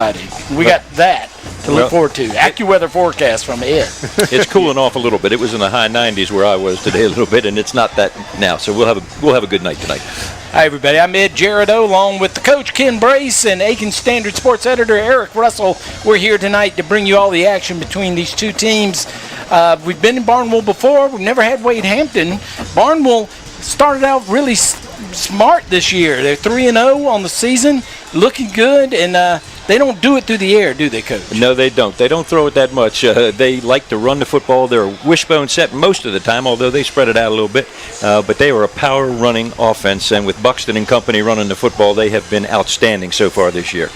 We got that to look forward to. AccuWeather forecast from Ed. It's cooling off a little bit. It was in the high 90s where I was today a little bit, and it's not that now. So we'll have a good night tonight. Hi, everybody. I'm Ed Jarretto, along with the coach, Ken Brace, and Aiken Standard Sports Editor, Eric Russell. We're here tonight to bring you all the action between these two teams. We've been in Barnwell before. We've never had Wade Hampton. Barnwell started out really smart this year. They're 3-0 on the season, looking good, and they don't do it through the air, do they, Coach? No, they don't. They don't throw it that much. They like to run the football. They're a wishbone set most of the time, although they spread it out a little bit. But they are a power-running offense, and with Buxton and company running the football, they have been outstanding so far this year.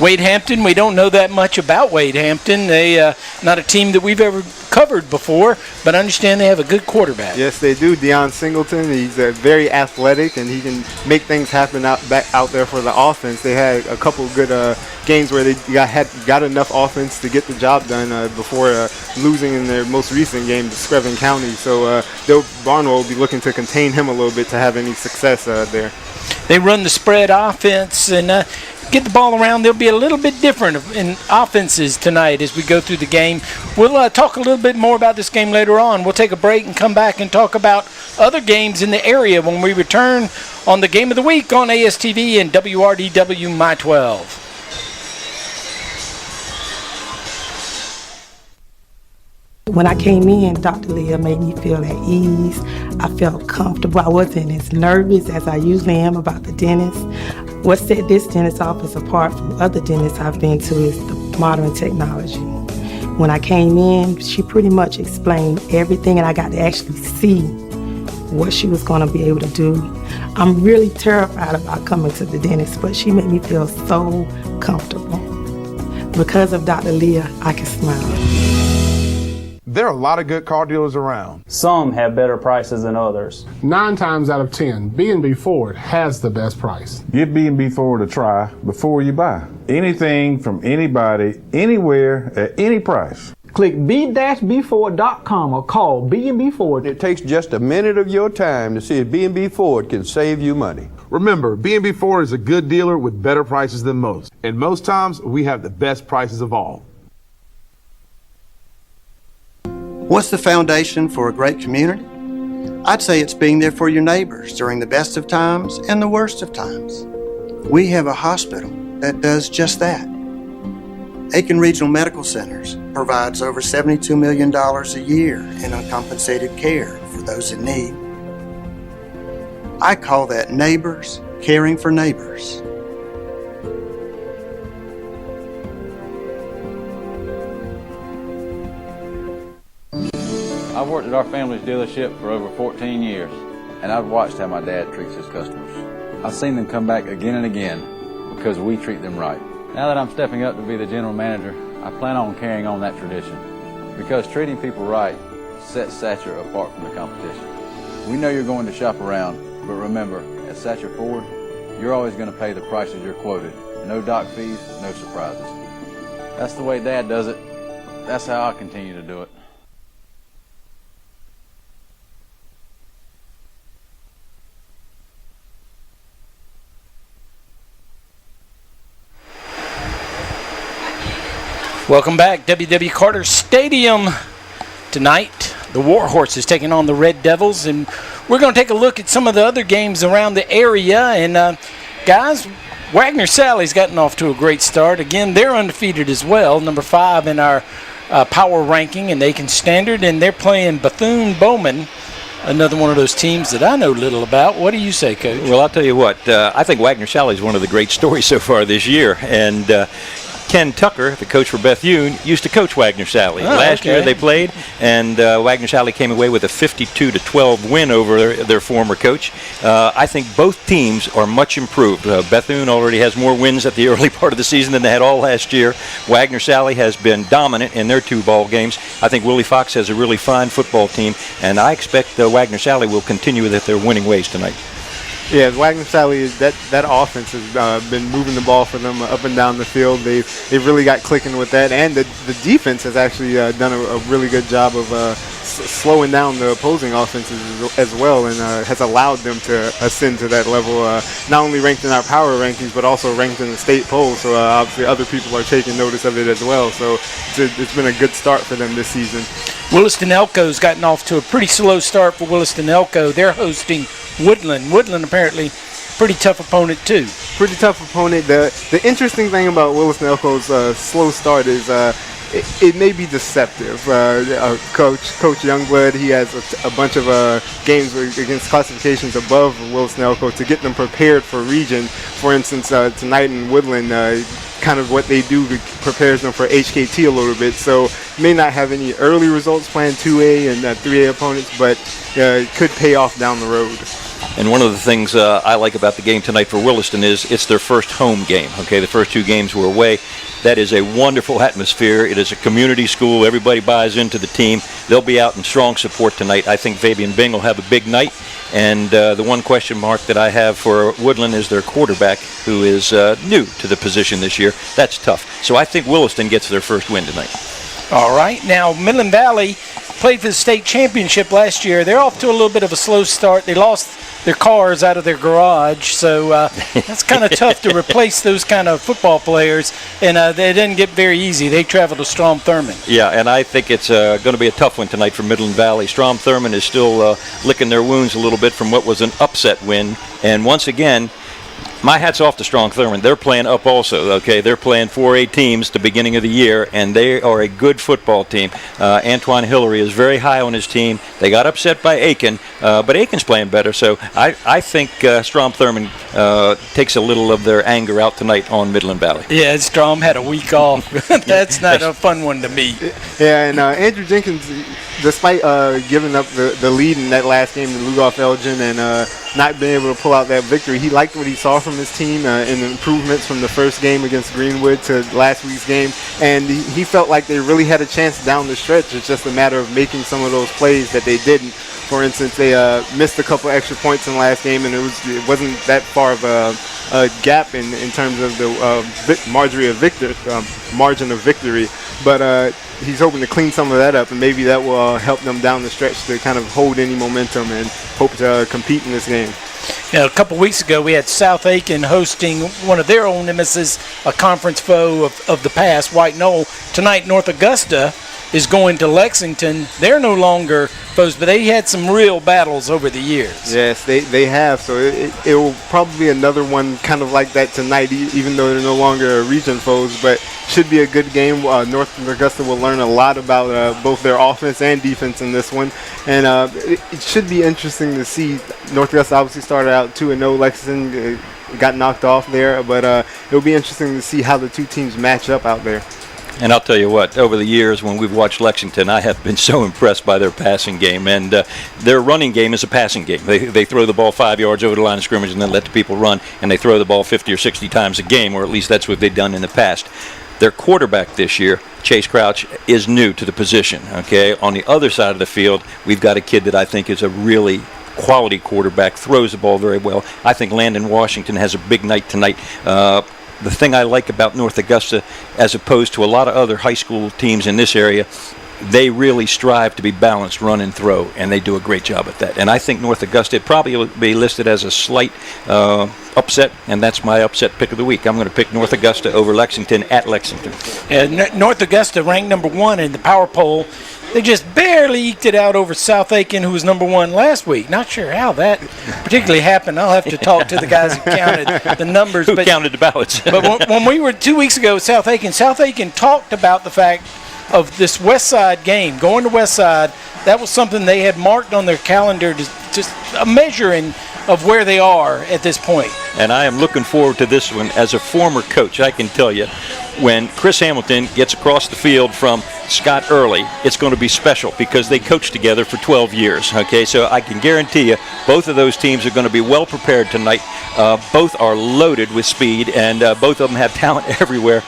Wade Hampton, we don't know that much about Wade Hampton. They not a team that we've ever covered before, but I understand they have a good quarterback. Yes, they do. Deion Singleton, he's very athletic, and he can make things happen out there for the offense. They had a couple of good games where they got enough offense to get the job done before losing in their most recent game to Screven County. So Barnwell will be looking to contain him a little bit to have any success there. They run the spread offense and get the ball around. They'll be a little bit different in offenses tonight as we go through the game. We'll talk a little bit more about this game later on. We'll take a break and come back and talk about other games in the area when we return on the Game of the Week on ASTV and WRDW My 12. When I came in, Dr. Leah made me feel at ease. I felt comfortable. I wasn't as nervous as I usually am about the dentist. What set this dentist office apart from other dentists I've been to is the modern technology. When I came in, she pretty much explained everything, and I got to actually see what she was going to be able to do. I'm really terrified about coming to the dentist, but she made me feel so comfortable. Because of Dr. Leah, I can smile. There are a lot of good car dealers around. Some have better prices than others. 9 times out of 10, B&B Ford has the best price. Give B&B Ford a try before you buy. Anything from anybody, anywhere, at any price. Click b-bford.com or call B&B Ford. It takes just a minute of your time to see if B&B Ford can save you money. Remember, B&B Ford is a good dealer with better prices than most. And most times, we have the best prices of all. What's the foundation for a great community? I'd say it's being there for your neighbors during the best of times and the worst of times. We have a hospital that does just that. Aiken Regional Medical Centers provides over $72 million a year in uncompensated care for those in need. I call that neighbors caring for neighbors. I've worked at our family's dealership for over 14 years, and I've watched how my dad treats his customers. I've seen them come back again and again because we treat them right. Now that I'm stepping up to be the general manager, I plan on carrying on that tradition because treating people right sets Satcher apart from the competition. We know you're going to shop around, but remember, at Satcher Ford, you're always going to pay the prices you're quoted. No dock fees, no surprises. That's the way Dad does it. That's how I'll continue to do it. Welcome back, W.W. Carter Stadium. Tonight, the Warhorses taking on the Red Devils, and we're going to take a look at some of the other games around the area. And guys, Wagner Sally's gotten off to a great start. Again, they're undefeated as well, number 5 in our power ranking in Aiken Standard, and they're playing Bethune-Bowman, another one of those teams that I know little about. What do you say, Coach? Well, I'll tell you what. I think Wagner Sally's one of the great stories so far this year, and Ken Tucker, the coach for Bethune, used to coach Wagner Sally. Last year they played, and Wagner Sally came away with a 52-12 win over their former coach. I think both teams are much improved. Bethune already has more wins at the early part of the season than they had all last year. Wagner Sally has been dominant in their 2 ball games. I think Willie Fox has a really fine football team, and I expect Wagner Sally will continue with their winning ways tonight. Yeah, Wagner-Sally, that offense has been moving the ball for them up and down the field. They've really got clicking with that, and the defense has actually done a really good job of slowing down the opposing offenses as well, and has allowed them to ascend to that level. Not only ranked in our power rankings, but also ranked in the state polls. So obviously other people are taking notice of it as well. So it's been a good start for them this season. Williston Elko's gotten off to a pretty slow start for Williston Elko. They're hosting Woodland. Woodland apparently pretty tough opponent too. Pretty tough opponent. The interesting thing about Williston Elko's slow start is it may be deceptive. Coach Youngblood, he has a bunch of games against classifications above Williston Elko to get them prepared for region. For instance, tonight in Woodland, kind of what they do prepares them for HKT a little bit. So may not have any early results playing 2A and 3A opponents, but could pay off down the road. And one of the things I like about the game tonight for Williston is it's their first home game. Okay, the first 2 games were away. That is a wonderful atmosphere. It is a community school. Everybody buys into the team. They'll be out in strong support tonight. I think Fabian Bing will have a big night. And the one question mark that I have for Woodland is their quarterback, who is new to the position this year. That's tough. So I think Williston gets their first win tonight. All right. Now, Midland Valley played for the state championship last year. They're off to a little bit of a slow start. They lost their cars out of their garage, so that's kind of tough to replace those kind of football players, and they didn't get very easy. They traveled to Strom Thurmond. Yeah, and I think it's going to be a tough one tonight for Midland Valley. Strom Thurmond is still licking their wounds a little bit from what was an upset win, and once again, my hat's off to Strom Thurmond. They're playing up also, okay? They're playing 4A teams at the beginning of the year, and they are a good football team. Antoine Hillary is very high on his team. They got upset by Aiken, but Aiken's playing better. So I think Strom Thurmond takes a little of their anger out tonight on Midland Valley. Yeah, Strom had a week off. That's not a fun one to meet. Yeah, and Andrew Jenkins, despite giving up the lead in that last game to Lugoff Elgin and not being able to pull out that victory, he liked what he saw from his team in improvements from the first game against Greenwood to last week's game, and he felt like they really had a chance down the stretch. It's just a matter of making some of those plays that they didn't. For instance, they missed a couple extra points in the last game, and it wasn't that far of a gap in terms of the margin of victory. But he's hoping to clean some of that up, and maybe that will help them down the stretch to kind of hold any momentum and hope to compete in this game. You know, a couple weeks ago, we had South Aiken hosting one of their own nemesis, a conference foe of the past, White Knoll. Tonight, North Augusta is going to Lexington. They're no longer foes, but they had some real battles over the years. Yes, they have. So it will probably be another one kind of like that tonight, even though they're no longer region foes. But should be a good game. North Augusta will learn a lot about both their offense and defense in this one. And it should be interesting to see. North Augusta obviously started out 2-0. Lexington got knocked off there. But it'll be interesting to see how the two teams match up out there. And I'll tell you what, over the years when we've watched Lexington, I have been so impressed by their passing game. And their running game is a passing game. They throw the ball 5 yards over the line of scrimmage and then let the people run. And they throw the ball 50 or 60 times a game, or at least that's what they've done in the past. Their quarterback this year, Chase Crouch, is new to the position. Okay, on the other side of the field, we've got a kid that I think is a really quality quarterback, throws the ball very well. I think Landon Washington has a big night tonight. The thing I like about North Augusta, as opposed to a lot of other high school teams in this area, they really strive to be balanced run and throw, and they do a great job at that. And I think North Augusta probably will be listed as a slight upset, and that's my upset pick of the week. I'm going to pick North Augusta over Lexington at Lexington. North Augusta ranked number 1 in the power poll. They just barely eked it out over South Aiken, who was number 1 last week. Not sure how that particularly happened. I'll have to talk to the guys who counted the numbers. Who counted the ballots? But when we were 2 weeks ago at South Aiken talked about the fact of this West Side game, going to West Side. That was something they had marked on their calendar, to just a measuring of where they are at this point. And I am looking forward to this one. As a former coach, I can tell you, when Chris Hamilton gets across the field from Scott Early, it's going to be special because they coached together for 12 years. Okay, so I can guarantee you both of those teams are going to be well prepared tonight. Both are loaded with speed, and both of them have talent everywhere.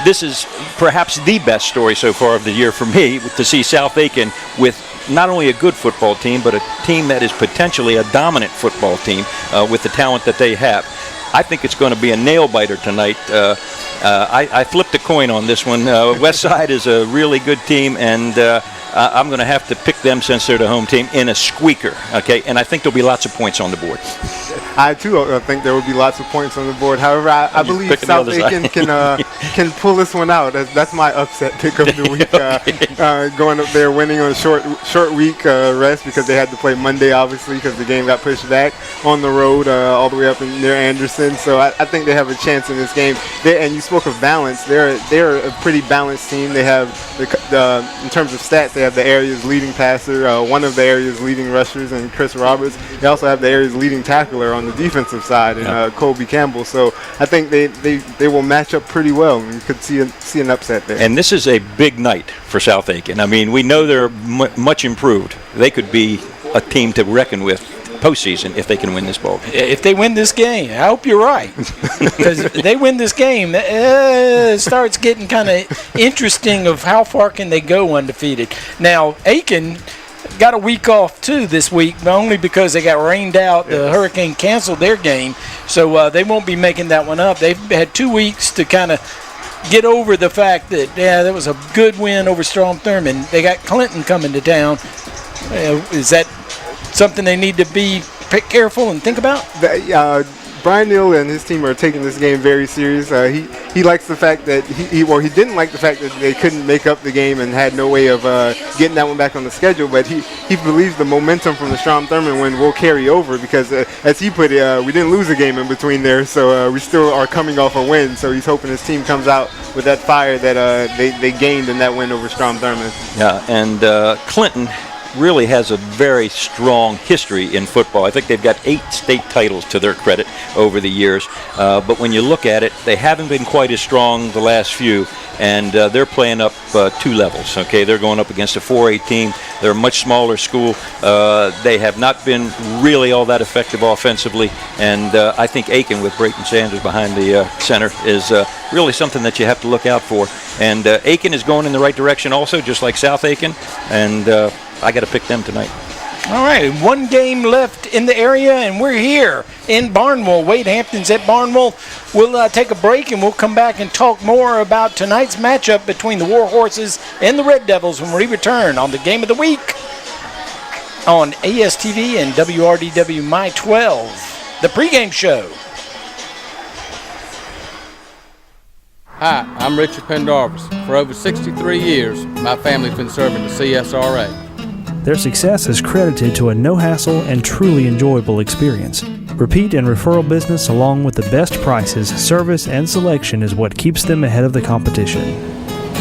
This is perhaps the best story so far of the year for me, to see South Aiken with not only a good football team, but a team that is potentially a dominant football team with the talent that they have. I think it's going to be a nail-biter tonight. I flipped a coin on this one. West Side is a really good team, and I'm going to have to pick them since they're the home team in a squeaker, okay? And I think there'll be lots of points on the board. I, too, think there will be lots of points on the board. However, I believe South Aiken can pull this one out. That's my upset pick of the week. Going up there, winning on a short week rest because they had to play Monday, obviously, because the game got pushed back on the road all the way up near Anderson. So I think they have a chance in this game. And you spoke of balance. They're a pretty balanced team. They have, in terms of stats, they have the area's leading passer, one of the area's leading rushers, and Chris Roberts. They also have the area's leading tackler on the defensive side, and Colby Campbell. So I think they will match up pretty well. You could see an upset there. And this is a big night for South Aiken. I mean, we know they're much improved. They could be a team to reckon with postseason if they can win this ball game. If they win this game, I hope you're right. Because if they win this game, it starts getting kind of interesting of how far can they go undefeated. Now, Aiken got a week off, too, this week, but only because they got rained out. The hurricane canceled their game, so they won't be making that one up. They've had 2 weeks to kind of get over the fact that, that was a good win over Strom Thurmond. They got Clinton coming to town. Is that something they need to be careful and think about? Brian Neal and his team are taking this game very serious. He likes the fact that he didn't like the fact that they couldn't make up the game and had no way of getting that one back on the schedule. But he believes the momentum from the Strom Thurmond win will carry over because, as he put it, we didn't lose a game in between there, so we still are coming off a win. So he's hoping his team comes out with that fire that they gained in that win over Strom Thurmond. Yeah, and Clinton really has a very strong history in football. I think they've got 8 state titles to their credit over the years. But when you look at it, they haven't been quite as strong the last few, and they're playing up 2 levels. Okay, they're going up against a 4A team. They're a much smaller school. They have not been really all that effective offensively, and I think Aiken with Brayton Sanders behind the center is really something that you have to look out for. And Aiken is going in the right direction also, just like South Aiken, and I got to pick them tonight. All right, 1 game left in the area, and we're here in Barnwell. Wade Hampton's at Barnwell. We'll take a break, and we'll come back and talk more about tonight's matchup between the Warhorses and the Red Devils when we return on the Game of the Week on ASTV and WRDW My 12, the pregame show. Hi, I'm Richard Pendarvis. For over 63 years, my family's been serving the CSRA. Their success is credited to a no-hassle and truly enjoyable experience. Repeat and referral business along with the best prices, service, and selection is what keeps them ahead of the competition.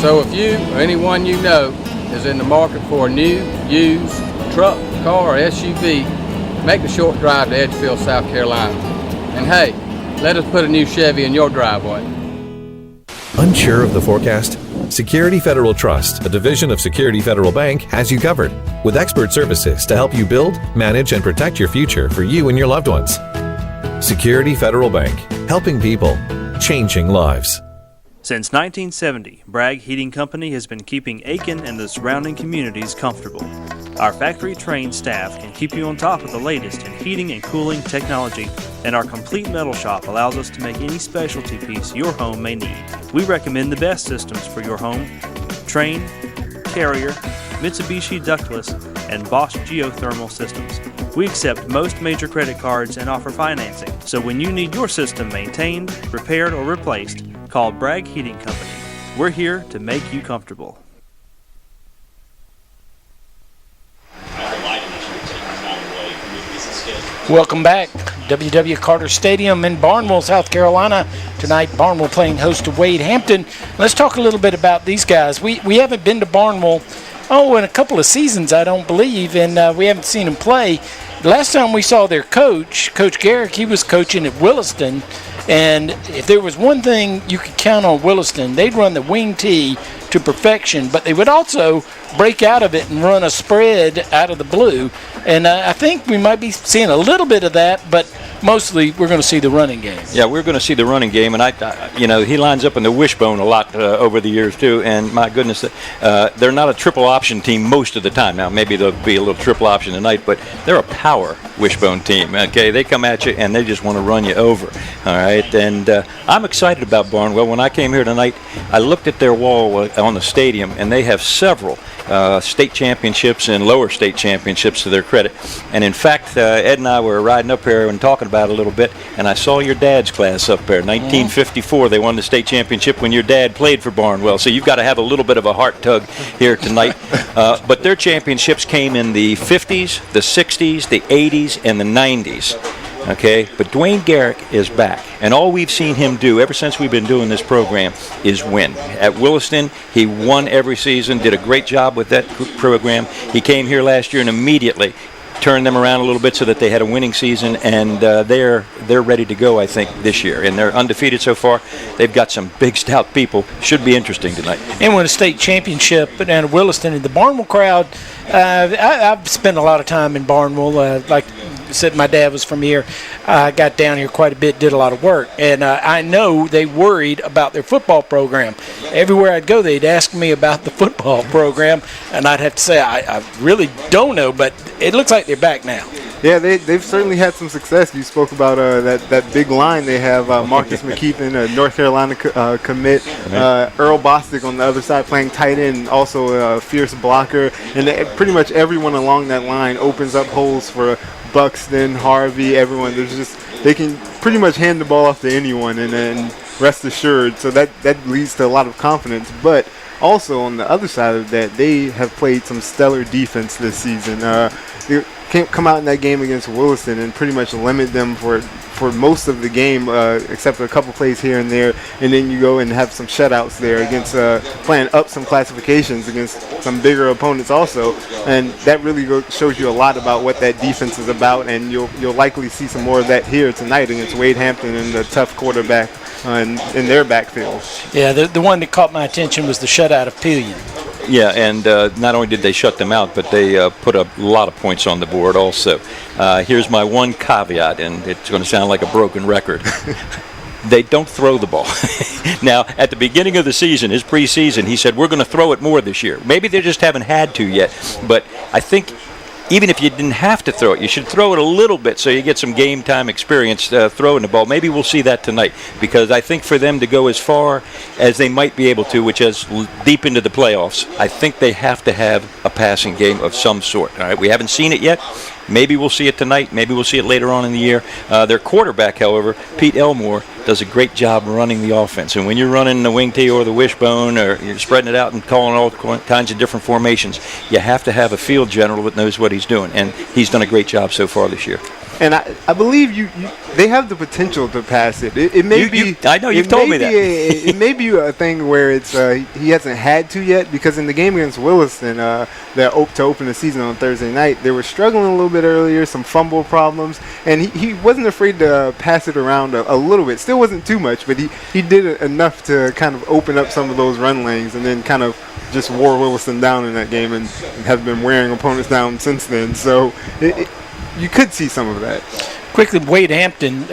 So if you or anyone you know is in the market for a new, used truck, car, or SUV, make the short drive to Edgefield, South Carolina. And hey, let us put a new Chevy in your driveway. Unsure of the forecast? Security Federal Trust, a division of Security Federal Bank, has you covered with expert services to help you build, manage, and protect your future for you and your loved ones. Security Federal Bank, helping people, changing lives. Since 1970, Bragg Heating Company has been keeping Aiken and the surrounding communities comfortable. Our factory-trained staff can keep you on top of the latest in heating and cooling technology, and our complete metal shop allows us to make any specialty piece your home may need. We recommend the best systems for your home: Trane, Carrier, Mitsubishi ductless, and Bosch geothermal systems. We accept most major credit cards and offer financing, so when you need your system maintained, repaired, or replaced, call Bragg Heating Company. We're here to make you comfortable. Welcome back. W.W. Carter Stadium in Barnwell, South Carolina. Tonight, Barnwell playing host to Wade Hampton. Let's talk a little bit about these guys. We haven't been to Barnwell, in a couple of seasons, I don't believe, and we haven't seen them play. Last time we saw their coach, Coach Garrick, he was coaching at Williston, and if there was one thing you could count on Williston, they'd run the wing tee to perfection, but they would also break out of it and run a spread out of the blue. And I think we might be seeing a little bit of that, but mostly we're going to see the running game. Yeah, we're going to see the running game, and he lines up in the wishbone a lot over the years too. And my goodness, they're not a triple option team most of the time. Now maybe there'll be a little triple option tonight, but they're a power wishbone team. Okay, they come at you and they just want to run you over. All right, and I'm excited about Barnwell. When I came here tonight, I looked at their wall on the stadium, and they have several state championships and lower state championships to their credit. And in fact, Ed and I were riding up here and talking about it a little bit, and I saw your dad's class up there. 1954, they won the state championship when your dad played for Barnwell. So you've got to have a little bit of a heart tug here tonight. But their championships came in the 50s, the 60s, the 80s, and the 90s. Okay, but Dwayne Garrick is back, and all we've seen him do ever since we've been doing this program is win. At Williston, he won every season, did a great job with that program. He came here last year and immediately turned them around a little bit so that they had a winning season, and they're ready to go, I think, this year. And they're undefeated so far. They've got some big, stout people. Should be interesting tonight. And won a state championship down at Williston. And the Barnwell crowd, I've spent a lot of time in Barnwell. Like I said, my dad was from here. I got down here quite a bit, did a lot of work. And I know they worried about their football program. Everywhere I'd go, they'd ask me about the football program, and I'd have to say, I really don't know, but it looks like they're back now. Yeah, they've certainly had some success. You spoke about that big line they have. Marcus McKeithen, North Carolina commit. Earl Bostic on the other side playing tight end, also a fierce blocker. And pretty much everyone along that line opens up holes for Buxton, Harvey, everyone. They can pretty much hand the ball off to anyone and rest assured. So that leads to a lot of confidence. But also on the other side of that, they have played some stellar defense this season. They can't come out in that game against Williston and pretty much limit them for most of the game, except for a couple plays here and there, and then you go and have some shutouts there against playing up some classifications against some bigger opponents also, and that really shows you a lot about what that defense is about, and you'll likely see some more of that here tonight against Wade Hampton and the tough quarterback in their backfield. Yeah, the one that caught my attention was the shutout of Pillion. Yeah, and not only did they shut them out, but they put a lot of points on the board also. Here's my one caveat, and it's going to sound like a broken record. They don't throw the ball. Now, at the beginning of the season, his preseason, he said, we're going to throw it more this year. Maybe they just haven't had to yet, but I think even if you didn't have to throw it, you should throw it a little bit so you get some game time experience throwing the ball. Maybe we'll see that tonight, because I think for them to go as far as they might be able to, which is deep into the playoffs, I think they have to have a passing game of some sort. All right, we haven't seen it yet. Maybe we'll see it tonight. Maybe we'll see it later on in the year. Their quarterback, however, Pete Elmore, does a great job running the offense. And when you're running the wing tee or the wishbone, or you're spreading it out and calling all kinds of different formations, you have to have a field general that knows what he's doing. And he's done a great job so far this year. And I believe they have the potential to pass it. It may be. I know you've told me that. It may be a thing where it's he hasn't had to yet, because in the game against Williston, to open the season on Thursday night, they were struggling a little bit earlier, some fumble problems, and he wasn't afraid to pass it around a little bit. Still wasn't too much, but he did enough to kind of open up some of those run lanes, and then kind of just wore Williston down in that game, and have been wearing opponents down since then. So you could see some of that. Quickly, Wade Hampton,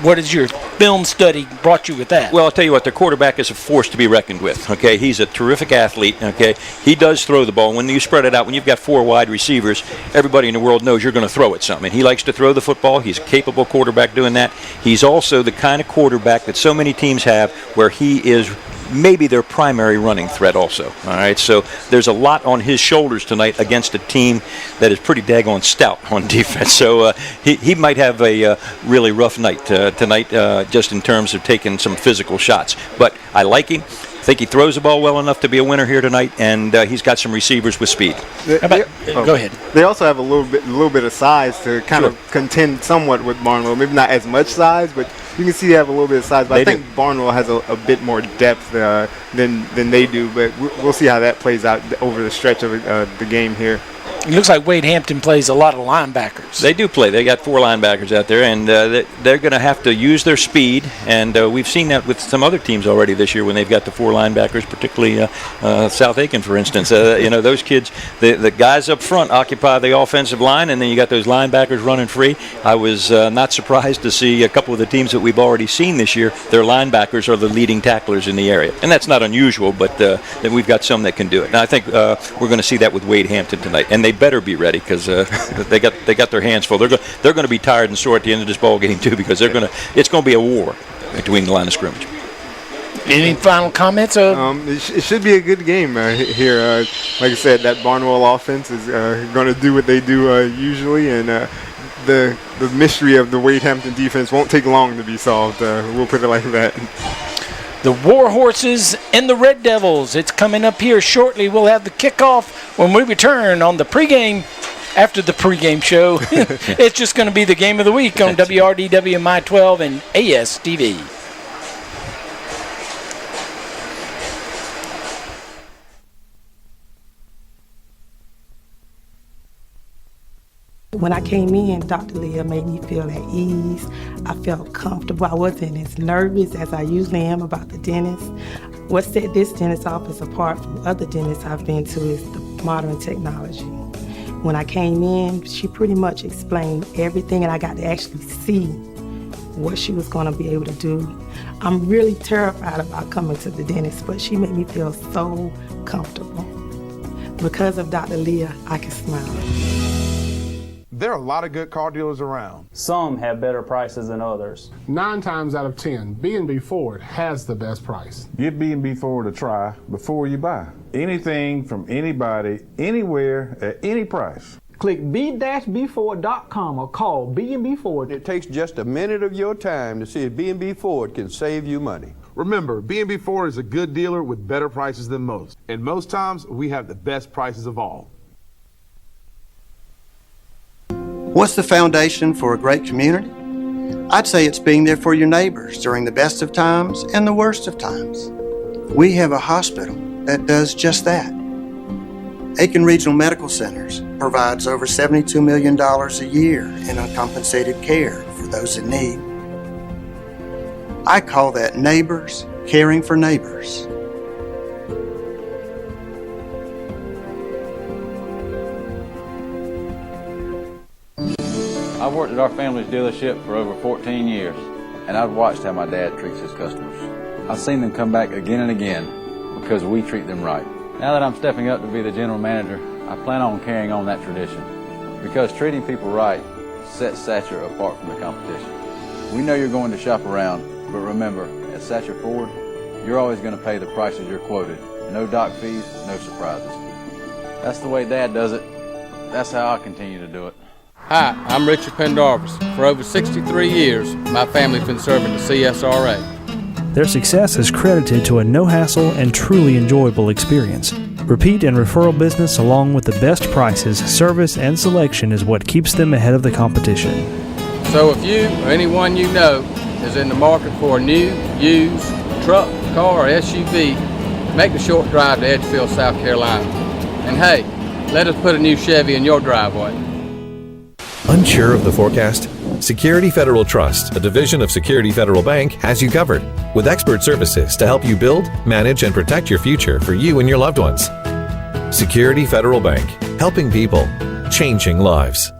what is your film study brought you with that? Well, I'll tell you what, their quarterback is a force to be reckoned with, okay? He's a terrific athlete, okay? He does throw the ball. When you spread it out, when you've got 4 wide receivers, everybody in the world knows you're going to throw it something. And he likes to throw the football. He's a capable quarterback doing that. He's also the kind of quarterback that so many teams have, where he is maybe their primary running threat also. All right, so there's a lot on his shoulders tonight against a team that is pretty daggone stout on defense. So he might have a really rough night tonight, just in terms of taking some physical shots. But I like him. I think he throws the ball well enough to be a winner here tonight, and he's got some receivers with speed. Go ahead. They also have a little bit of size to kind of contend somewhat with Barnwell. Maybe not as much size, but you can see they have a little bit of size. But I think Barnwell has a bit more depth than they do. But we'll see how that plays out over the stretch of the game here. It looks like Wade Hampton plays a lot of linebackers. They do play. They got 4 linebackers out there, and they're going to have to use their speed. And we've seen that with some other teams already this year when they've got the 4 linebackers, particularly South Aiken, for instance. Those kids, the guys up front occupy the offensive line, and then you got those linebackers running free. I was not surprised to see a couple of the teams that we've already seen this year, their linebackers are the leading tacklers in the area. And that's not unusual, but then we've got some that can do it. And I think we're going to see that with Wade Hampton tonight. And they better be ready because they got their hands full. They're going to be tired and sore at the end of this ball game too, because it's going to be a war between the line of scrimmage. Any final comments? It should be a good game here. Like I said, that Barnwell offense is going to do what they do usually, and the mystery of the Wade Hampton defense won't take long to be solved. We'll put it like that. The Warhorses and the Red Devils. It's coming up here shortly. We'll have the kickoff when we return on the pregame. After the pregame show, it's just going to be the game of the week on WRDW My12 and ASTV. When I came in, Dr. Leah made me feel at ease. I felt comfortable. I wasn't as nervous as I usually am about the dentist. What set this dentist office apart from other dentists I've been to is the modern technology. When I came in, she pretty much explained everything, and I got to actually see what she was going to be able to do. I'm really terrified about coming to the dentist, but she made me feel so comfortable. Because of Dr. Leah, I can smile. There are a lot of good car dealers around. Some have better prices than others. 9 times out of 10, B&B Ford has the best price. Give B&B Ford a try before you buy. Anything from anybody, anywhere, at any price. Click b-bford.com or call B&B Ford. It takes just a minute of your time to see if B&B Ford can save you money. Remember, B&B Ford is a good dealer with better prices than most. And most times, we have the best prices of all. What's the foundation for a great community? I'd say it's being there for your neighbors during the best of times and the worst of times. We have a hospital that does just that. Aiken Regional Medical Centers provides over $72 million a year in uncompensated care for those in need. I call that neighbors caring for neighbors. I've worked at our family's dealership for over 14 years, and I've watched how my dad treats his customers. I've seen them come back again and again because we treat them right. Now that I'm stepping up to be the general manager, I plan on carrying on that tradition, because treating people right sets Satcher apart from the competition. We know you're going to shop around, but remember, at Satcher Ford, you're always going to pay the prices you're quoted. No dock fees, no surprises. That's the way Dad does it. That's how I'll continue to do it. Hi, I'm Richard Pendarvis. For over 63 years, my family's been serving the CSRA. Their success is credited to a no-hassle and truly enjoyable experience. Repeat and referral business along with the best prices, service, and selection is what keeps them ahead of the competition. So if you or anyone you know is in the market for a new, used truck, car, or SUV, make the short drive to Edgefield, South Carolina. And hey, let us put a new Chevy in your driveway. Unsure of the forecast? Security Federal Trust, a division of Security Federal Bank, has you covered with expert services to help you build, manage, and protect your future for you and your loved ones. Security Federal Bank, helping people, changing lives.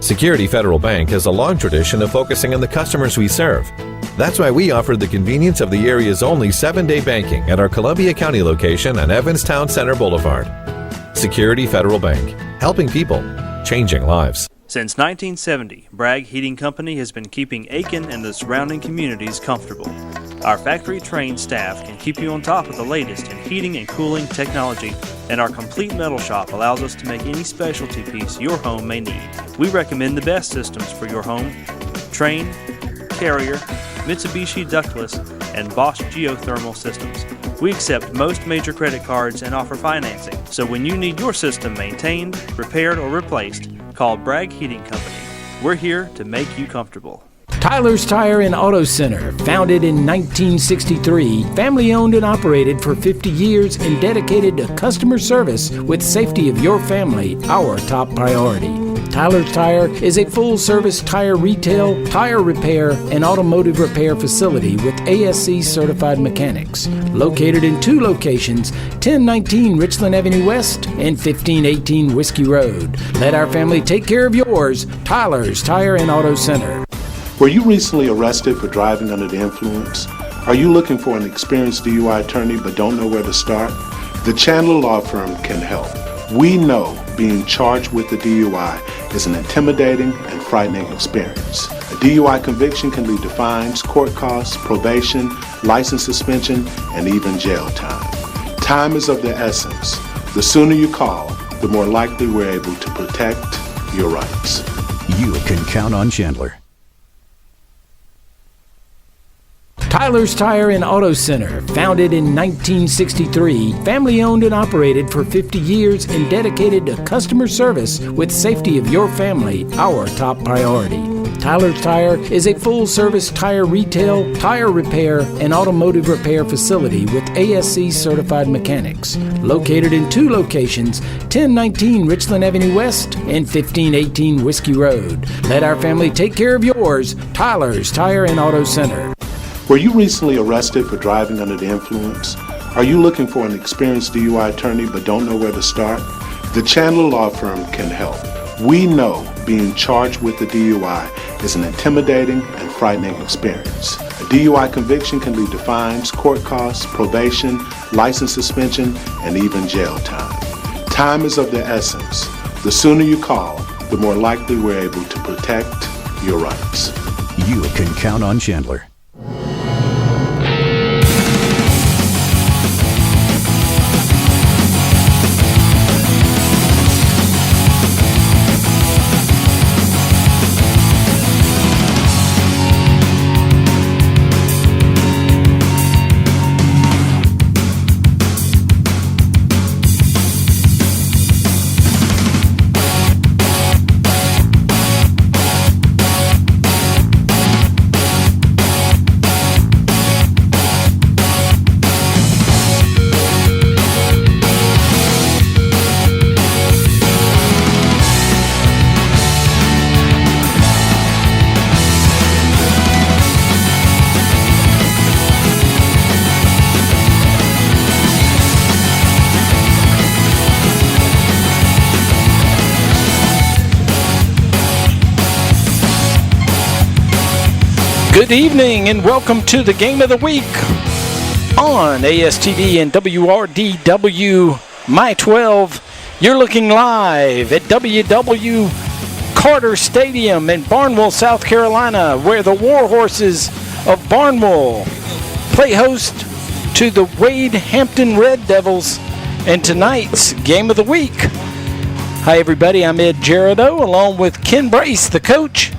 Security Federal Bank has a long tradition of focusing on the customers we serve. That's why we offered the convenience of the area's only 7-day banking at our Columbia County location on Evanstown Center Boulevard. Security Federal Bank, helping people, changing lives. Since 1970, Bragg Heating Company has been keeping Aiken and the surrounding communities comfortable. Our factory-trained staff can keep you on top of the latest in heating and cooling technology, and our complete metal shop allows us to make any specialty piece your home may need. We recommend the best systems for your home: Trane, Carrier, Mitsubishi ductless, and Bosch geothermal systems. We accept most major credit cards and offer financing, so when you need your system maintained, repaired, or replaced, call Bragg Heating Company. We're here to make you comfortable. Tyler's Tire and Auto Center, founded in 1963, family-owned and operated for 50 years and dedicated to customer service with safety of your family, our top priority. Tyler's Tire is a full-service tire retail, tire repair, and automotive repair facility with ASC certified mechanics. Located in 2 locations, 1019 Richland Avenue West and 1518 Whiskey Road. Let our family take care of yours. Tyler's Tire and Auto Center. Were you recently arrested for driving under the influence? Are you looking for an experienced DUI attorney but don't know where to start? The Chandler Law Firm can help. We know being charged with a DUI is an intimidating and frightening experience. A DUI conviction can lead to fines, court costs, probation, license suspension, and even jail time. Time is of the essence. The sooner you call, the more likely we're able to protect your rights. You can count on Chandler. Tyler's Tire and Auto Center, founded in 1963, family-owned and operated for 50 years and dedicated to customer service with safety of your family, our top priority. Tyler's Tire is a full-service tire retail, tire repair, and automotive repair facility with ASC certified mechanics. Located in 2 locations, 1019 Richland Avenue West and 1518 Whiskey Road. Let our family take care of yours. Tyler's Tire and Auto Center. Were you recently arrested for driving under the influence? Are you looking for an experienced DUI attorney but don't know where to start? The Chandler Law Firm can help. We know being charged with a DUI is an intimidating and frightening experience. A DUI conviction can lead to fines, court costs, probation, license suspension, and even jail time. Time is of the essence. The sooner you call, the more likely we're able to protect your rights. You can count on Chandler. Good evening and welcome to the Game of the Week on ASTV and WRDW My 12. You're looking live at WW Carter Stadium in Barnwell, South Carolina, where the Warhorses of Barnwell play host to the Wade Hampton Red Devils in tonight's Game of the Week. Hi everybody, I'm Ed Gerardo along with Ken Brace, the coach.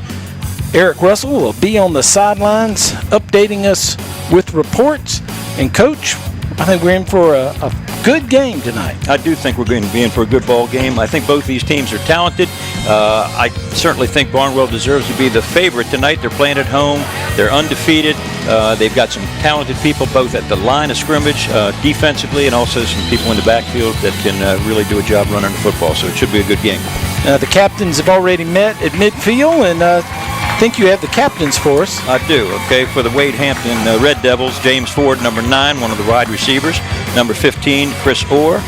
Eric Russell will be on the sidelines updating us with reports. And Coach, I think we're in for a good game tonight. I do think we're going to be in for a good ball game. I think both these teams are talented. I certainly think Barnwell deserves to be the favorite tonight. They're playing at home. They're undefeated. They've got some talented people both at the line of scrimmage defensively and also some people in the backfield that can really do a job running the football. So it should be a good game. The captains have already met at midfield, and I think you have the captains for us. I do. Okay, for the Wade Hampton Red Devils, James Ford, number 9, one of the wide receivers. Number 15, Chris Orr.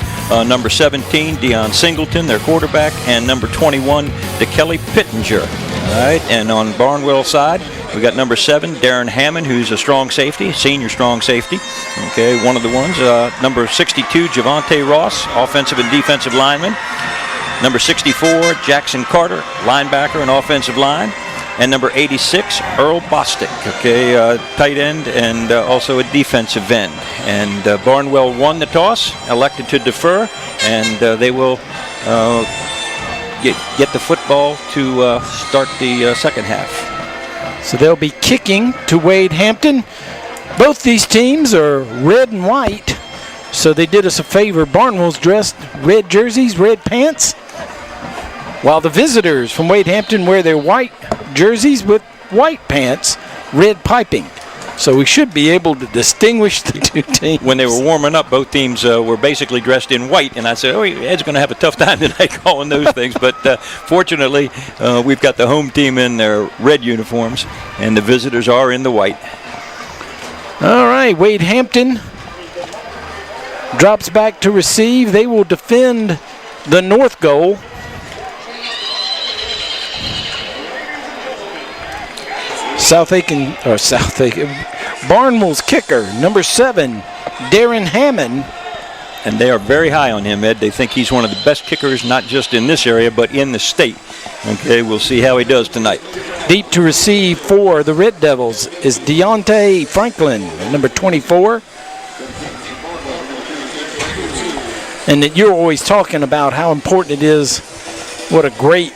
Number 17, Deion Singleton, their quarterback. And number 21, DeKelly Pittenger. All right, and on Barnwell side, we got number 7, Darren Hammond, who's a strong safety, senior strong safety. Okay, one of the ones. Number 62, Javante Ross, offensive and defensive lineman. Number 64, Jackson Carter, linebacker and offensive line. And number 86, Earl Bostic, okay, tight end and also a defensive end. And Barnwell won the toss, elected to defer, and they will get the football to start the second half. So they'll be kicking to Wade Hampton. Both these teams are red and white, so they did us a favor. Barnwell's dressed red jerseys, red pants, while the visitors from Wade Hampton wear their white jerseys with white pants, red piping. So we should be able to distinguish the two teams. When they were warming up, both teams were basically dressed in white, and I said, Ed's going to have a tough time tonight calling those things. But fortunately, we've got the home team in their red uniforms, and the visitors are in the white. All right, Wade Hampton drops back to receive. They will defend the north goal. Barnwell's kicker, number 7, Darren Hammond. And they are very high on him, Ed. They think he's one of the best kickers, not just in this area, but in the state. Okay, we'll see how he does tonight. Deep to receive for the Red Devils is Deontay Franklin, number 24. And that you're always talking about how important it is, what a great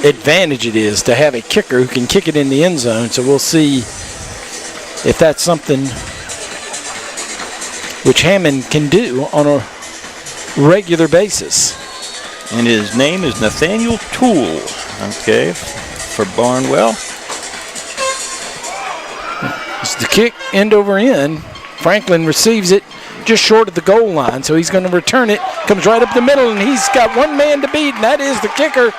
advantage it is to have a kicker who can kick it in the end zone. So we'll see if that's something which Hammond can do on a regular basis. And his name is Nathaniel Toole, okay, for Barnwell. It's the kick end over end. Franklin receives it just short of the goal line, so he's going to return it. Comes right up the middle, and he's got one man to beat, and that is the kicker.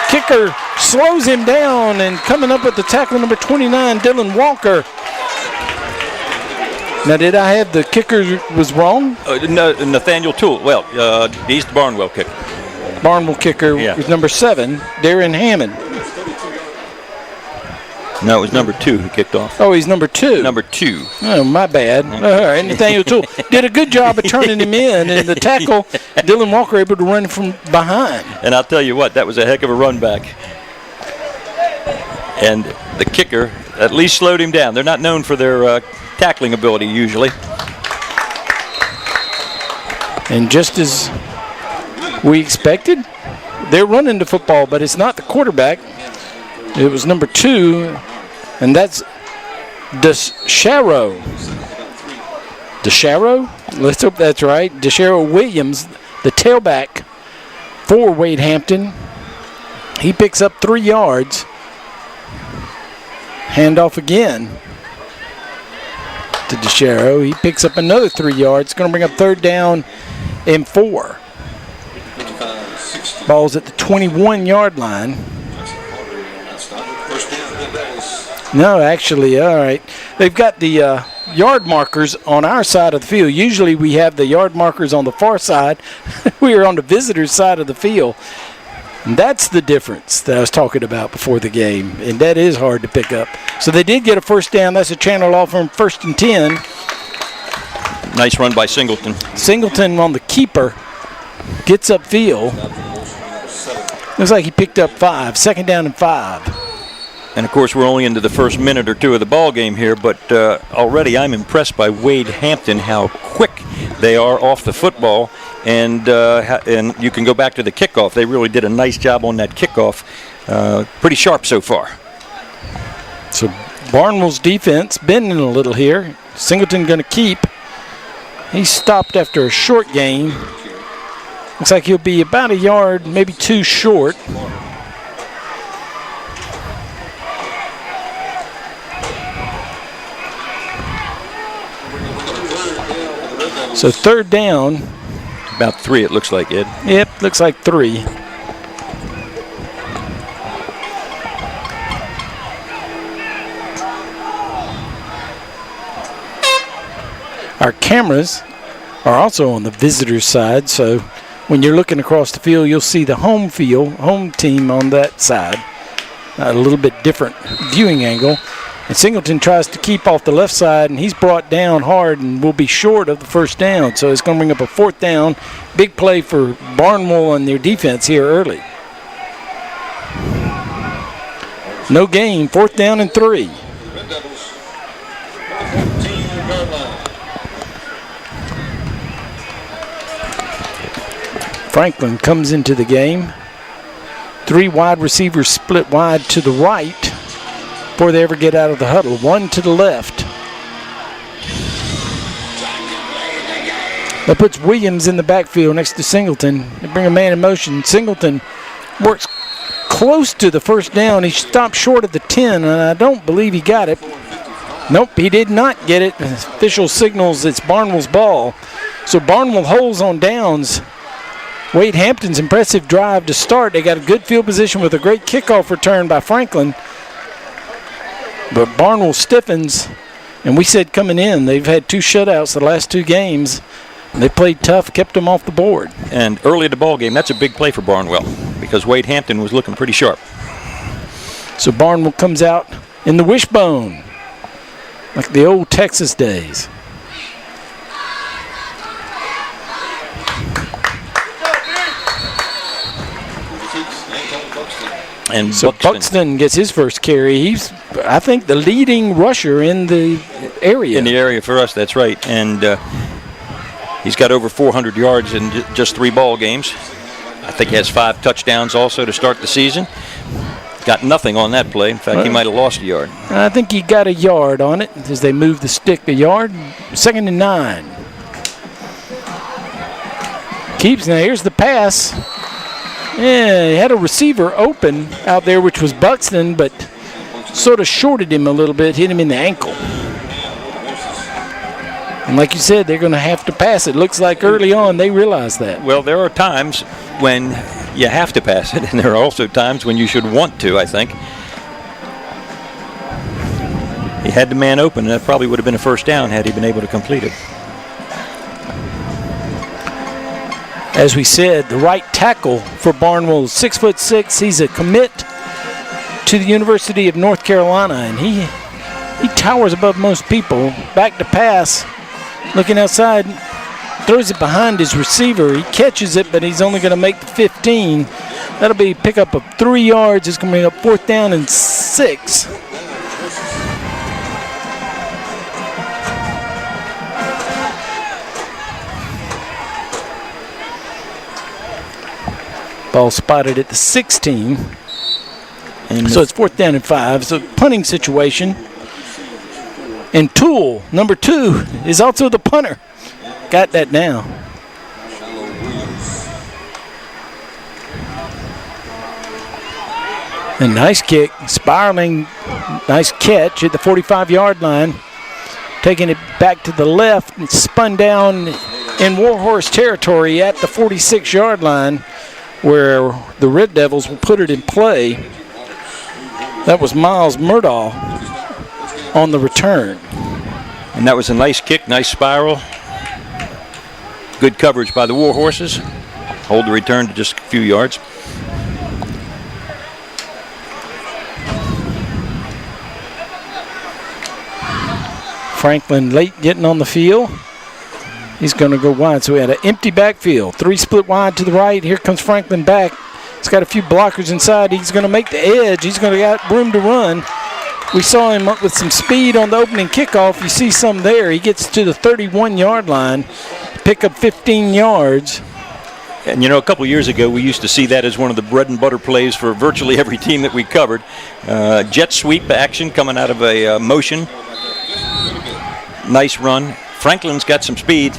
Kicker slows him down, and coming up with the tackle, number 29, Dylan Walker. Now, did I have the kicker was wrong? No, Nathaniel Toole. Well, he's the Barnwell kicker. Barnwell kicker was number 7, Darren Hammond. No, it was number 2 who kicked off. Oh, he's number 2. Number 2. Oh, my bad. All right, Nathaniel Toole did a good job of turning him in, and the tackle, Dylan Walker able to run from behind. And I'll tell you what, that was a heck of a run back. And the kicker at least slowed him down. They're not known for their tackling ability usually. And just as we expected, they're running the football, but it's not the quarterback. It was number 2, and that's DeSharo. Let's hope that's right. DeSharo Williams, the tailback for Wade Hampton. He picks up 3 yards. Handoff again to DeSharo. He picks up another 3 yards. Going to bring up 3rd down and 4. Ball's at the 21-yard line. No, actually, all right. They've got the yard markers on our side of the field. Usually we have the yard markers on the far side. We are on the visitor's side of the field. And that's the difference that I was talking about before the game, and that is hard to pick up. So they did get a 1st down. That's a Chandler Law Firm 1st and 10. Nice run by Singleton. Singleton on the keeper gets upfield. Looks like he picked up 5. 2nd down and 5. And, of course, we're only into the first minute or 2 of the ball game here, but already I'm impressed by Wade Hampton, how quick they are off the football. And you can go back to the kickoff. They really did a nice job on that kickoff. Pretty sharp so far. So Barnwell's defense bending a little here. Singleton going to keep. He stopped after a short gain. Looks like he'll be about a yard, maybe 2 short. So 3rd down. About 3, it looks like, Ed. Yep, looks like 3. Our cameras are also on the visitor's side, so when you're looking across the field, you'll see the home team on that side. A little bit different viewing angle. And Singleton tries to keep off the left side, and he's brought down hard and will be short of the 1st down. So it's going to bring up a 4th down. Big play for Barnwell and their defense here early. No gain, 4th down and 3. Franklin comes into the game. 3 wide receivers split wide to the right before they ever get out of the huddle. 1 to the left. That puts Williams in the backfield next to Singleton. They bring a man in motion. Singleton works close to the first down. He stopped short of the 10, and I don't believe he got it. Nope, he did not get it. Official signals it's Barnwell's ball. So Barnwell holds on downs. Wade Hampton's impressive drive to start. They got a good field position with a great kickoff return by Franklin. But Barnwell stiffens, and we said coming in, they've had 2 shutouts the last 2 games. They played tough, kept them off the board. And early in the ball game, that's a big play for Barnwell because Wade Hampton was looking pretty sharp. So Barnwell comes out in the wishbone, like the old Texas days. And so Buxton gets his first carry. He's, I think, the leading rusher in the area. In the area for us, that's right. And he's got over 400 yards in just 3 ball games. I think he has 5 touchdowns also to start the season. Got nothing on that play. In fact, he might have lost a yard. I think he got a yard on it as they move the stick a yard. 2nd and 9. Keeps, now here's the pass. Yeah, he had a receiver open out there, which was Buxton, but sort of shorted him a little bit, hit him in the ankle. And like you said, they're going to have to pass it. Looks like early on they realize that. Well, there are times when you have to pass it, and there are also times when you should want to, I think. He had the man open, and that probably would have been a first down had he been able to complete it. As we said, the right tackle for Barnwell is 6'6". He's a commit to the University of North Carolina, and he towers above most people. Back to pass, looking outside, throws it behind his receiver. He catches it, but he's only going to make the 15. That'll be a pickup of 3 yards. It's going to bring up 4th down and 6. Ball spotted at the 16. And so it's 4th down and 5. So punting situation. And Toole, number 2, is also the punter. Got that now. A nice kick, spiraling, nice catch at the 45-yard line. Taking it back to the left and spun down in Warhorse territory at the 46-yard line, where the Red Devils will put it in play. That was Miles Murdaugh on the return. And that was a nice kick, nice spiral. Good coverage by the Warhorses. Hold the return to just a few yards. Franklin late getting on the field. He's going to go wide. So we had an empty backfield. 3 split wide to the right. Here comes Franklin back. He's got a few blockers inside. He's going to make the edge. He's going to get room to run. We saw him up with some speed on the opening kickoff. You see some there. He gets to the 31-yard line, pick up 15 yards. And, you know, a couple years ago, we used to see that as one of the bread and butter plays for virtually every team that we covered. Jet sweep action coming out of a motion. Nice run. Franklin's got some speed.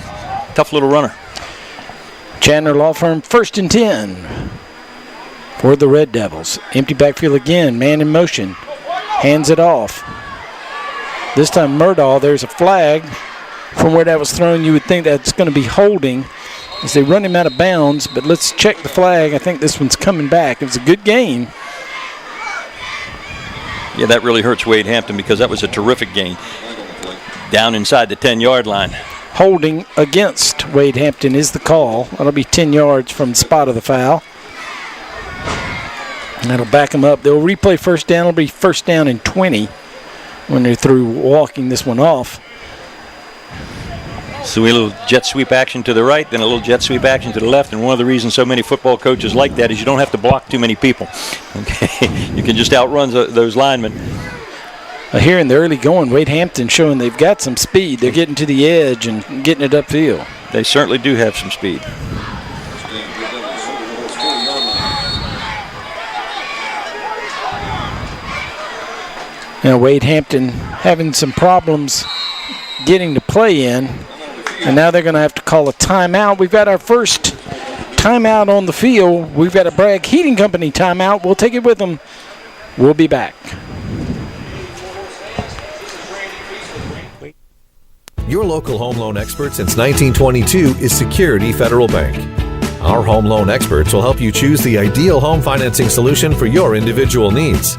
Tough little runner. Chandler Law Firm, 1st and 10 for the Red Devils. Empty backfield again, man in motion. Hands it off. This time Murdaugh, there's a flag. From where that was thrown, you would think that's going to be holding as they run him out of bounds, but let's check the flag. I think this one's coming back. It was a good game. Yeah, that really hurts Wade Hampton because that was a terrific gain. Down inside the 10-yard line. Holding against Wade Hampton is the call. That'll be 10 yards from the spot of the foul. And that'll back them up. They'll replay first down. It'll be 1st down and 20 when they're through walking this one off. So a little jet sweep action to the right, then a little jet sweep action to the left. And one of the reasons so many football coaches like that is you don't have to block too many people. Okay, you can just outrun those linemen. Here in the early going, Wade Hampton showing they've got some speed. They're getting to the edge and getting it upfield. They certainly do have some speed. Now Wade Hampton having some problems getting to play in, and now they're going to have to call a timeout. We've got our first timeout on the field. We've got a Bragg Heating Company timeout. We'll take it with them. We'll be back. Your local home loan expert since 1922 is Security Federal Bank. Our home loan experts will help you choose the ideal home financing solution for your individual needs.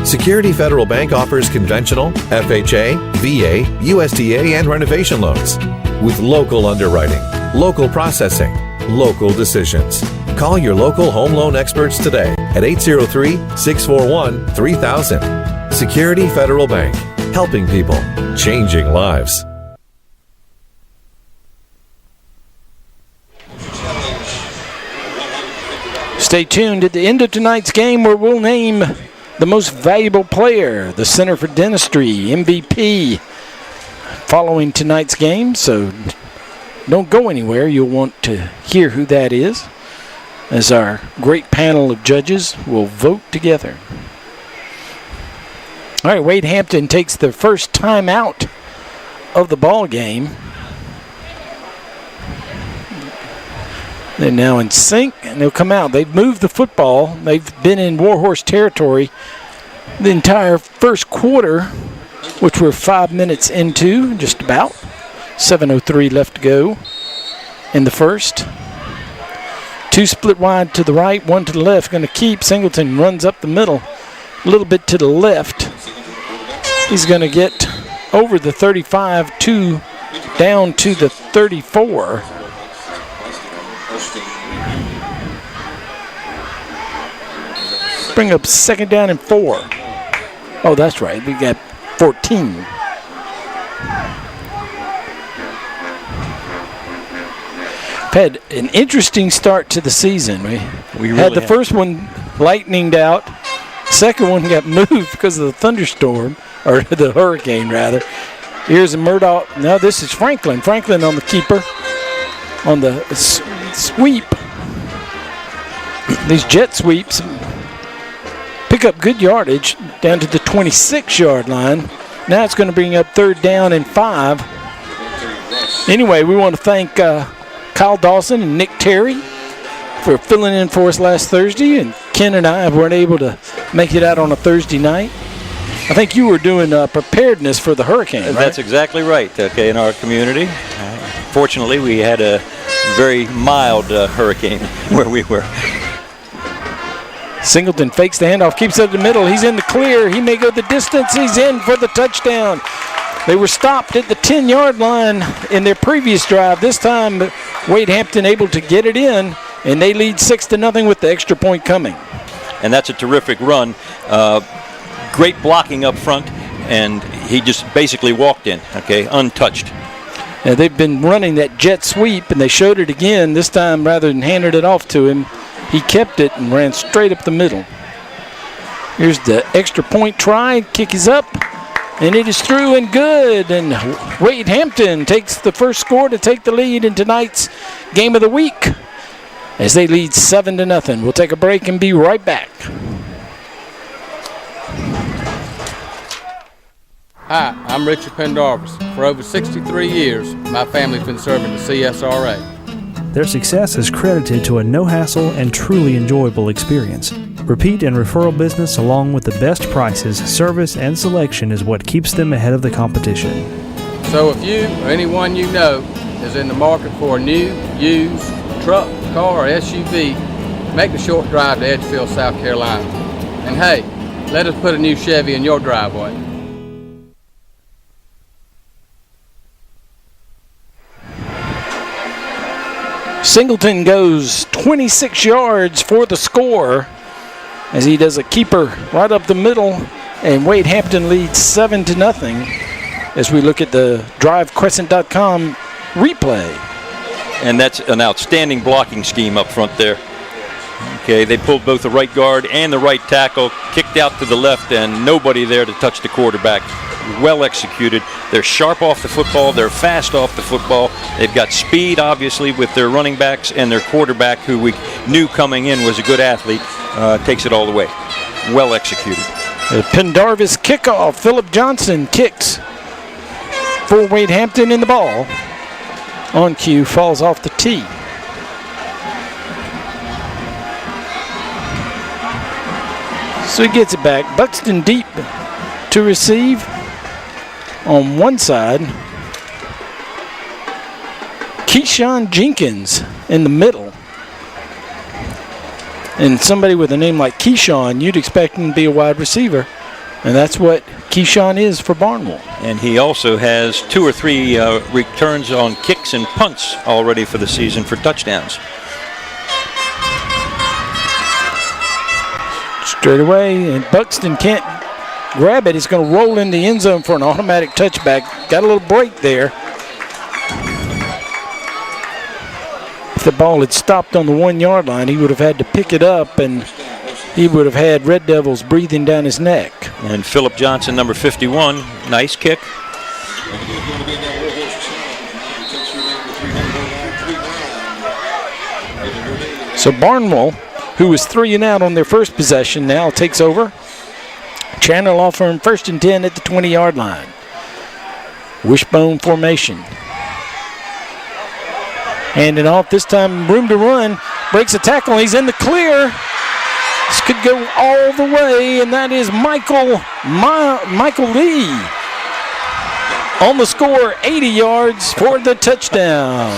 Security Federal Bank offers conventional, FHA, VA, USDA, and renovation loans with local underwriting, local processing, local decisions. Call your local home loan experts today at 803-641-3000. Security Federal Bank, helping people, changing lives. Stay tuned at the end of tonight's game where we'll name the most valuable player, the Center for Dentistry, MVP, following tonight's game. So don't go anywhere. You'll want to hear who that is as our great panel of judges will vote together. All right, Wade Hampton takes the first time out of the ball game. They're now in sync, and they'll come out. They've moved the football. They've been in Warhorse territory the entire first quarter, which we're 5 minutes into, just about. 7:03 left to go in the first. Two split wide to the right, one to the left. Going to keep. Singleton runs up the middle, a little bit to the left. He's going to get over the 35, down to the 34. Bring up second down and 4. Oh, that's right. We got 14. Had an interesting start to the season. We really had the first one lightened out. Second one got moved because of the thunderstorm, or the hurricane, rather. Here's a Murdoch. No, this is Franklin. Franklin on the keeper. On the sweep. These jet sweeps pick up good yardage down to the 26-yard line. Now it's going to bring up third down and 5. Anyway, we want to thank Kyle Dawson and Nick Terry for filling in for us last Thursday, and Ken and I weren't able to make it out on a Thursday night. I think you were doing preparedness for the hurricane, right? That's exactly right, okay, in our community. Fortunately, we had a very mild hurricane where we were. Singleton fakes the handoff, keeps it in the middle. He's in the clear. He may go the distance. He's in for the touchdown. They were stopped at the 10-yard line in their previous drive. This time, Wade Hampton able to get it in, and they lead 6-0 with the extra point coming. And that's a terrific run. Great blocking up front, and he just basically walked in, okay, untouched. Now, they've been running that jet sweep, and they showed it again. This time, rather than handed it off to him, he kept it and ran straight up the middle. Here's the extra point try. Kick is up, and it is through and good. And Wade Hampton takes the first score to take the lead in tonight's game of the week as they lead 7-0. We'll take a break and be right back. Hi, I'm Richard Pendarvis. For over 63 years, my family's been serving the CSRA. Their success is credited to a no-hassle and truly enjoyable experience. Repeat and referral business along with the best prices, service, and selection is what keeps them ahead of the competition. So if you or anyone you know is in the market for a new, used truck, car, or SUV, make the short drive to Edgefield, South Carolina. And hey, let us put a new Chevy in your driveway. Singleton goes 26 yards for the score as he does a keeper right up the middle, and Wade Hampton leads 7-0 as we look at the DriveCrescent.com replay. And that's an outstanding blocking scheme up front there. Okay, they pulled both the right guard and the right tackle, kicked out to the left, and nobody there to touch the quarterback. Well executed. They're sharp off the football. They're fast off the football. They've got speed, obviously, with their running backs, and their quarterback, who we knew coming in was a good athlete, takes it all the way. Well executed. The Pendarvis kickoff. Philip Johnson kicks for Wade Hampton, in the ball. On cue, falls off the tee. So he gets it back. Buxton deep to receive on one side. Keyshawn Jenkins in the middle. And somebody with a name like Keyshawn, you'd expect him to be a wide receiver. And that's what Keyshawn is for Barnwell. And he also has 2 or 3 returns on kicks and punts already for the season for touchdowns. Straight away, and Buxton can't grab it. He's going to roll in the end zone for an automatic touchback. Got a little break there. If the ball had stopped on the 1 yard line, he would have had to pick it up, and he would have had Red Devils breathing down his neck. And Philip Johnson, number 51, nice kick. So Barnwell, who was 3 and out on their first possession, now takes over. Chandler Law Firm 1st and 10 at the 20-yard line. Wishbone formation. Handing off, this time room to run. Breaks a tackle, he's in the clear. This could go all the way, and that is Michael Lee. On the score, 80 yards for the touchdown.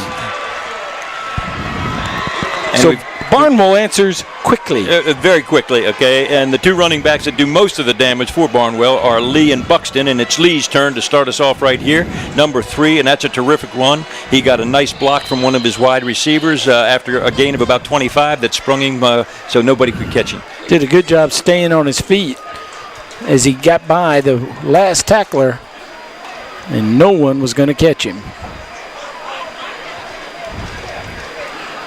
And so Barnwell answers quickly. Very quickly, okay. And the 2 running backs that do most of the damage for Barnwell are Lee and Buxton, and it's Lee's turn to start us off right here. Number 3, and that's a terrific run. He got a nice block from one of his wide receivers after a gain of about 25 that sprung him so nobody could catch him. Did a good job staying on his feet as he got by the last tackler, and no one was going to catch him.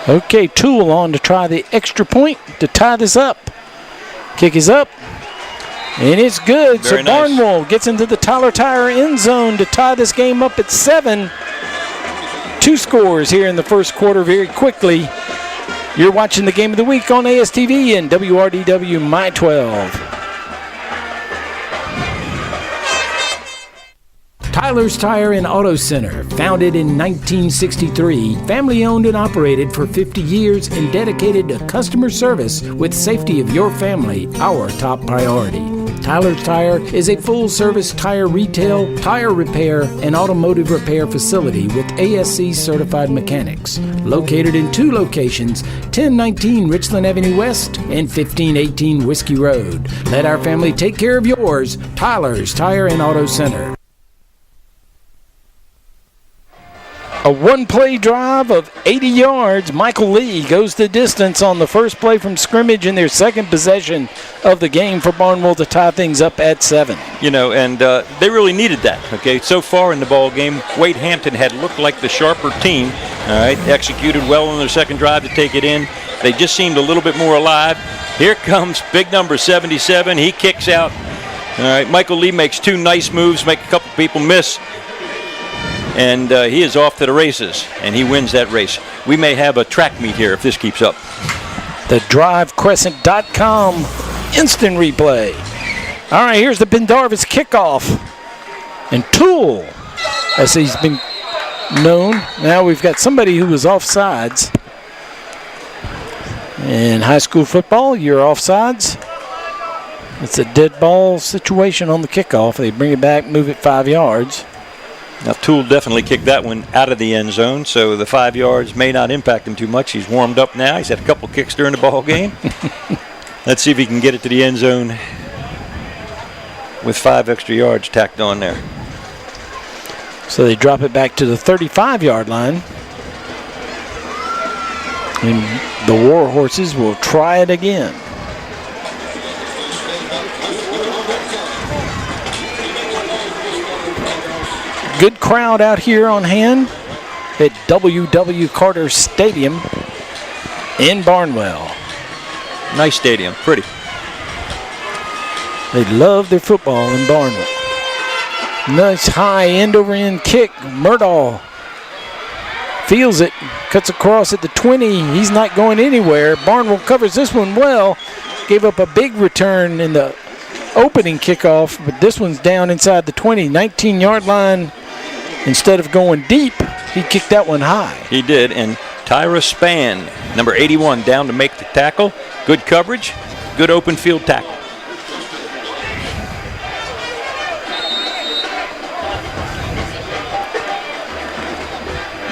Okay, Toole on to try the extra point to tie this up. Kick is up, and it's good. Very so Barnwell gets into the Tyler Tire end zone to tie this game up at 7. 2 scores here in the first quarter very quickly. You're watching the Game of the Week on ASTV and WRDW My 12. Tyler's Tire and Auto Center, founded in 1963, family-owned and operated for 50 years and dedicated to customer service with safety of your family, our top priority. Tyler's Tire is a full-service tire retail, tire repair, and automotive repair facility with ASC certified mechanics. Located in 2 locations, 1019 Richland Avenue West and 1518 Whiskey Road. Let our family take care of yours. Tyler's Tire and Auto Center. A 1-play drive of 80 yards. Michael Lee goes the distance on the first play from scrimmage in their second possession of the game for Barnwell to tie things up at 7. You know, and they really needed that, okay? So far in the ball game, Wade Hampton had looked like the sharper team, all right? Executed well on their second drive to take it in. They just seemed a little bit more alive. Here comes big number 77. He kicks out. All right, Michael Lee makes 2 nice moves, make a couple people miss. And he is off to the races, and he wins that race. We may have a track meet here if this keeps up. The DriveCrescent.com instant replay. All right, here's the Pendarvis kickoff. And Toole, as he's been known. Now we've got somebody who was offsides. In high school football, you're offsides. It's a dead ball situation on the kickoff. They bring it back, move it 5 yards. Now, Toole definitely kicked that one out of the end zone, so the 5 yards may not impact him too much. He's warmed up now. He's had a couple kicks during the ball game. Let's see if he can get it to the end zone with 5 extra yards tacked on there. So they drop it back to the 35-yard line. And the Warhorses will try it again. Good crowd out here on hand at W.W. Carter Stadium in Barnwell. Nice stadium, pretty. They love their football in Barnwell. Nice high end-over-end kick. Murdahl feels it, cuts across at the 20. He's not going anywhere. Barnwell covers this one well. Gave up a big return in the opening kickoff, but this one's down inside the 20, 19-yard line. Instead of going deep, he kicked that one high. He did, and Tyra Spann, number 81, down to make the tackle. Good coverage, good open field tackle.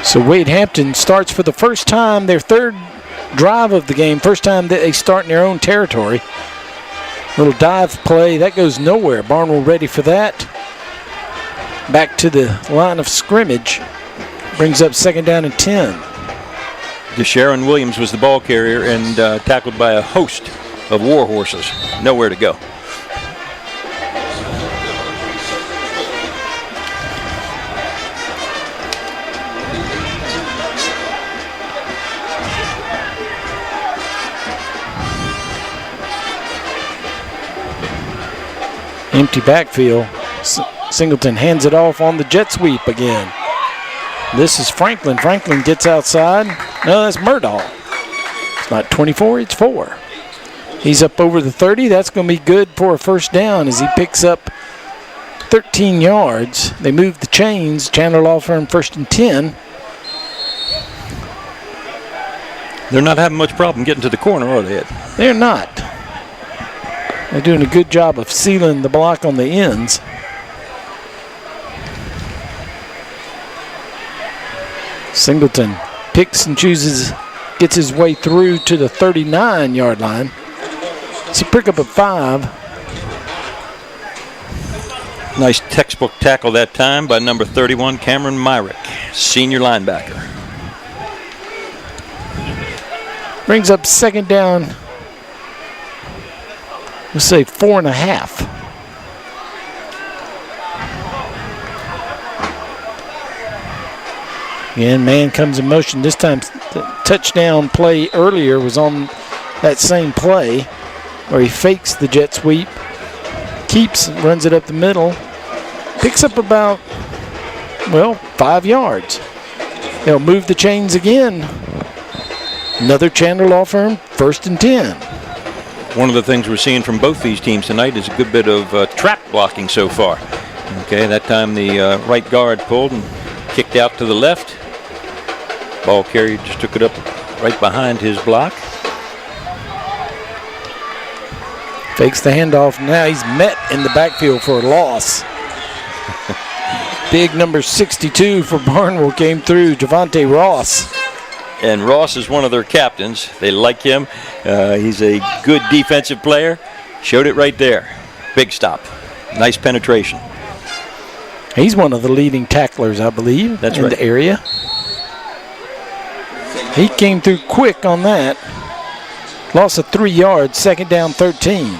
So Wade Hampton starts for the first time, their third drive of the game, first time that they start in their own territory. Little dive play, that goes nowhere. Barnwell ready for that. Back to the line of scrimmage. Brings up 2nd down and 10. DeSharon Williams was the ball carrier and tackled by a host of Warhorses. Nowhere to go. Empty backfield. Singleton hands it off on the jet sweep again. This is Franklin. Franklin gets outside. No, that's Murdahl. It's not 24, it's 4. He's up over the 30. That's going to be good for a first down as he picks up 13 yards. They move the chains. Chandler Law Firm 1st and 10. They're not having much problem getting to the corner, are they, Ed? They're not. They're doing a good job of sealing the block on the ends. Singleton picks and chooses, gets his way through to the 39-yard line. It's a pickup of 5. Nice textbook tackle that time by number 31, Cameron Myrick, senior linebacker. Brings up 2nd down. Let's say 4.5. Again, man comes in motion. This time, the touchdown play earlier was on that same play where he fakes the jet sweep, keeps, runs it up the middle, picks up about, 5 yards. They'll move the chains again. Another Chandler Law Firm, 1st and 10. One of the things we're seeing from both these teams tonight is a good bit of trap blocking so far. Okay, that time the right guard pulled and kicked out to the left. Ball carrier just took it up right behind his block. Fakes the handoff. Now he's met in the backfield for a loss. Big number 62 for Barnwell came through, Javante Ross. And Ross is one of their captains. They like him. He's a good defensive player. Showed it right there. Big stop. Nice penetration. He's one of the leading tacklers, I believe, That's in right. the area. He came through quick on that. Loss of 3 yards, 2nd down, 13.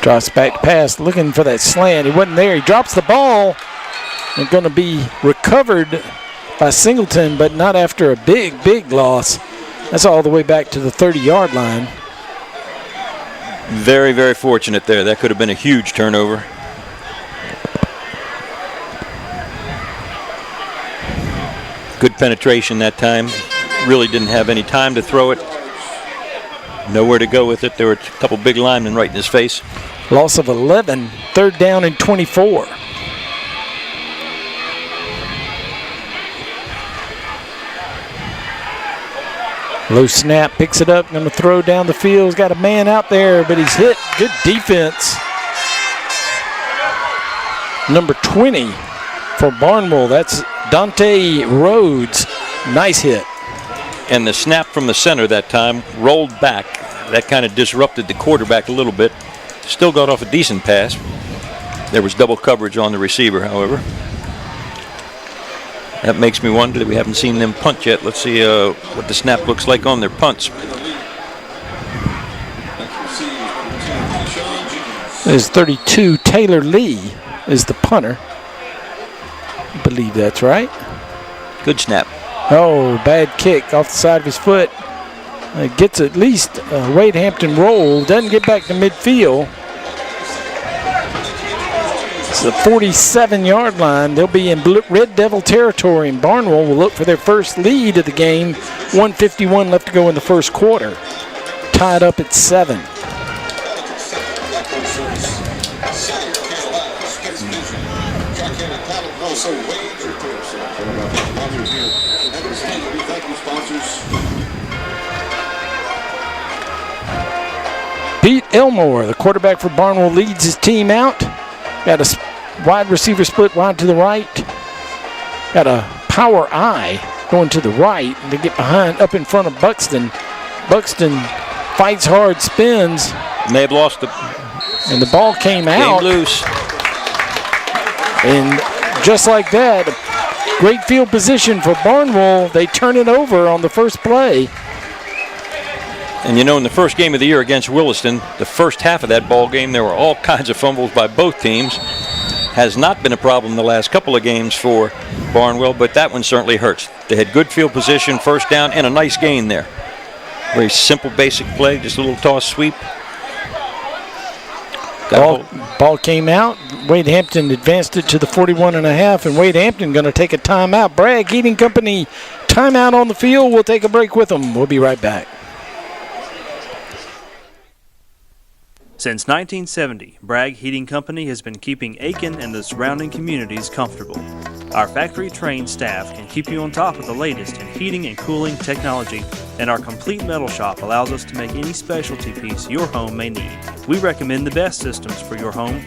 Drops back to pass, looking for that slant. He wasn't there. He drops the ball. And going to be recovered by Singleton, but not after a big loss. That's all the way back to the 30-yard line. Very, very fortunate there. That could have been a huge turnover. Good penetration that time. Really didn't have any time to throw it. Nowhere to go with it. There were a couple big linemen right in his face. Loss of 11, 3rd down and 24. Low snap, picks it up, going to throw down the field. He's got a man out there, but he's hit. Good defense. Number 20 for Barnwell. That's Dante Rhodes. Nice hit. And the snap from the center that time rolled back. That kind of disrupted the quarterback a little bit. Still got off a decent pass. There was double coverage on the receiver, however. That makes me wonder that we haven't seen them punt yet. Let's see what the snap looks like on their punts. There's 32, Taylor Lee is the punter. I believe that's right. Good snap. Oh, bad kick off the side of his foot. Gets at least a Wade Hampton roll. Doesn't get back to midfield. It's the 47-yard line. They'll be in Red Devil territory, and Barnwell will look for their first lead of the game. 1:51 left to go in the first quarter. Tied up at 7. Pete Elmore, the quarterback for Barnwell, leads his team out. Got a wide receiver split wide to the right. Got a power I going to the right to get behind, up in front of Buxton. Buxton fights hard, spins. May have lost the. And the ball came out. Game loose. And just like that, great field position for Barnwell. They turn it over on the first play. And you know, in the first game of the year against Williston, the first half of that ball game, there were all kinds of fumbles by both teams. Has not been a problem the last couple of games for Barnwell, but that one certainly hurts. They had good field position, first down, and a nice gain there. Very simple, basic play, just a little toss sweep. Ball came out. Wade Hampton advanced it to the 41.5, and Wade Hampton going to take a timeout. Bragg Heating Company timeout on the field. We'll take a break with them. We'll be right back. Since 1970, Bragg Heating Company has been keeping Aiken and the surrounding communities comfortable. Our factory-trained staff can keep you on top of the latest in heating and cooling technology, and our complete metal shop allows us to make any specialty piece your home may need. We recommend the best systems for your home: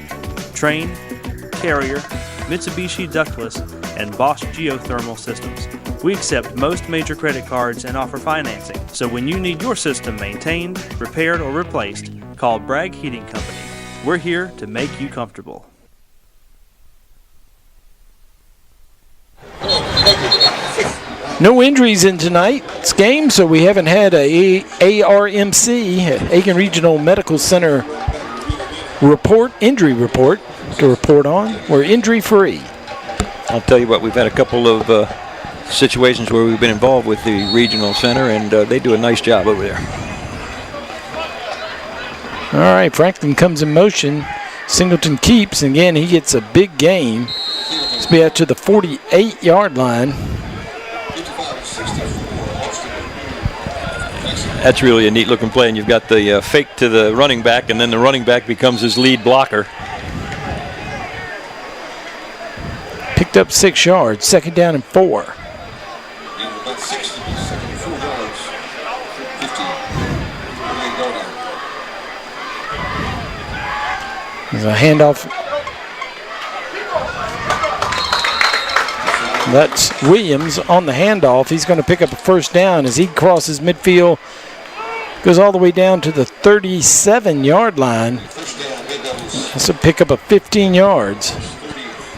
Trane, Carrier, Mitsubishi Ductless, and Bosch geothermal systems. We accept most major credit cards and offer financing, so when you need your system maintained, repaired, or replaced, call Bragg Heating Company. We're here to make you comfortable. No injuries in tonight's game, so we haven't had a ARMC, Aiken Regional Medical Center injury report to report on. We're injury-free. I'll tell you what, we've had a couple of situations where we've been involved with the regional center, and they do a nice job over there. All right, Franklin comes in motion. Singleton keeps, and again, he gets a big gain. Let's be out to the 48-yard line. That's really a neat-looking play, and you've got the fake to the running back, and then the running back becomes his lead blocker. Picked up 6 yards, 2nd down and 4. There's a handoff. That's Williams on the handoff. He's going to pick up a 1st down as he crosses midfield. Goes all the way down to the 37-yard line. That's a pickup of 15 yards.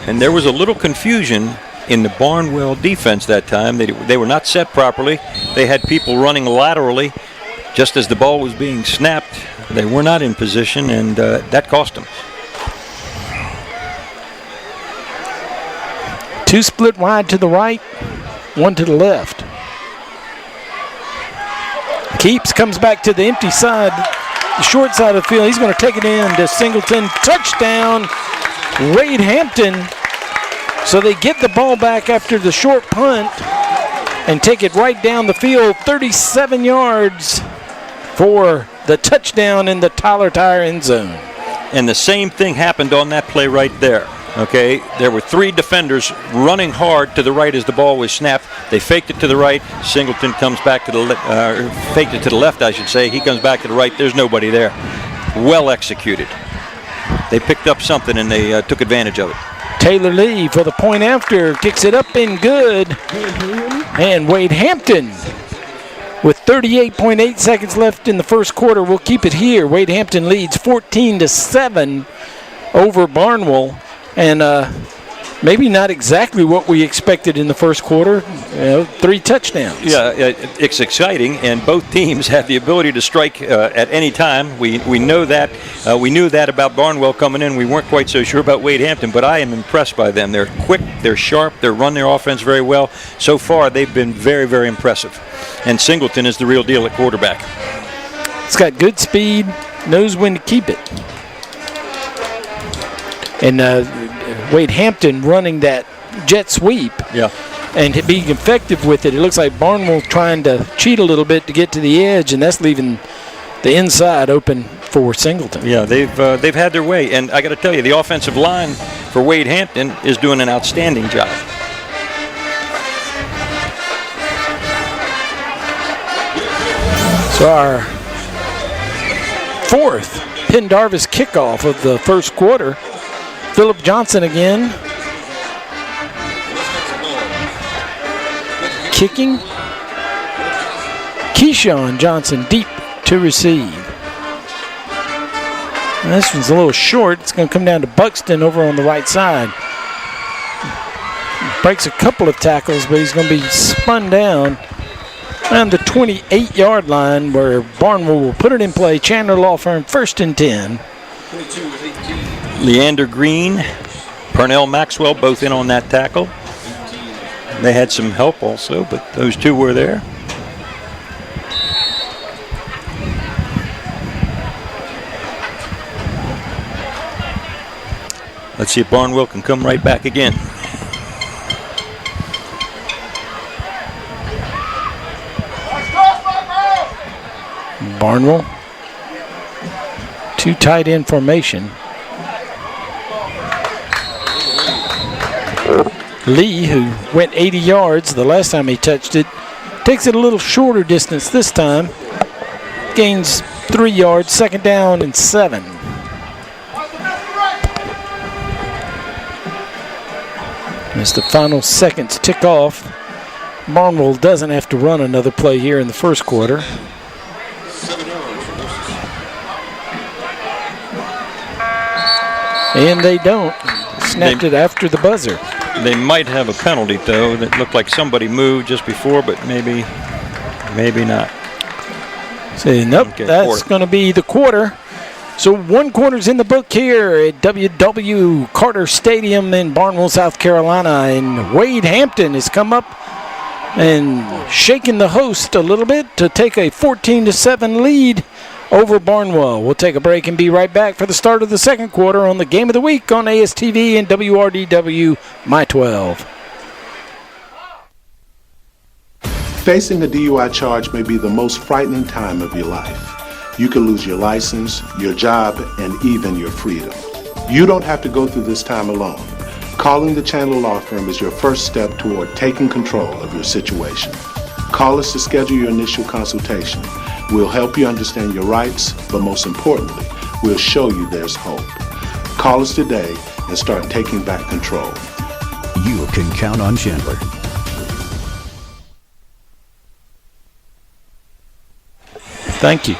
And there was a little confusion in the Barnwell defense that time. They were not set properly. They had people running laterally just as the ball was being snapped. They were not in position, and that cost them. 2 split wide to the right, 1 to the left. Keeps, comes back to the empty side, the short side of the field. He's going to take it in to Singleton. Touchdown, Wade Hampton. So they get the ball back after the short punt and take it right down the field, 37 yards for the touchdown in the Tyler Tire end zone. And the same thing happened on that play right there. Okay, there were 3 defenders running hard to the right as the ball was snapped. They faked it to the right. Singleton comes back to the faked it to the left, I should say. He comes back to the right. There's nobody there. Well executed. They picked up something and they took advantage of it. Taylor Lee for the point after, kicks it up and good. And Wade Hampton with 38.8 seconds left in the first quarter will keep it here. Wade Hampton leads 14-7 over Barnwell. And maybe not exactly what we expected in the first quarter. 3 touchdowns. Yeah, it's exciting, and both teams have the ability to strike at any time. We know that. We knew that about Barnwell coming in. We weren't quite so sure about Wade Hampton, but I am impressed by them. They're quick, they're sharp, they run their offense very well. So far, they've been very, very impressive. And Singleton is the real deal at quarterback. It's got good speed, knows when to keep it. And Wade Hampton running that jet sweep. Yeah. And being effective with it. It looks like Barnwell trying to cheat a little bit to get to the edge, and that's leaving the inside open for Singleton. Yeah, they've had their way. And I got to tell you, the offensive line for Wade Hampton is doing an outstanding job. So our fourth Pendarvis kickoff of the first quarter. Philip Johnson again. Kicking. Keyshawn Johnson deep to receive. This one's a little short. It's going to come down to Buxton over on the right side. Breaks a couple of tackles, but he's going to be spun down around the 28-yard line where Barnwell will put it in play. Chandler Law Firm, 1st and 10. Leander Green, Pernell Maxwell both in on that tackle. They had some help also, but those two were there. Let's see if Barnwell can come right back again. Barnwell, 2 tight end formation. Lee, who went 80 yards the last time he touched it, takes it a little shorter distance this time. Gains 3 yards, 2nd down and 7. As the final seconds tick off, Barnwell doesn't have to run another play here in the first quarter. And they don't. Snapped it after the buzzer. They might have a penalty, though. That looked like somebody moved just before, but maybe not. See, nope, okay, that's going to be the quarter. So 1 quarter's in the book here at W.W. Carter Stadium in Barnwell, South Carolina. And Wade Hampton has come up and shaken the host a little bit to take a 14-7 lead over Barnwell. We'll take a break and be right back for the start of the second quarter on the Game of the Week on ASTV and WRDW My 12. Facing a DUI charge may be the most frightening time of your life. You could lose your license, your job, and even your freedom. You don't have to go through this time alone. Calling the Chandler Law Firm is your first step toward taking control of your situation. Call us to schedule your initial consultation. We'll help you understand your rights, but most importantly, we'll show you there's hope. Call us today and start taking back control. You can count on Chandler. Thank you.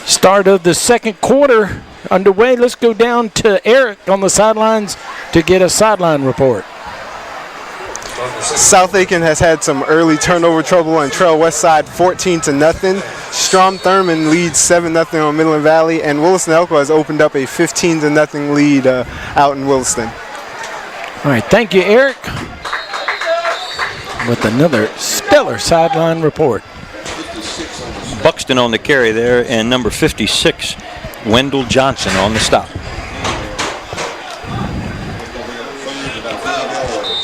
Start of the second quarter underway. Let's go down to Eric on the sidelines to get a sideline report. South Aiken has had some early turnover trouble on Trail West Side, 14-0. Strom Thurmond leads 7-0 on Midland Valley, and Williston Elko has opened up a 15-0 lead out in Williston. All right, thank you, Eric, with another stellar sideline report. Buxton on the carry there, and number 56, Wendell Johnson on the stop.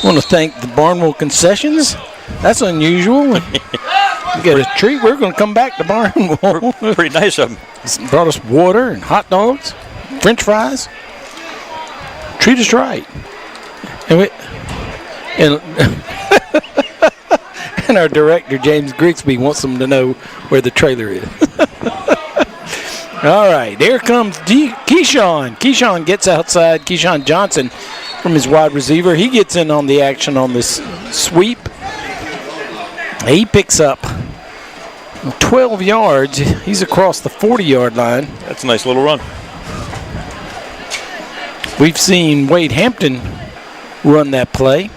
I want to thank the Barnwell concessions. That's unusual. You get a treat. We're going to come back to Barnwell. Pretty nice of them. Brought us water and hot dogs, French fries. Treat us right. And our director, James Grigsby, wants them to know where the trailer is. All right, here comes Keyshawn. Keyshawn gets outside. Keyshawn Johnson from his wide receiver. He gets in on the action on this sweep. He picks up 12 yards. He's across the 40-yard line. That's a nice little run. We've seen Wade Hampton run that play.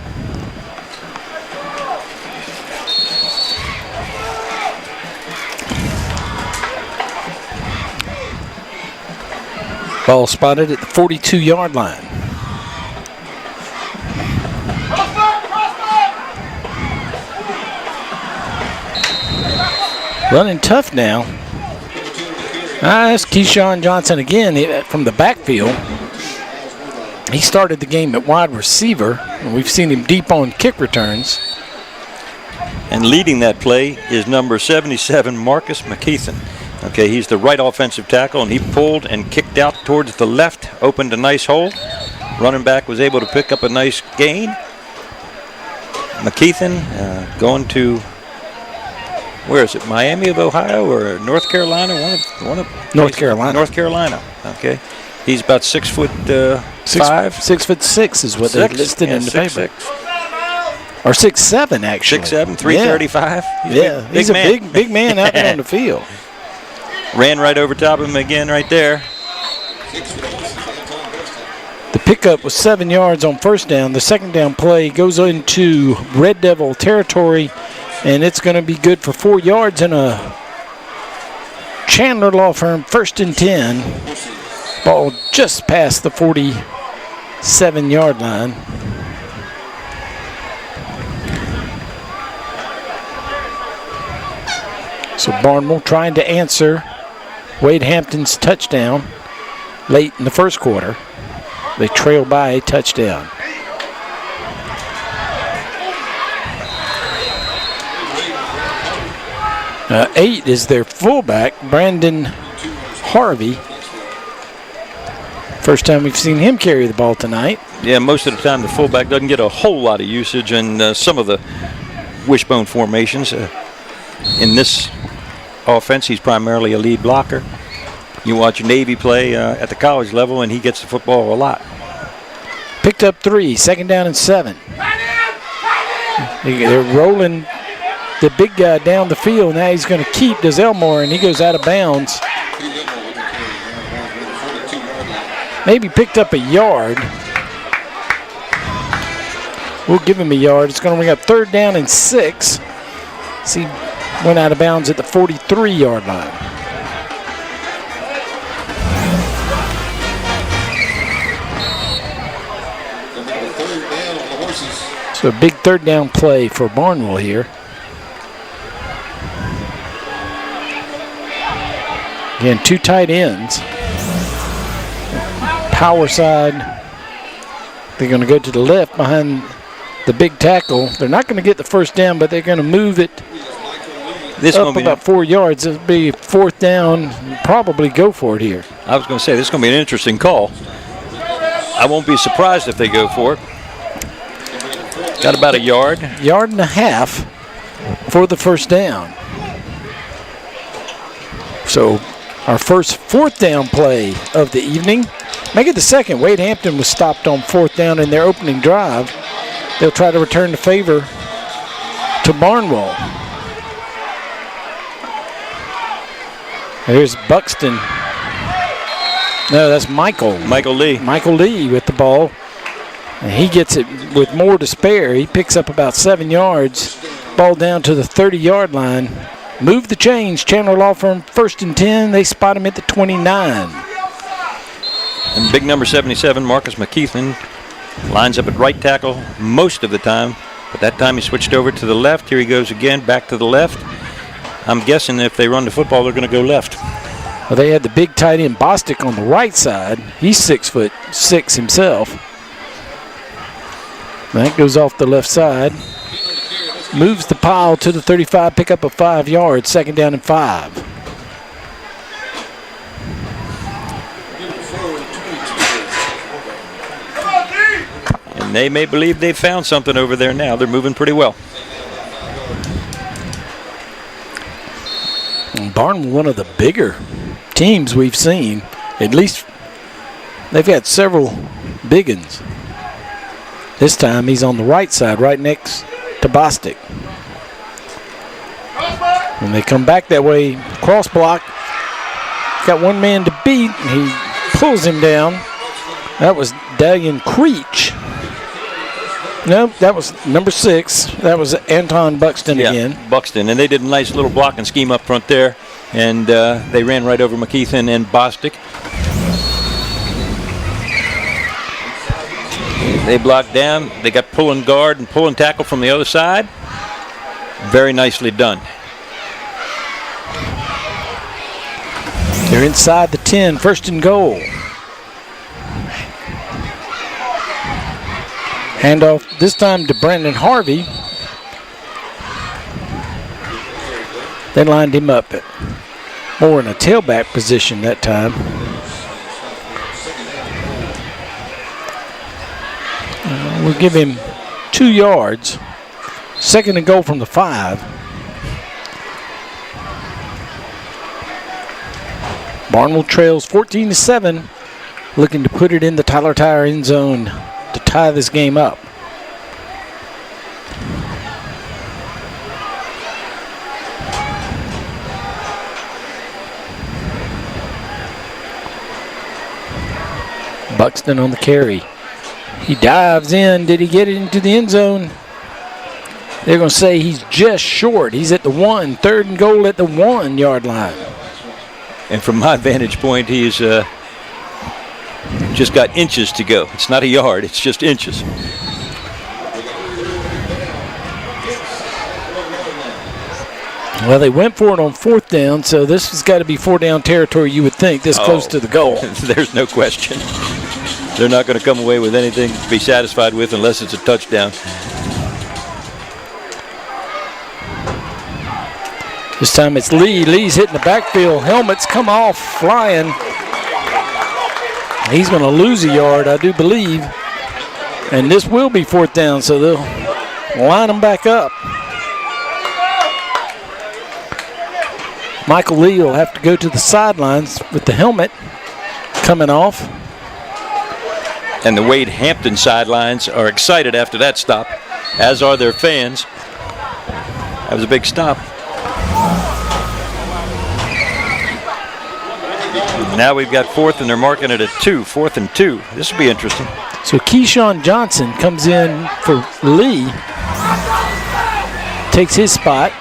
Ball spotted at the 42-yard line. Running tough now. That's Keyshawn Johnson again from the backfield. He started the game at wide receiver, and we've seen him deep on kick returns. And leading that play is number 77, Marcus McKeithen. Okay, he's the right offensive tackle, and he pulled and kicked out towards the left, opened a nice hole. Running back was able to pick up a nice gain. McKeithen going to where is it? Miami of Ohio or North Carolina? One of North Carolina. North Carolina. Okay. He's about 6 foot 5. 6'6" is what they listed in the paper. 6'6". Or 6'7" actually. 6'7", 335. Yeah, he's a big man out there on the field. Ran right over top of him again right there. The pickup was 7 yards on first down. The second down play goes into Red Devil territory, and it's going to be good for 4 yards and a Chandler Law Firm 1st and 10. Ball just past the 47-yard line. So Barnwell trying to answer Wade Hampton's touchdown late in the first quarter. They trail by a touchdown. Eight is their fullback, Brandon Harvey. First time we've seen him carry the ball tonight. Yeah, most of the time the fullback doesn't get a whole lot of usage in some of the wishbone formations. In this offense, he's primarily a lead blocker. You watch Navy play at the college level, and he gets the football a lot. Picked up 3, 2nd down and 7. They're rolling the big guy down the field. Now he's going to keep Des Elmore, and he goes out of bounds. Maybe picked up a yard. We'll give him a yard. It's going to bring up 3rd down and 6. See, went out of bounds at the 43-yard line. So a big 3rd down play for Barnwell here. Again, 2 tight ends. Power side. They're going to go to the left behind the big tackle. They're not going to get the first down, but they're going to move it up about 4 yards. It'll be 4th down. Probably go for it here. I was going to say, this is going to be an interesting call. I won't be surprised if they go for it. Got about a yard. Yard and a half for the first down. So our first 4th down play of the evening. Make it the second. Wade Hampton was stopped on 4th down in their opening drive. They'll try to return the favor to Barnwell. Here's Buxton. No, that's Michael. Michael Lee. Michael Lee with the ball. And he gets it with more to spare. He picks up about 7 yards. Ball down to the 30-yard line. Move the chains. Chandler Law Firm 1st and 10. They spot him at the 29. And big number 77, Marcus McKeithen, lines up at right tackle most of the time. But that time he switched over to the left. Here he goes again, back to the left. I'm guessing if they run the football, they're going to go left. Well, they had the big tight end Bostic on the right side. He's 6'6" himself. That goes off the left side. Moves the pile to the 35, pick up a 5 yards, 2nd down and 5. And they may believe they've found something over there now. They're moving pretty well. Barnwell, one of the bigger teams we've seen. At least they've got several big ones. This time he's on the right side, right next to Bostic. When they come back that way, cross block. Got one man to beat, and he pulls him down. That was Dalian Creech. Nope, that was number 6. That was Anton Buxton again. Buxton, and they did a nice little blocking scheme up front there, and they ran right over McKeithen and Bostic. They blocked down. They got pulling guard and pulling tackle from the other side. Very nicely done. They're inside the 10, 1st and goal. Handoff this time to Brandon Harvey. They lined him up at more in a tailback position that time. We'll give him 2 yards. 2nd and goal from the 5. Barnwell trails 14-7, looking to put it in the Tyler Tire end zone to tie this game up. Buxton on the carry. He dives in. Did he get it into the end zone? They're going to say he's just short. He's at the 1, 3rd and goal at the 1 yard line. And from my vantage point, he's just got inches to go. It's not a yard, it's just inches. Well, they went for it on 4th down, so this has got to be 4-down territory, you would think, this close to the goal. There's no question. They're not going to come away with anything to be satisfied with unless it's a touchdown. This time it's Lee. Lee's hitting the backfield. Helmets come off flying. He's going to lose a yard, I do believe. And this will be 4th down, so they'll line them back up. Michael Lee will have to go to the sidelines with the helmet coming off. And the Wade Hampton sidelines are excited after that stop, as are their fans. That was a big stop. Now we've got 4th, and they're marking it at 2, 4th and 2. This will be interesting. So Keyshawn Johnson comes in for Lee, takes his spot.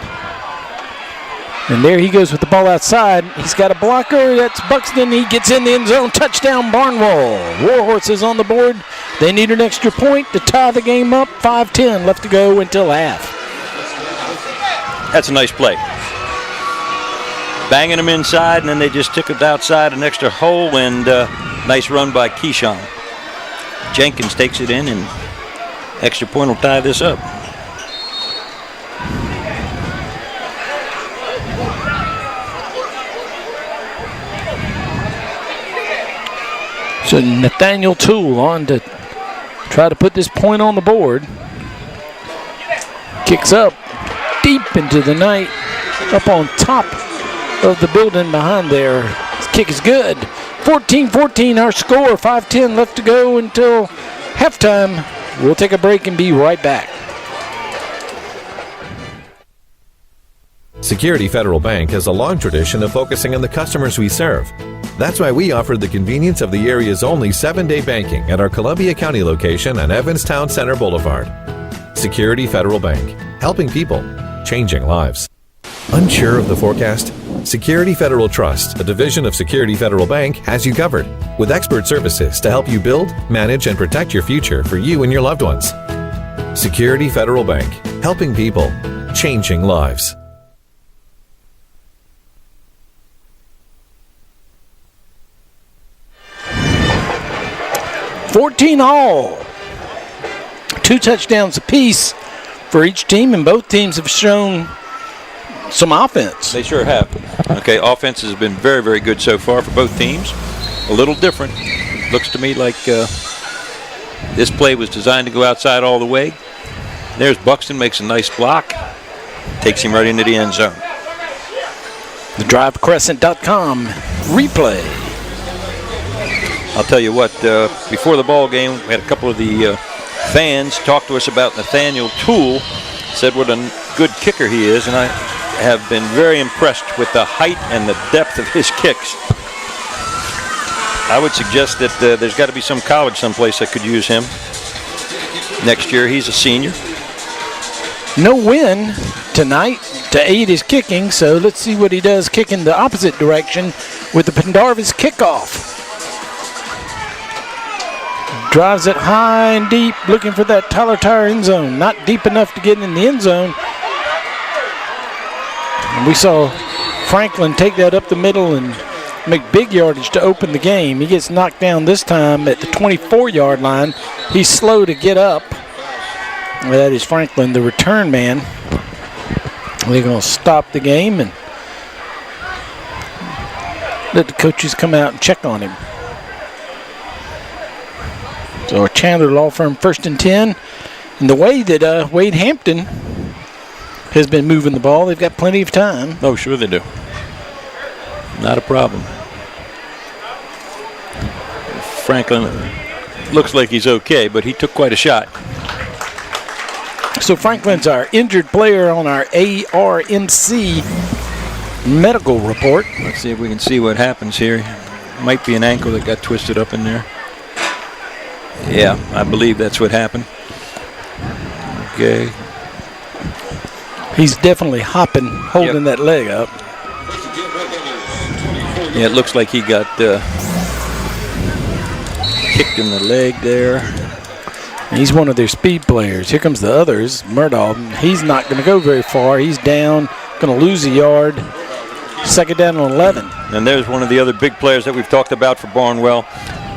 And there he goes with the ball outside. He's got a blocker. That's Buxton. He gets in the end zone. Touchdown, Barnwell. Warhorses on the board. They need an extra point to tie the game up. 5:10 left to go until half. That's a nice play. Banging them inside, and then they just took it outside an extra hole, and nice run by Keyshawn. Jenkins takes it in, and extra point will tie this up. So Nathaniel Toole on to try to put this point on the board. Kicks up deep into the night, up on top of the building behind there. His kick is good. 14-14 our score. 5:10 left to go until halftime. We'll take a break and be right back. Security Federal Bank has a long tradition of focusing on the customers we serve. That's why we offered the convenience of the area's only 7-day banking at our Columbia County location on Evanstown Center Boulevard. Security Federal Bank, helping people, changing lives. Unsure of the forecast? Security Federal Trust, a division of Security Federal Bank, has you covered with expert services to help you build, manage, and protect your future for you and your loved ones. Security Federal Bank, helping people, changing lives. 14 all. 2 touchdowns apiece for each team, and both teams have shown some offense. They sure have. Okay, offense has been very, very good so far for both teams. A little different. Looks to me like this play was designed to go outside all the way. There's Buxton, makes a nice block. Takes him right into the end zone. TheDriveCrescent.com replay. I'll tell you what, before the ball game, we had a couple of the fans talk to us about Nathaniel Toole, said what a good kicker he is, and I have been very impressed with the height and the depth of his kicks. I would suggest that there's got to be some college someplace that could use him next year. He's a senior. No win tonight to aid his kicking, so let's see what he does kicking the opposite direction with the Pendarvis kickoff. Drives it high and deep, looking for that Tyler Tire end zone. Not deep enough to get in the end zone. And we saw Franklin take that up the middle and make big yardage to open the game. He gets knocked down this time at the 24-yard line. He's slow to get up. That is Franklin, the return man. They're going to stop the game and let the coaches come out and check on him. So Chandler Law Firm 1st and 10. And the way that Wade Hampton has been moving the ball, they've got plenty of time. Oh, sure they do. Not a problem. Franklin looks like he's okay, but he took quite a shot. So Franklin's our injured player on our ARMC medical report. Let's see if we can see what happens here. Might be an ankle that got twisted up in there. Yeah, I believe that's what happened. Okay. He's definitely hopping, holding that leg up. Yeah, it looks like he got kicked in the leg there. He's one of their speed players. Here comes the others. Murdaugh, he's not going to go very far. He's down, going to lose a yard. Second down and 11. And there's one of the other big players that we've talked about for Barnwell.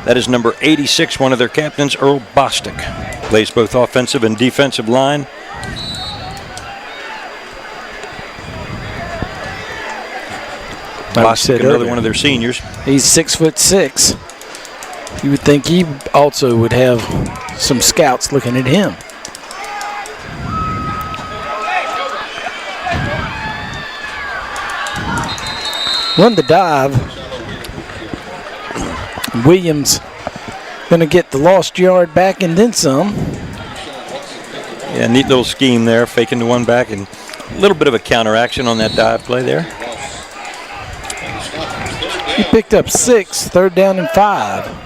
That is number 86, one of their captains, Earl Bostic. Plays both offensive and defensive line. Bostic, another one of their seniors. He's 6'6". You would think he also would have some scouts looking at him. Run the dive. Williams going to get the lost yard back and then some. Yeah, neat little scheme there, faking the one back and a little bit of a counteraction on that dive play there. He picked up 6, third down and 5.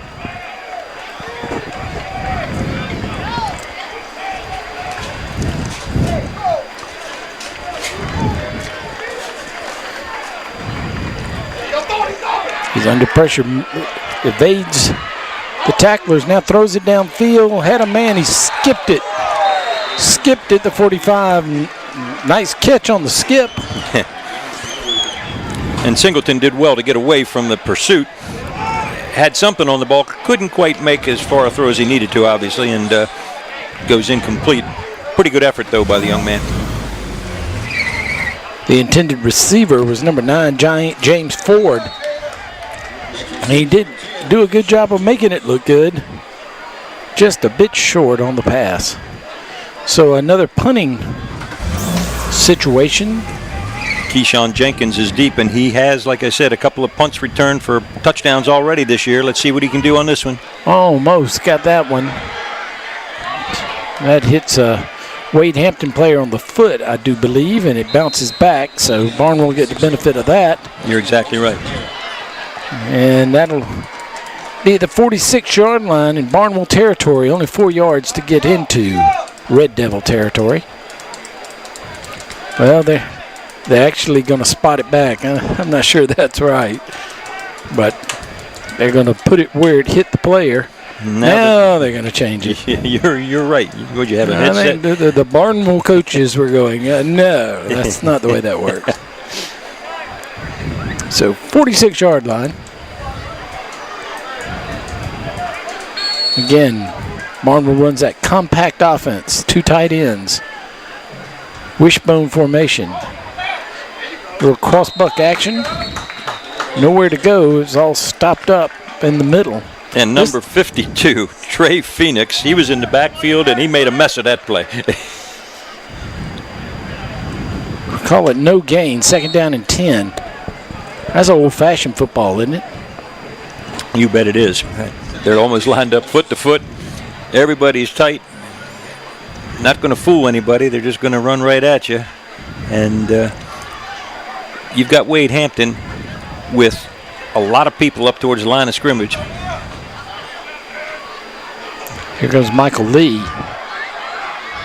He's under pressure, evades the tacklers, now throws it downfield, had a man, he skipped it the 45. Nice catch on the skip. And Singleton did well to get away from the pursuit. Had something on the ball, couldn't quite make as far a throw as he needed to, obviously, and goes incomplete. Pretty good effort, though, by the young man. The intended receiver was number 9, James Ford. And he did do a good job of making it look good. Just a bit short on the pass. So another punting situation. Keyshawn Jenkins is deep, and he has, like I said, a couple of punts returned for touchdowns already this year. Let's see what he can do on this one. Almost got that one. That hits a Wade Hampton player on the foot, I do believe, and it bounces back, so Barnwell will get the benefit of that. You're exactly right. And that'll be at the 46-yard line in Barnwell territory, only 4 yards to get into Red Devil territory. Well, they're actually going to spot it back. I'm not sure that's right, but they're going to put it where it hit the player. Now they're going to change it. You're right. Would you have a headset? I think the Barnwell coaches were going, no, that's not the way that works. So 46-yard line. Again, Barnwell runs that compact offense, 2 tight ends, wishbone formation, little cross-buck action, nowhere to go. It's all stopped up in the middle. And number 52, Trey Phoenix, he was in the backfield and he made a mess of that play. Call it no gain, second down and 10. That's old-fashioned football, isn't it? You bet it is. They're almost lined up foot to foot. Everybody's tight. Not going to fool anybody. They're just going to run right at you. And you've got Wade Hampton with a lot of people up towards the line of scrimmage. Here goes Michael Lee.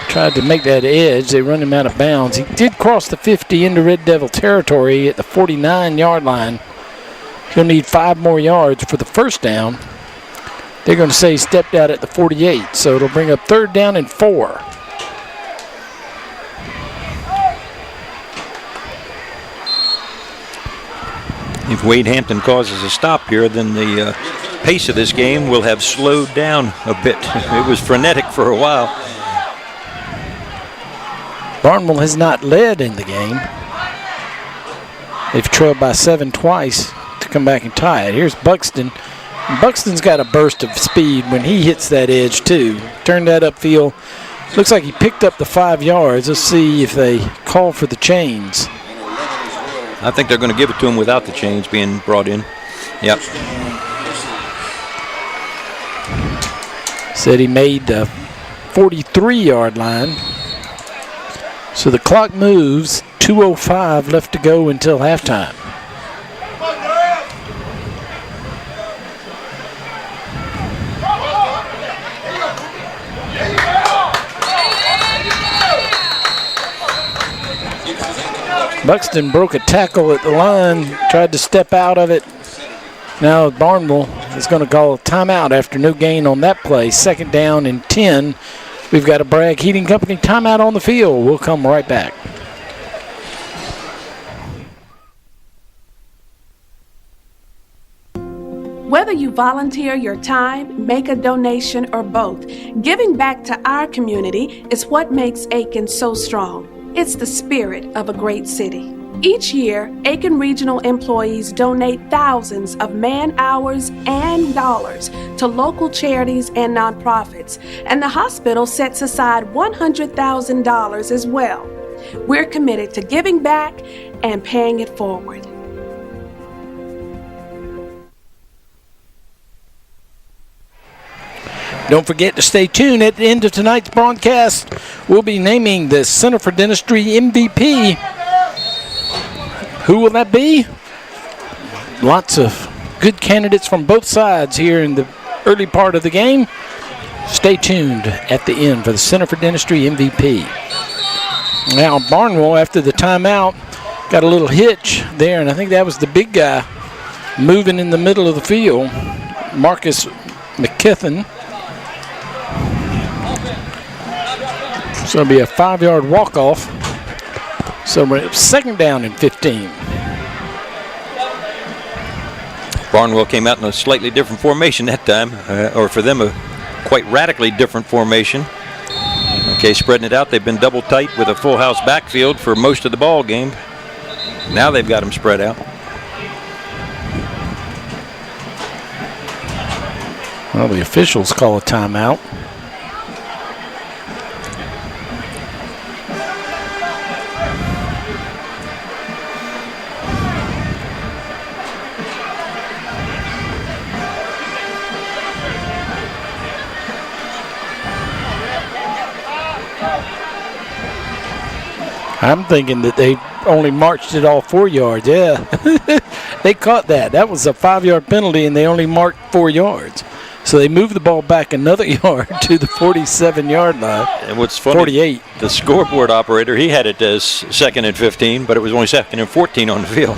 Tried to make that edge. They run him out of bounds. He did cross the 50 into Red Devil territory at the 49-yard line. He'll need 5 more yards for the first down. They're going to say he stepped out at the 48, so it'll bring up third down and 4. If Wade Hampton causes a stop here, then the pace of this game will have slowed down a bit. It was frenetic for a while. Barnwell has not led in the game. They've trailed by 7 twice to come back and tie it. Here's Buxton. Buxton's got a burst of speed when he hits that edge too. Turn that upfield. Looks like he picked up the 5 yards. Let's see if they call for the chains. I think they're going to give it to him without the chains being brought in. Yep. Said he made the 43-yard line. So the clock moves. 2:05 left to go until halftime. Buxton broke a tackle at the line, tried to step out of it. Now Barnwell is going to call a timeout after no gain on that play. 2nd down and 10. We've got a Bragg Heating Company timeout on the field. We'll come right back. Whether you volunteer your time, make a donation, or both, giving back to our community is what makes Aiken so strong. It's the spirit of a great city. Each year, Aiken Regional employees donate thousands of man-hours and dollars to local charities and nonprofits, and the hospital sets aside $100,000 as well. We're committed to giving back and paying it forward. Don't forget to stay tuned. At the end of tonight's broadcast, we'll be naming the Center for Dentistry MVP. Who will that be? Lots of good candidates from both sides here in the early part of the game. Stay tuned at the end for the Center for Dentistry MVP. Now Barnwell, after the timeout, got a little hitch there, and I think that was the big guy moving in the middle of the field, Marcus McKithen. So it'll be a 5-yard walk-off. So we're 2nd down and 15. Barnwell came out in a slightly different formation that time, or for them a quite radically different formation. Okay, spreading it out. They've been double tight with a full house backfield for most of the ball game. Now they've got them spread out. Well, the officials call a timeout. I'm thinking that they only marched it all 4 yards. Yeah, they caught that. That was a 5-yard penalty, and they only marked 4 yards. So they moved the ball back another yard to the 47-yard line. And what's funny, 48. The scoreboard operator, he had it as 2nd and 15, but it was only 2nd and 14 on the field.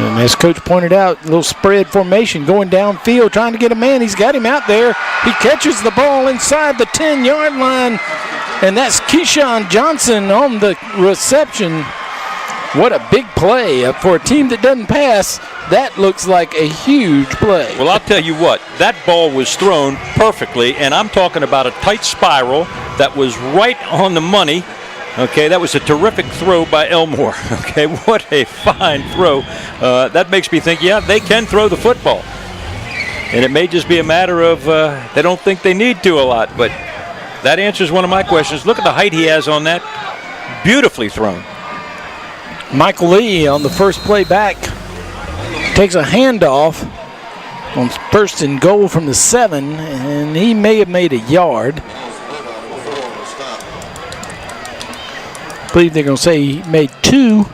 And as Coach pointed out, a little spread formation going downfield, trying to get a man. He's got him out there. He catches the ball inside the 10-yard line. And that's Keyshawn Johnson on the reception. What a big play. For a team that doesn't pass, that looks like a huge play. Well, I'll tell you what, that ball was thrown perfectly, and I'm talking about a tight spiral that was right on the money. Okay, that was a terrific throw by Elmore. Okay, what a fine throw. That makes me think, yeah, they can throw the football. And it may just be a matter of they don't think they need to a lot, but that answers one of my questions. Look at the height he has on that. Beautifully thrown. Michael Lee on the first play back takes a handoff on 1st and goal from the 7, and he may have made a yard. I believe they're going to say he made 2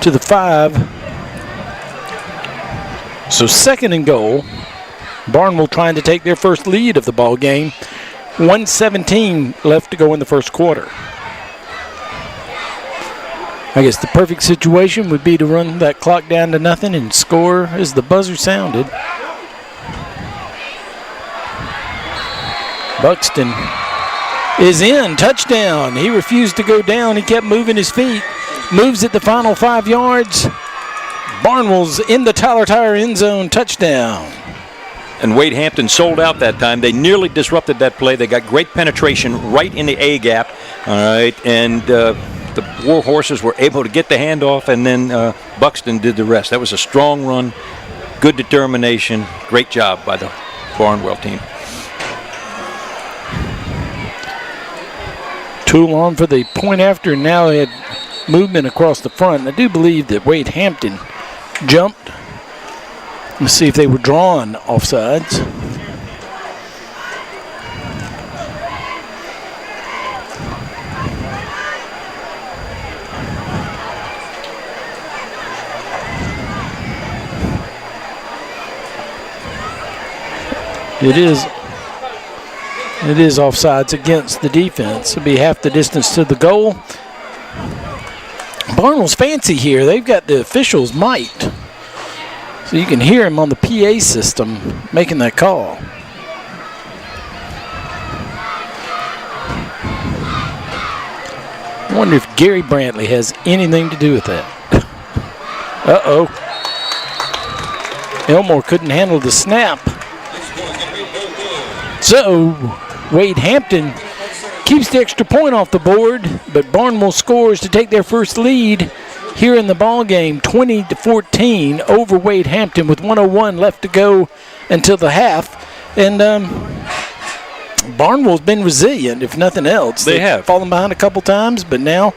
to the 5. So 2nd and goal. Barnwell trying to take their first lead of the ball game. 1:17 left to go in the first quarter. I guess the perfect situation would be to run that clock down to nothing and score as the buzzer sounded. Buxton is in. Touchdown. He refused to go down. He kept moving his feet. Moves it the final 5 yards. Barnwell's in the Tyler Tire end zone. Touchdown. And Wade Hampton sold out that time. They nearly disrupted that play. They got great penetration right in the A gap. All right, and the Warhorses were able to get the handoff, and then Buxton did the rest. That was a strong run, good determination. Great job by the Barnwell team. Tool on for the point after, and now they had movement across the front. I do believe that Wade Hampton jumped. Let's see if they were drawn offsides. It is offsides against the defense. It'll be half the distance to the goal. Barnwell's fancy here. They've got the officials mic'd, so you can hear him on the PA system making that call. I wonder if Gary Brantley has anything to do with that. Uh-oh. Elmore couldn't handle the snap. So Wade Hampton keeps the extra point off the board, but Barnwell scores to take their first lead here in the ball game, 20-14 over Wade Hampton with 1:01 left to go until the half. And Barnwell's been resilient, if nothing else. They have fallen behind a couple times, but now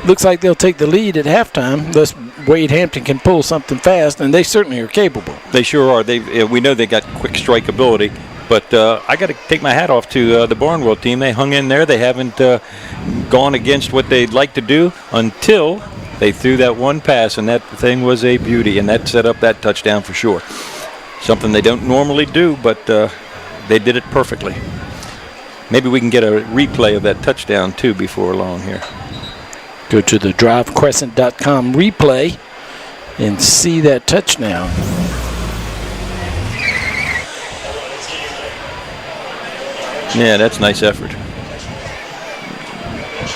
looks like they'll take the lead at halftime. Thus, Wade Hampton can pull something fast, and they certainly are capable. They sure are. We know they got quick strike ability. But I got to take my hat off to the Barnwell team. They hung in there. They haven't gone against what they'd like to do until they threw that one pass, and that thing was a beauty, and that set up that touchdown for sure. Something they don't normally do, but they did it perfectly. Maybe we can get a replay of that touchdown, too, before long here. Go to the drivecrescent.com replay and see that touchdown. Yeah, that's nice effort.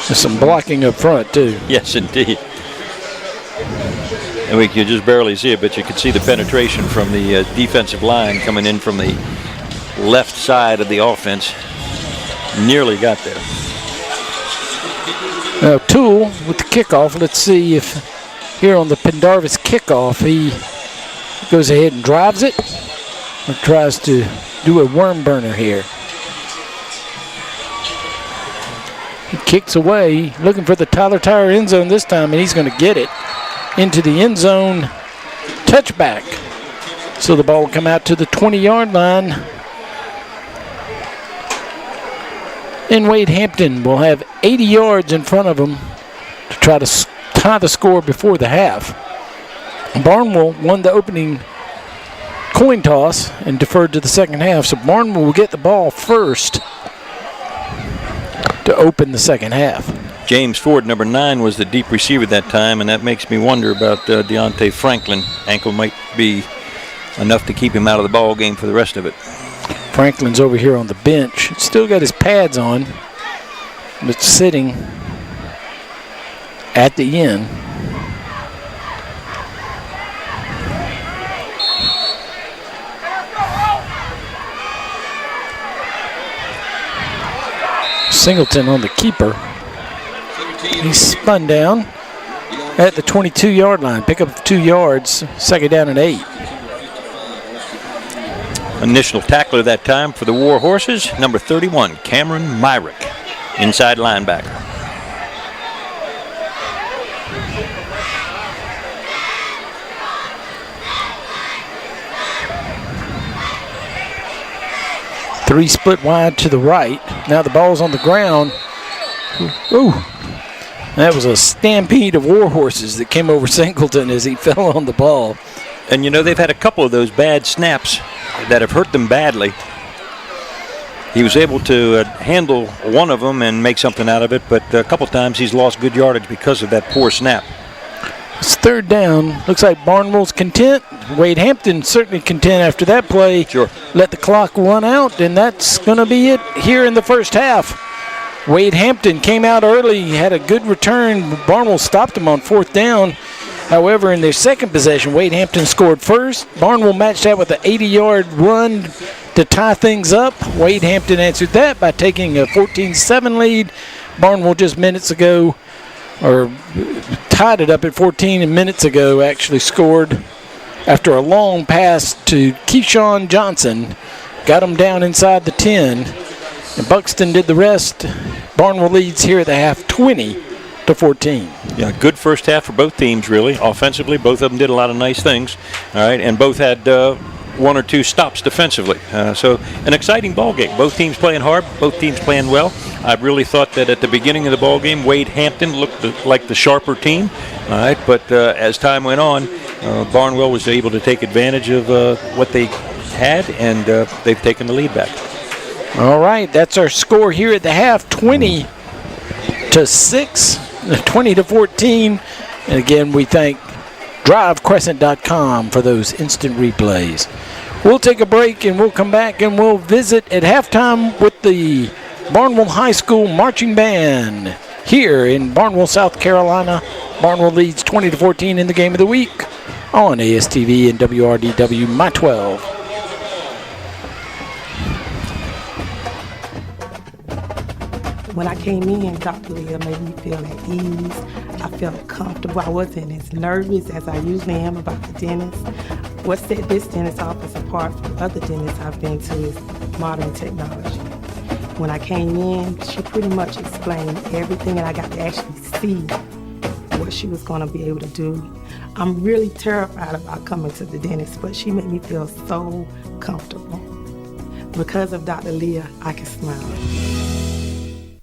There's some blocking up front, too. Yes, indeed. And we could just barely see it, but you could see the penetration from the defensive line coming in from the left side of the offense. Nearly got there. Now, Toole with the kickoff. Let's see if here on the Pendarvis kickoff he goes ahead and drives it or tries to do a worm burner here. He kicks away, looking for the Tyler Tyer end zone this time, and he's going to get it into the end zone. Touchback. So the ball will come out to the 20-yard line. And Wade Hampton will have 80 yards in front of him to try to tie the score before the half. Barnwell won the opening coin toss and deferred to the second half, so Barnwell will get the ball first to open the second half. James Ford, number 9, was the deep receiver that time, and that makes me wonder about Deontay Franklin. Ankle might be enough to keep him out of the ball game for the rest of it. Franklin's over here on the bench. Still got his pads on, but sitting at the end. Singleton on the keeper. He's spun down at the 22-yard line. Pick up 2 yards, second down and 8. Initial tackler that time for the Warhorses, number 31, Cameron Myrick, inside linebacker. Three split wide to the right. Now the ball's on the ground. Ooh. That was a stampede of Warhorses that came over Singleton as he fell on the ball. And, you know, they've had a couple of those bad snaps that have hurt them badly. He was able to handle one of them and make something out of it, but a couple times he's lost good yardage because of that poor snap. It's third down. Looks like Barnwell's content. Wade Hampton certainly content after that play. Sure. Let the clock run out, and that's going to be it here in the first half. Wade Hampton came out early, had a good return. Barnwell stopped him on fourth down. However, in their second possession, Wade Hampton scored first. Barnwell matched that with an 80-yard run to tie things up. Wade Hampton answered that by taking a 14-7 lead. Barnwell just minutes ago, or tied it up at 14 and minutes ago, actually scored after a long pass to Keyshawn Johnson. Got him down inside the 10, and Buxton did the rest. Barnwell leads here at the half 20-14. Yeah, good first half for both teams, really. Offensively, both of them did a lot of nice things. All right, and both had one or two stops defensively. So an exciting ball game. Both teams playing hard, both teams playing well. I really thought that at the beginning of the ball game, Wade Hampton looked like the sharper team. All right, but as time went on, Barnwell was able to take advantage of what they had, and they've taken the lead back. All right, that's our score here at the half, 20-6, 20-14. And again, we thank DriveCrescent.com for those instant replays. We'll take a break and we'll come back and we'll visit at halftime with the Barnwell High School Marching Band here in Barnwell, South Carolina. Barnwell leads 20-14 in the game of the week on ASTV and WRDW My 12. When I came in, Dr. Leah made me feel at ease. I felt comfortable. I wasn't as nervous as I usually am about the dentist. What set this dentist office apart from other dentists I've been to is modern technology. When I came in, she pretty much explained everything, and I got to actually see what she was going to be able to do. I'm really terrified about coming to the dentist, but she made me feel so comfortable. Because of Dr. Leah, I can smile.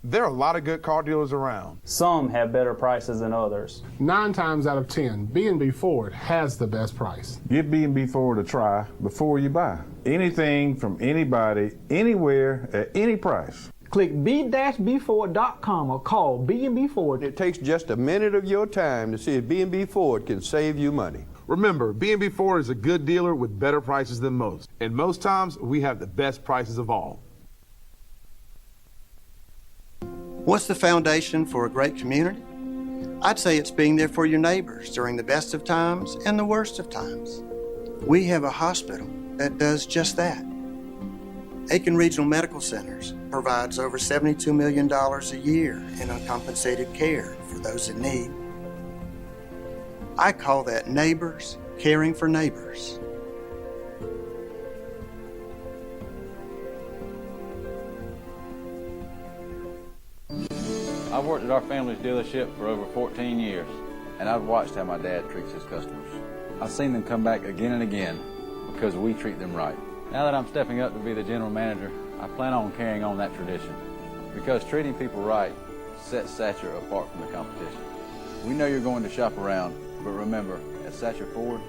There are a lot of good car dealers around. Some have better prices than others. 9 times out of 10, B&B Ford has the best price. Give B&B Ford a try before you buy. Anything from anybody, anywhere, at any price. Click b-bford.com or call B&B Ford. It takes just a minute of your time to see if B&B Ford can save you money. Remember, B&B Ford is a good dealer with better prices than most. And most times, we have the best prices of all. What's the foundation for a great community? I'd say it's being there for your neighbors during the best of times and the worst of times. We have a hospital that does just that. Aiken Regional Medical Centers provides over $72 million a year in uncompensated care for those in need. I call that neighbors caring for neighbors. I've worked at our family's dealership for over 14 years, and I've watched how my dad treats his customers. I've seen them come back again and again because we treat them right. Now that I'm stepping up to be the general manager, I plan on carrying on that tradition because treating people right sets Satcher apart from the competition. We know you're going to shop around, but remember, at Satcher Ford,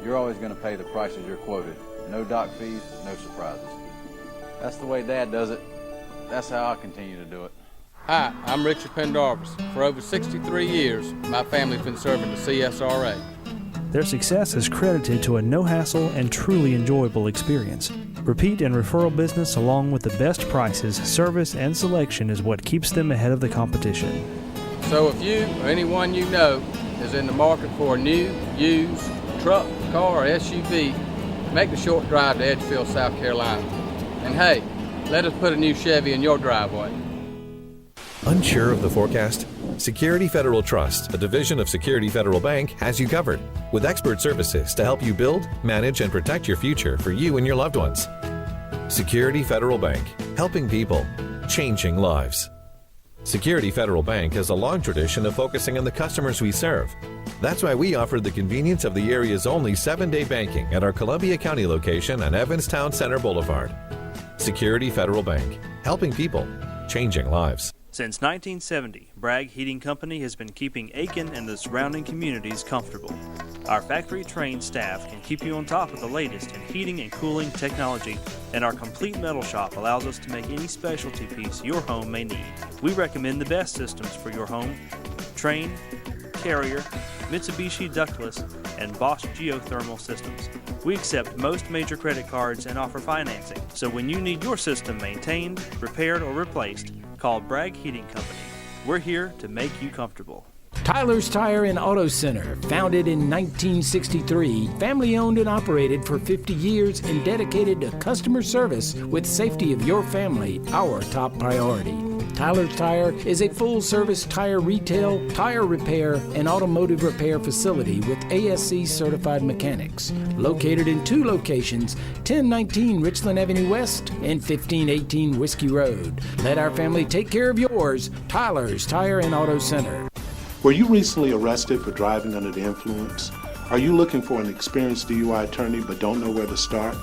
you're always going to pay the prices you're quoted. No dock fees, no surprises. That's the way Dad does it. That's how I'll continue to do it. Hi, I'm Richard Pendarvis. For over 63 years, my family's been serving the CSRA. Their success is credited to a no-hassle and truly enjoyable experience. Repeat and referral business along with the best prices, service, and selection is what keeps them ahead of the competition. So if you or anyone you know is in the market for a new, used truck, car, or SUV, make the short drive to Edgefield, South Carolina. And hey, let us put a new Chevy in your driveway. Unsure of the forecast? Security Federal Trust, a division of Security Federal Bank, has you covered with expert services to help you build, manage, and protect your future for you and your loved ones. Security Federal Bank, helping people, changing lives. Security Federal Bank has a long tradition of focusing on the customers we serve. That's why we offered the convenience of the area's only 7-day banking at our Columbia County location on Evanstown Center Boulevard. Security Federal Bank, helping people, changing lives. Since 1970, Bragg Heating Company has been keeping Aiken and the surrounding communities comfortable. Our factory-trained staff can keep you on top of the latest in heating and cooling technology, and our complete metal shop allows us to make any specialty piece your home may need. We recommend the best systems for your home: Trane, Carrier, Mitsubishi ductless, and Bosch geothermal systems. We accept most major credit cards and offer financing, so when you need your system maintained, repaired, or replaced, call Bragg Heating Company. We're here to make you comfortable. Tyler's Tire and Auto Center, founded in 1963, family owned and operated for 50 years and dedicated to customer service with safety of your family, our top priority. Tyler's Tire is a full-service tire retail, tire repair, and automotive repair facility with ASC certified mechanics. Located in 2 locations, 1019 Richland Avenue West and 1518 Whiskey Road. Let our family take care of yours. Tyler's Tire and Auto Center. Were you recently arrested for driving under the influence? Are you looking for an experienced DUI attorney but don't know where to start?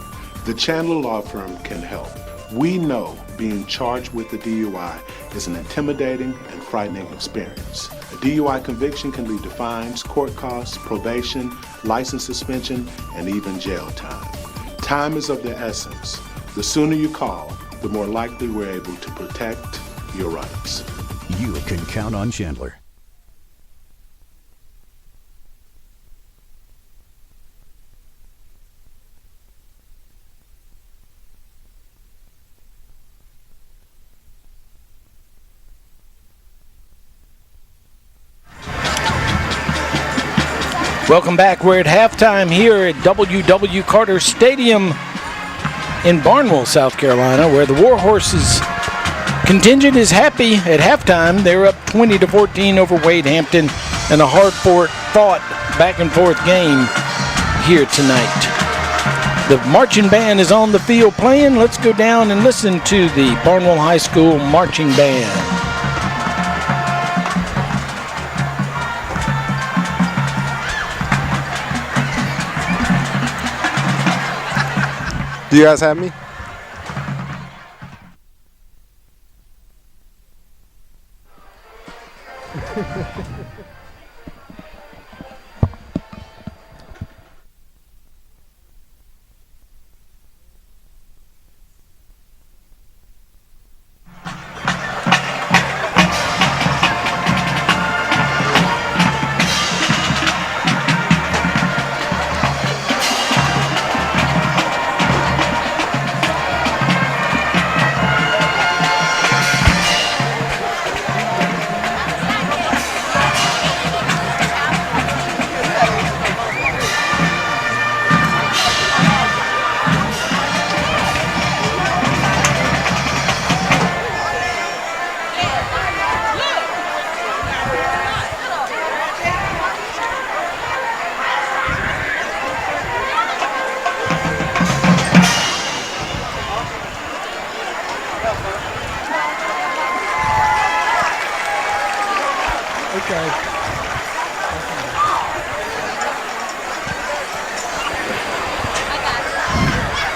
The Chandler Law Firm can help. We know being charged with a DUI is an intimidating and frightening experience. A DUI conviction can lead to fines, court costs, probation, license suspension, and even jail time. Time is of the essence. The sooner you call, the more likely we're able to protect your rights. You can count on Chandler. Welcome back. We're at halftime here at W.W. Carter Stadium in Barnwell, South Carolina, where the Warhorses contingent is happy at halftime. They're up 20-14 over Wade Hampton in a hard-fought back-and-forth game here tonight. The marching band is on the field playing. Let's go down and listen to the Barnwell High School marching band. Do you guys have me?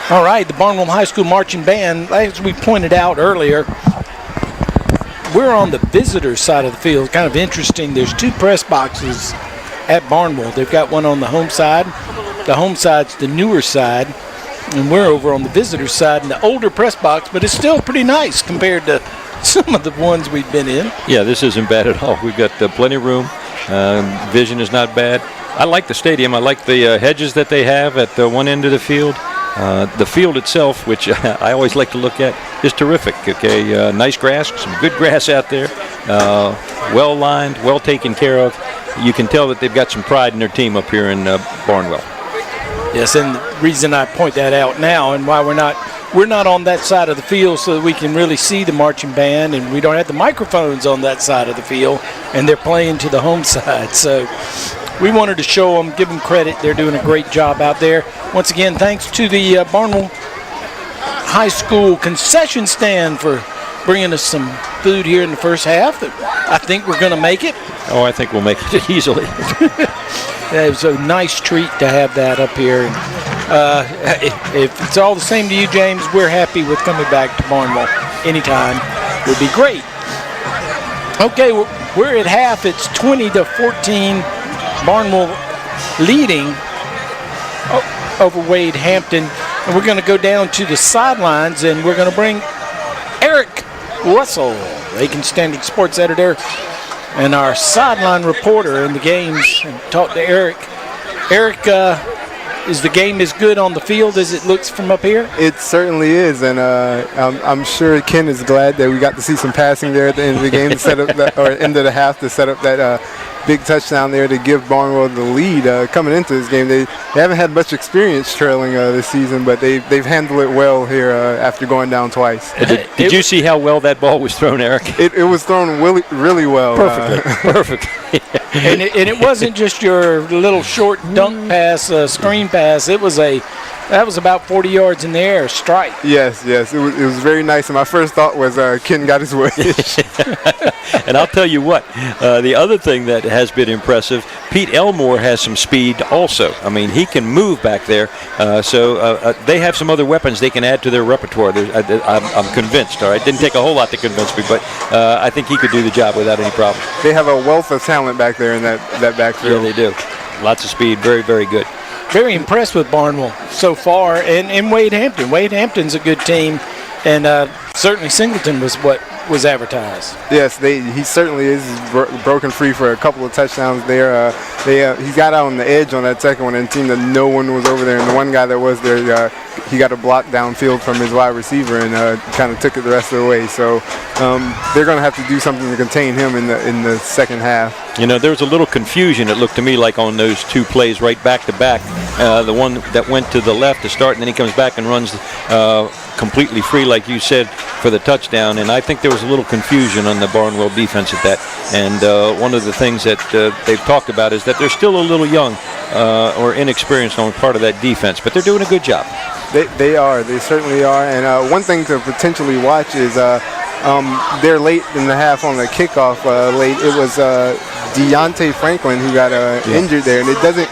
All right, the Barnwell High School marching band, as we pointed out earlier, we're on the visitor side of the field. Kind of interesting. There's two press boxes at Barnwell. They've got one on the home side. The home side's the newer side, and we're over on the visitor side in the older press box, but it's still pretty nice compared to some of the ones we've been in. Yeah, this isn't bad at all. We've got plenty of room. Vision is not bad. I like the stadium. I like the hedges that they have at one end of the field. The field itself, which I always like to look at, is terrific. Okay, nice grass, some good grass out there, well lined, well taken care of. You can tell that they've got some pride in their team up here in Barnwell. Yes, and the reason I point that out now and why we're not on that side of the field so that we can really see the marching band, and we don't have the microphones on that side of the field, and they're playing to the home side. So we wanted to show them, give them credit. They're doing a great job out there. Once again, thanks to the Barnwell High School concession stand for bringing us some food here in the first half. I think we're going to make it. Oh, I think we'll make it easily. It was a nice treat to have that up here. If it's all the same to you, James, we're happy with coming back to Barnwell anytime. Would be great. Okay, we're at half. It's 20-14. Barnwell leading over Wade Hampton. And we're going to go down to the sidelines, and we're going to bring Eric Russell, Aiken Standard Sports Editor, and our sideline reporter in the games, and talk to Eric. Eric, is the game as good on the field as it looks from up here? It certainly is, and I'm sure Ken is glad that we got to see some passing there at the end of the game to set up that, or end of the half to set up that big touchdown there to give Barnwell the lead coming into this game. They haven't had much experience trailing this season, but they've handled it well here after going down twice. Did you see how well that ball was thrown, Eric? It was thrown really well. Perfect. And it wasn't just your little short dunk pass, screen pass. That was about 40 yards in the air, strike. Yes. It was very nice. And my first thought was Ken got his wish. And I'll tell you what, the other thing that has been impressive, Pete Elmore has some speed also. I mean, he can move back there. So they have some other weapons they can add to their repertoire. I'm convinced, all right? Didn't take a whole lot to convince me, but I think he could do the job without any problem. They have a wealth of talent back there in that backfield. Yeah, they do. Lots of speed. Very, very good. very impressed with Barnwell so far, and Wade Hampton. Wade Hampton's a good team, and certainly Singleton was what was advertised. Yes, he certainly is broken free for a couple of touchdowns there. He got out on the edge on that second one, and it seemed that no one was over there. And the one guy that was there, he got a block downfield from his wide receiver and kind of took it the rest of the way. So they're going to have to do something to contain him in the second half. You know, there was a little confusion, it looked to me like, on those two plays right back to back. The one that went to the left to start, and then he comes back and runs completely free, like you said, for the touchdown. And I think there was a little confusion on the Barnwell defense at that. And one of the things that they've talked about is that they're still a little young or inexperienced on part of that defense, but they're doing a good job. They are. They certainly are. And one thing to potentially watch is they're late in the half on the kickoff. It was Deontay Franklin who got injured there, and it doesn't.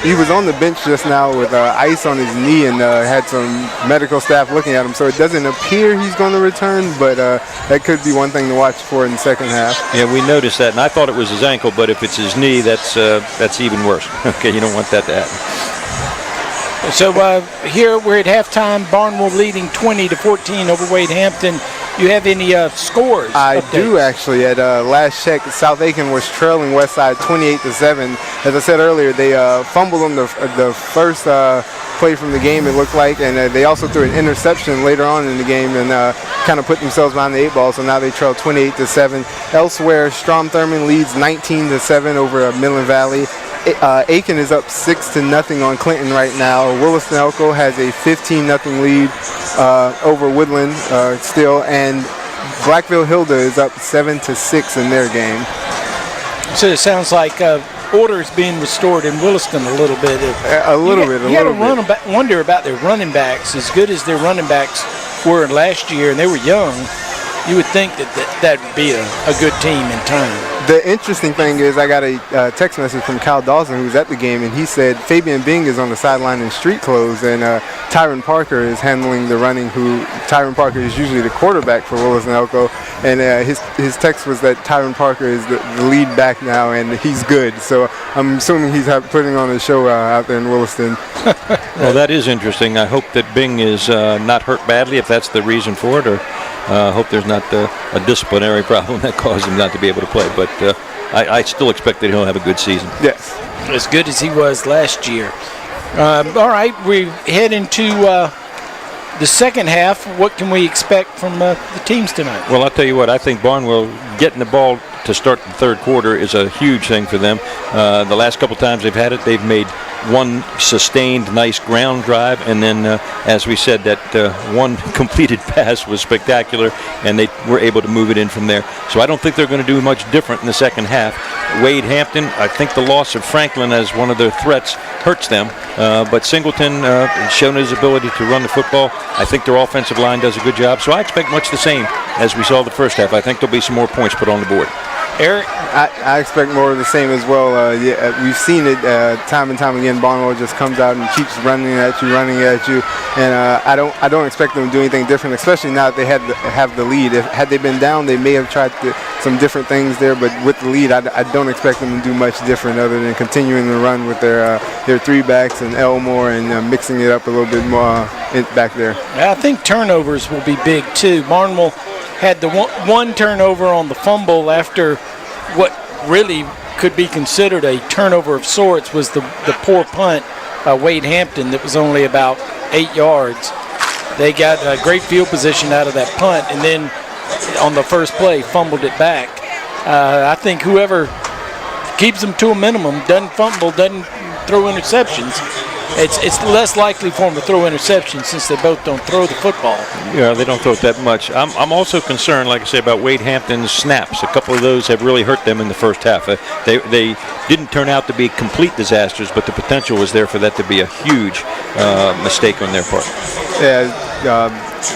He was on the bench just now with ice on his knee and had some medical staff looking at him. So it doesn't appear he's going to return, but that could be one thing to watch for in the second half. Yeah, we noticed that, and I thought it was his ankle, but if it's his knee, that's even worse. Okay, you don't want that to happen. So here we're at halftime. Barnwell leading 20-14 over Wade Hampton. You have any scores? I updates? do actually. At last check, South Aiken was trailing Westside 28-7. As I said earlier, they fumbled on the first play from the game, it looked like, and they also threw an interception later on in the game and kind of put themselves behind the 8 ball. So now they trail 28-7. Elsewhere, Strom Thurmond leads 19-7 over Midland Valley. Aiken is up 6-0 on Clinton right now. Williston Elko has a 15-0 lead over Woodland still, and Blackville Hilda is up 7-6 in their game. So it sounds like order is being restored in Williston a little bit. A little bit. You got to wonder about their running backs. As good as their running backs were last year, and they were young, you would think that would be a good team in time. The interesting thing is I got a text message from Kyle Dawson, who was at the game, and he said Fabian Bing is on the sideline in street clothes, and Tyron Parker is handling the running, Tyron Parker is usually the quarterback for Williston Elko, and his text was that Tyron Parker is the lead back now, and he's good. So I'm assuming he's putting on a show out there in Williston. Well, that is interesting. I hope that Bing is not hurt badly, if that's the reason for it, or hope there's not a disciplinary problem that caused him not to be able to play. But I still expect that he'll have a good season. Yes. As good as he was last year. All right, we head into the second half. What can we expect from the teams tonight? Well, I'll tell you what, I think Barnwell getting the ball to start the third quarter is a huge thing for them. The last couple times they've had it, they've made one sustained nice ground drive, and then as we said, that one completed pass was spectacular, and they were able to move it in from there. So I don't think they're going to do much different in the second half. Wade Hampton, I think the loss of Franklin as one of their threats hurts them, but Singleton has shown his ability to run the football. I think their offensive line does a good job, so I expect much the same as we saw the first half. I think there'll be some more points put on the board. Eric? I expect more of the same as well. We've seen it time and time again. Barnwell just comes out and keeps running at you, and I don't expect them to do anything different, especially now that they have the lead. Had they been down, they may have tried some different things there, but with the lead, I don't expect them to do much different other than continuing to run with their three backs and Elmore and mixing it up a little bit more back there. I think turnovers will be big too. Barnwell had the one turnover on the fumble after what really could be considered a turnover of sorts was the poor punt by Wade Hampton that was only about 8 yards. They got a great field position out of that punt, and then on the first play fumbled it back. I think whoever keeps them to a minimum, doesn't fumble, doesn't throw interceptions, it's less likely for them to throw interceptions since they both don't throw the football. Yeah, they don't throw it that much. I'm also concerned, like I say, about Wade Hampton's snaps. A couple of those have really hurt them in the first half. They didn't turn out to be complete disasters, but the potential was there for that to be a huge mistake on their part. Yeah,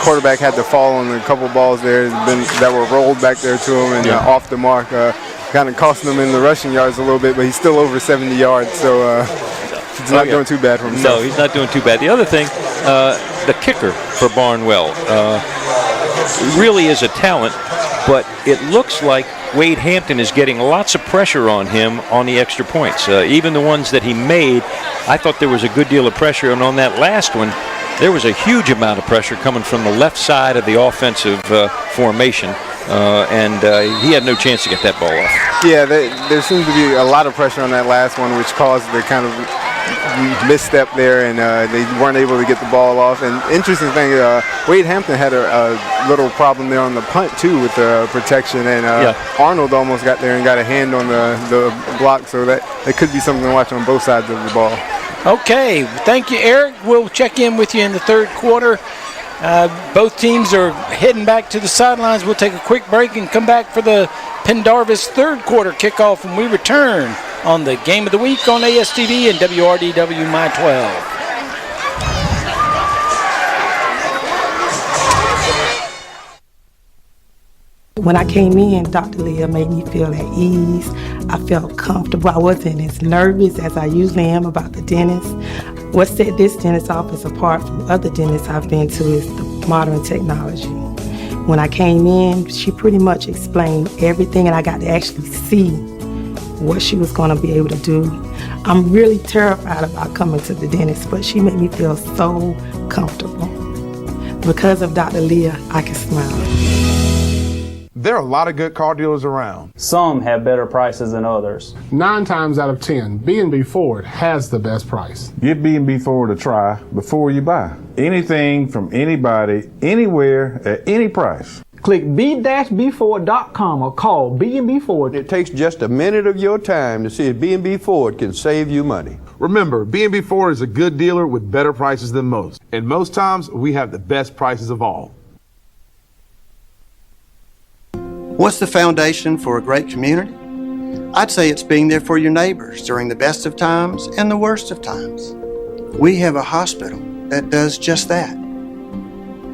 quarterback had to fall on a couple balls there that were rolled back there to him and off the mark. Kind of costing him in the rushing yards a little bit, but he's still over 70 yards, so he's not doing too bad for himself. No, he's not doing too bad. The other thing, the kicker for Barnwell really is a talent, but it looks like Wade Hampton is getting lots of pressure on him on the extra points. Even the ones that he made, I thought there was a good deal of pressure, and on that last one, there was a huge amount of pressure coming from the left side of the offensive formation, and he had no chance to get that ball off. Yeah, there seems to be a lot of pressure on that last one, which caused the kind of misstep there, and they weren't able to get the ball off. And interesting thing, Wade Hampton had a little problem there on the punt too with the protection, and Arnold almost got there and got a hand on the block, so that it could be something to watch on both sides of the ball. Okay, thank you, Eric. We'll check in with you in the third quarter. Both teams are heading back to the sidelines. We'll take a quick break and come back for the Pendarvis third quarter kickoff when we return on the Game of the Week on ASTV and WRDW My 12. When I came in, Dr. Leah made me feel at ease. I felt comfortable. I wasn't as nervous as I usually am about the dentist. What set this dentist office apart from other dentists I've been to is the modern technology. When I came in, she pretty much explained everything, and I got to actually see what she was going to be able to do. I'm really terrified about coming to the dentist, but she made me feel so comfortable. Because of Dr. Leah, I can smile. There are a lot of good car dealers around. Some have better prices than others. 9 times out of 10, B&B Ford has the best price. Give B&B Ford a try before you buy. Anything from anybody, anywhere, at any price. Click b-bford.com or call B&B Ford. It takes just a minute of your time to see if B&B Ford can save you money. Remember, B&B Ford is a good dealer with better prices than most. And most times, we have the best prices of all. What's the foundation for a great community? I'd say it's being there for your neighbors during the best of times and the worst of times. We have a hospital that does just that.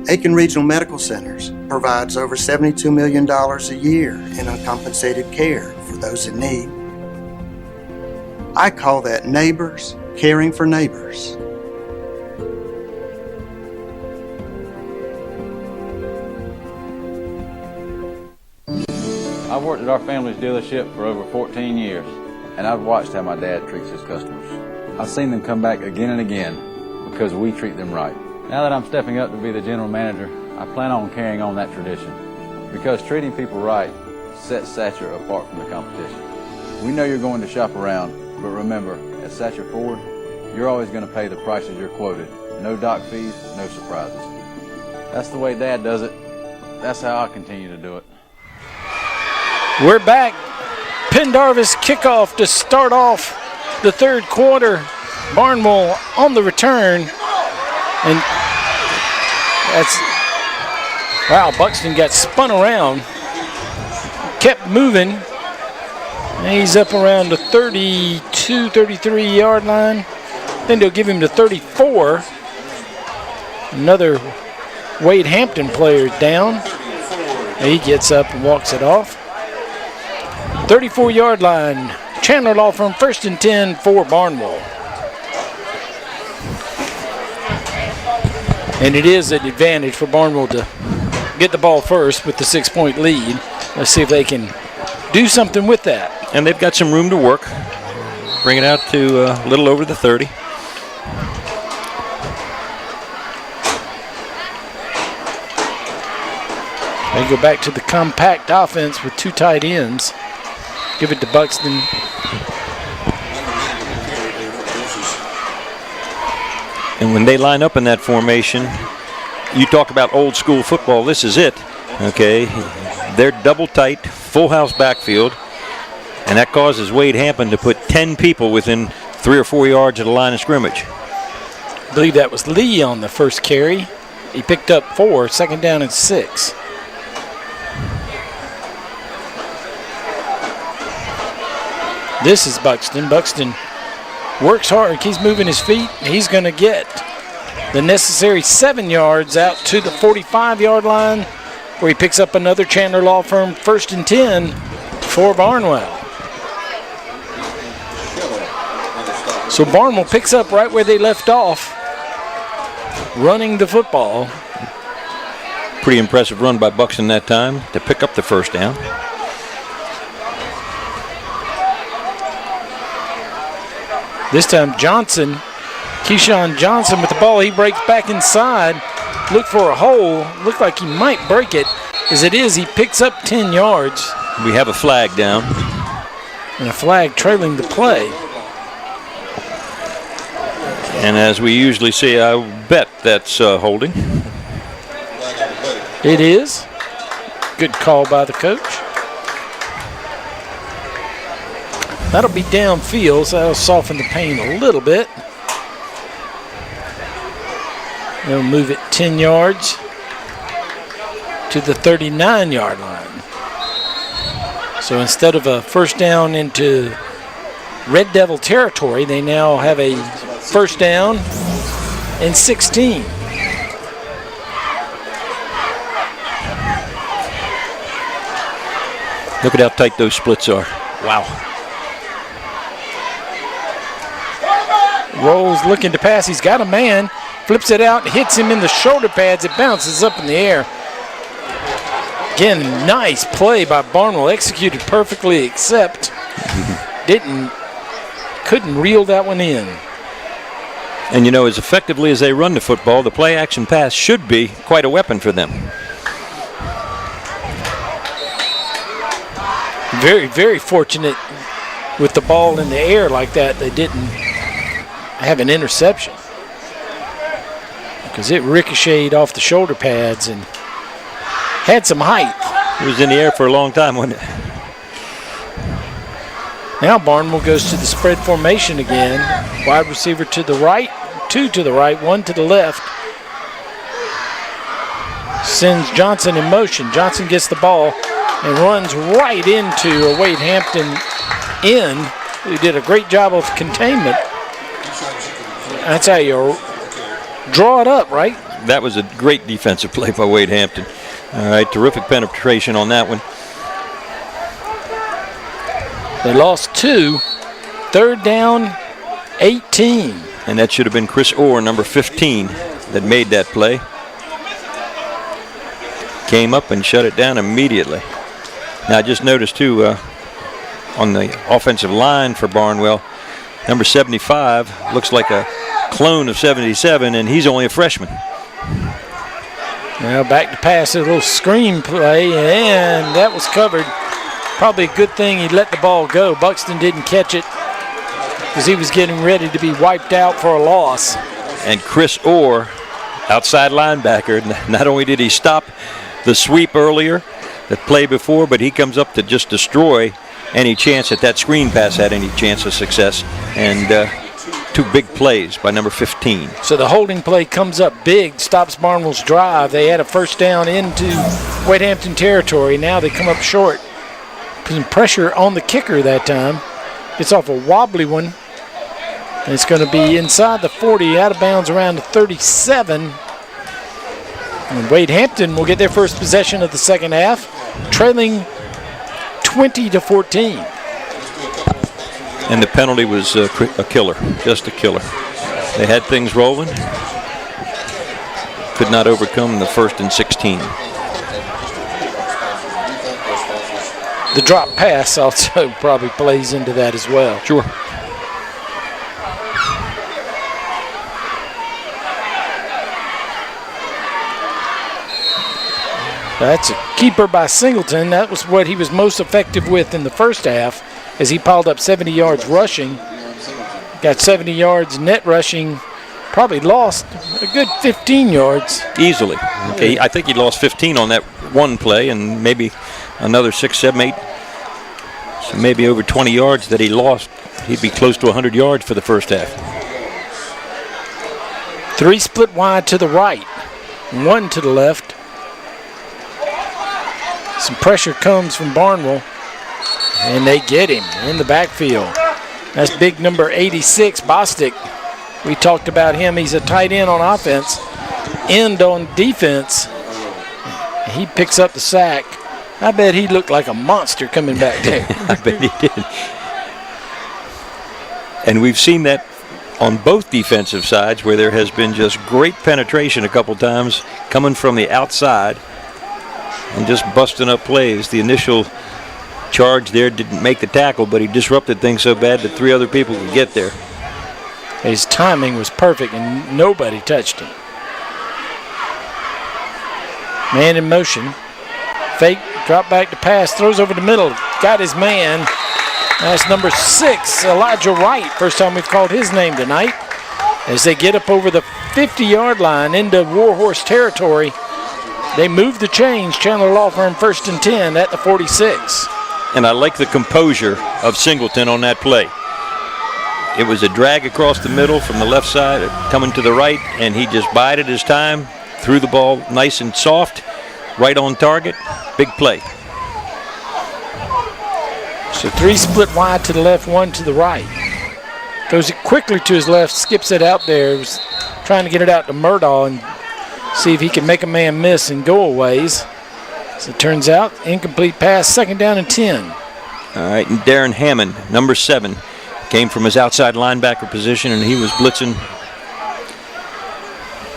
Aiken Regional Medical Centers provides over $72 million a year in uncompensated care for those in need. I call that neighbors caring for neighbors. I've worked at our family's dealership for over 14 years, and I've watched how my dad treats his customers. I've seen them come back again and again because we treat them right. Now that I'm stepping up to be the general manager, I plan on carrying on that tradition because treating people right sets Satcher apart from the competition. We know you're going to shop around, but remember, at Satcher Ford, you're always going to pay the prices you're quoted. No dock fees, no surprises. That's the way Dad does it. That's how I continue to do it. We're back. Pendarvis kickoff to start off the third quarter. Barnwell on the return. And that's, wow, Buxton got spun around. Kept moving. And he's up around the 32, 33 yard line. Then they'll give him the 34. Another Wade Hampton player down. He gets up and walks it off. 34-yard line. Chandler Law Firm, 1st and 10 for Barnwell. And it is an advantage for Barnwell to get the ball first with the 6-point lead. Let's see if they can do something with that. And they've got some room to work. Bring it out to a little over the 30. They go back to the compact offense with 2 tight ends. Give it to Buxton. And when they line up in that formation, you talk about old school football, this is it, okay? They're double tight, full house backfield, and that causes Wade Hampton to put 10 people within 3 or 4 yards of the line of scrimmage. I believe that was Lee on the first carry. He picked up 4, 2nd down and 6. This is Buxton. Buxton works hard, keeps moving his feet. He's going to get the necessary 7 yards out to the 45-yard line where he picks up another Chandler Law Firm 1st and 10 for Barnwell. So Barnwell picks up right where they left off, running the football. Pretty impressive run by Buxton that time to pick up the 1st down. This time Johnson, Keyshawn Johnson with the ball. He breaks back inside. Look for a hole. Looked like he might break it. As it is, he picks up 10 yards. We have a flag down. And a flag trailing the play. And as we usually say, I bet that's holding. It is. Good call by the coach. That'll be downfield, so that'll soften the pain a little bit. They'll move it 10 yards to the 39-yard line. So instead of a first down into Red Devil territory, they now have a first down and 16. Look at how tight those splits are. Wow. Rolls looking to pass. He's got a man. Flips it out and hits him in the shoulder pads. It bounces up in the air. Again, nice play by Barnwell. Executed perfectly, except couldn't reel that one in. And you know, as effectively as they run the football, the play action pass should be quite a weapon for them. Very, very fortunate with the ball in the air like that. They didn't have an interception because it ricocheted off the shoulder pads and had some height. It was in the air for a long time, wasn't it? Now Barnwell goes to the spread formation again. Wide receiver to the right, two to the right, one to the left. Sends Johnson in motion. Johnson gets the ball and runs right into a Wade Hampton end, who did a great job of containment. That's how you draw it up, right? That was a great defensive play by Wade Hampton. All right, terrific penetration on that one. They lost 2. Third down, 18. And that should have been Chris Orr, number 15, that made that play. Came up and shut it down immediately. Now, I just noticed, too, on the offensive line for Barnwell, number 75 looks like a clone of 77, and he's only a freshman. Now back to pass, a little screen play, and that was covered. Probably a good thing he let the ball go. Buxton didn't catch it because he was getting ready to be wiped out for a loss. And Chris Orr, outside linebacker, not only did he stop the sweep earlier, the play before, but he comes up to just destroy any chance that screen pass had any chance of success. And 2 big plays by number 15. So the holding play comes up big, stops Barnwell's drive. They had a first down into Wade Hampton territory. Now they come up short. Putting pressure on the kicker that time. Gets off a wobbly one. And it's going to be inside the 40, out of bounds around the 37. And Wade Hampton will get their first possession of the second half, trailing 20-14. And the penalty was a killer, just a killer. They had things rolling. Could not overcome the 1st and 16. The drop pass also probably plays into that as well. Sure. That's a keeper by Singleton. That was what he was most effective with in the first half, as he piled up 70 yards rushing. Got 70 yards net rushing. Probably lost a good 15 yards. Easily. Okay, I think he lost 15 on that one play, and maybe another 6, 7, 8. So maybe over 20 yards that he lost. He'd be close to 100 yards for the first half. 3 split wide to the right, 1 to the left. Some pressure comes from Barnwell, and they get him in the backfield. That's big number 86, Bostic. We talked about him. He's a tight end on offense, end on defense. He picks up the sack. I bet he looked like a monster coming back there. I bet he did. And we've seen that on both defensive sides, where there has been just great penetration a couple times coming from the outside and just busting up plays. The initial charge there didn't make the tackle, but he disrupted things so bad that 3 other people could get there. His timing was perfect, and nobody touched him. Man in motion. Fake, drop back to pass, throws over the middle. Got his man. That's number 6, Elijah Wright. First time we've called his name tonight. As they get up over the 50-yard line into Warhorse territory, they move the chains. Chandler Law Firm 1st and 10 at the 46. And I like the composure of Singleton on that play. It was a drag across the middle from the left side, coming to the right, and he just bided his time, threw the ball nice and soft, right on target. Big play. So 3 split wide to the left, 1 to the right. Throws it quickly to his left, skips it out there. Was trying to get it out to Murdaugh and see if he can make a man miss and go aways. As it turns out, incomplete pass, 2nd down and 10. All right, and Darren Hammond, number 7, came from his outside linebacker position, and he was blitzing.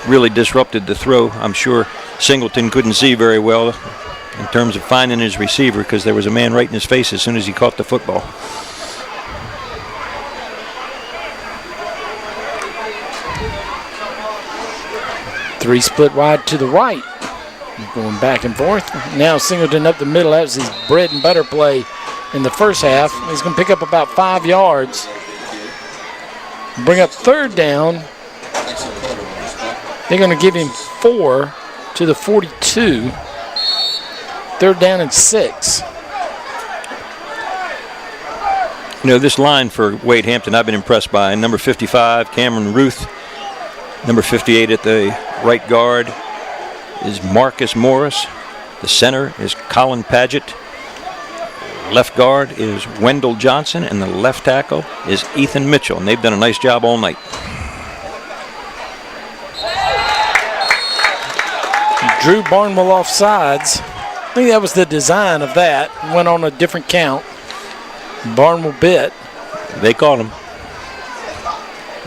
Really disrupted the throw. I'm sure Singleton couldn't see very well in terms of finding his receiver because there was a man right in his face as soon as he caught the football. Three split wide to the right. Going back and forth. Now Singleton up the middle. That was his bread and butter play in the first half. He's going to pick up about 5 yards. Bring up 3rd down. They're going to give him 4 to the 42. 3rd down and 6. You know, this line for Wade Hampton I've been impressed by. Number 55, Cameron Ruth. Number 58 at the right guard is Marcus Morris. The center is Colin Paget. Left guard is Wendell Johnson, and the left tackle is Ethan Mitchell, and they've done a nice job all night. Drew Barnwell off sides. I think that was the design of that. Went on a different count. Barnwell bit. They caught him.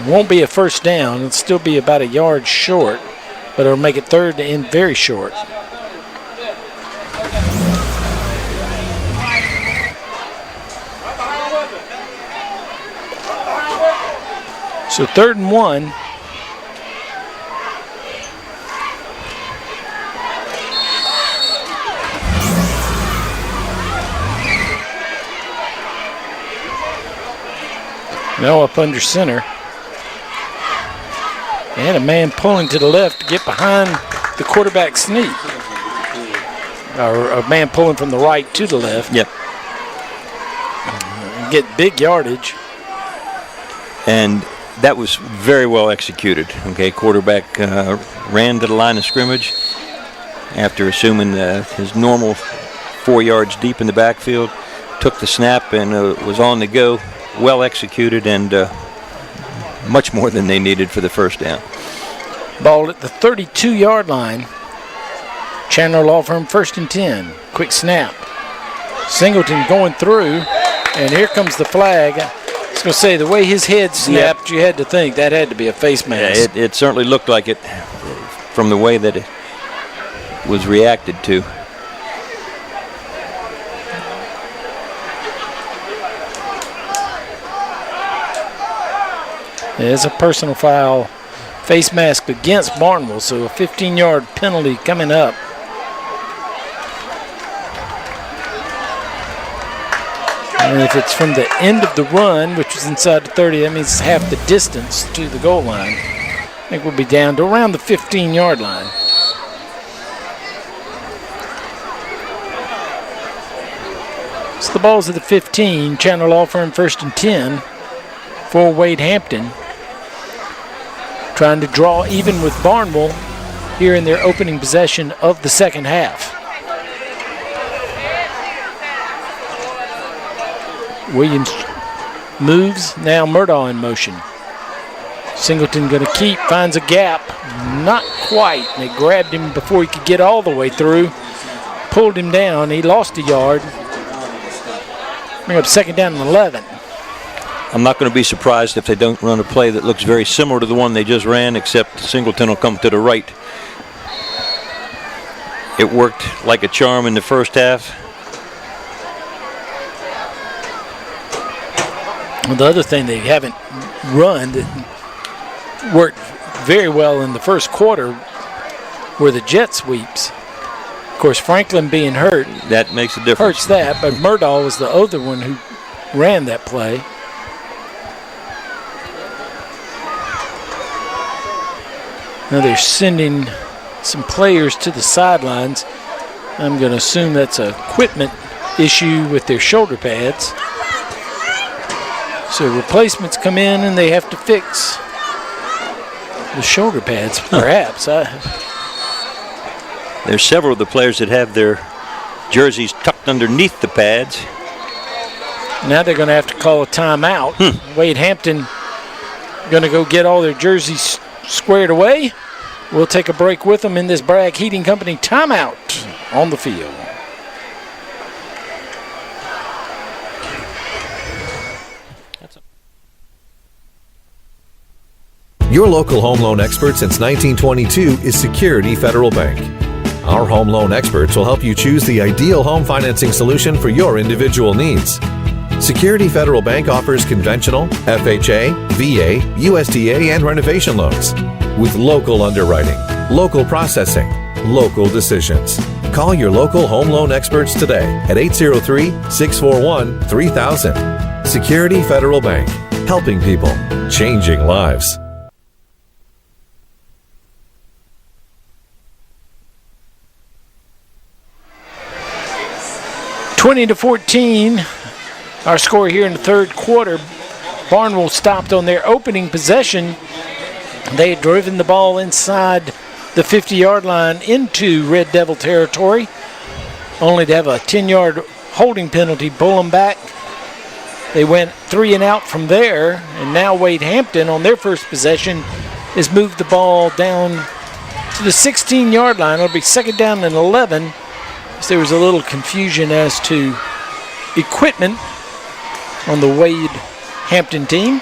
Won't be a 1st down. It'll still be about a yard short, but it'll make it 3rd and very short. So 3rd and 1. Now up under center. And a man pulling to the left to get behind the quarterback sneak. Or a man pulling from the right to the left. Yep. Get big yardage. And that was very well executed. Okay, quarterback ran to the line of scrimmage after assuming his normal 4 yards deep in the backfield. Took the snap and was on the go. Well executed and much more than they needed for the 1st down. Ball at the 32-yard line. Chandler Law Firm 1st and 10. Quick snap. Singleton going through, and here comes the flag. I was going to say, the way his head snapped, You had to think that had to be a face mask. Yeah, it certainly looked like it from the way that it was reacted to. It's a personal foul, face mask against Barnwell, so a 15-yard penalty coming up. And if it's from the end of the run, which is inside the 30, that means half the distance to the goal line. I think we'll be down to around the 15-yard line. So the ball's at the 15. Chandler Law Firm 1st and 10 for Wade Hampton. Trying to draw even with Barnwell here in their opening possession of the 2nd half. Williams moves, now Murdaugh in motion. Singleton going to keep, finds a gap, not quite. They grabbed him before he could get all the way through, pulled him down, he lost a yard. Bring up 2nd down and 11. I'm not going to be surprised if they don't run a play that looks very similar to the one they just ran, except Singleton will come to the right. It worked like a charm in the 1st half. Well, the other thing they haven't run, worked very well in the first quarter were the jet sweeps. Of course, Franklin being hurt. That makes a difference. Hurts that, but Murdahl was the other one who ran that play. Now they're sending some players to the sidelines. I'm going to assume that's an equipment issue with their shoulder pads. So replacements come in and they have to fix the shoulder pads, perhaps. There's several of the players that have their jerseys tucked underneath the pads. Now they're going to have to call a timeout. Wade Hampton going to go get all their jerseys squared away. We'll take a break with them in this Bragg Heating Company timeout on the field. Your local home loan expert since 1922 is Security Federal Bank. Our home loan experts will help you choose the ideal home financing solution for your individual needs. Security Federal Bank offers conventional, FHA, VA, USDA, and renovation loans with local underwriting, local processing, local decisions. Call your local home loan experts today at 803-641-3000. Security Federal Bank, helping people, changing lives. 20-14, our score here in the third quarter. Barnwell stopped on their opening possession. They had driven the ball inside the 50-yard line into Red Devil territory, only to have a 10-yard holding penalty pull them back. They went 3 and out from there, and now Wade Hampton on their first possession has moved the ball down to the 16-yard line. It'll be second down and 11. So there was a little confusion as to equipment on the Wade Hampton team.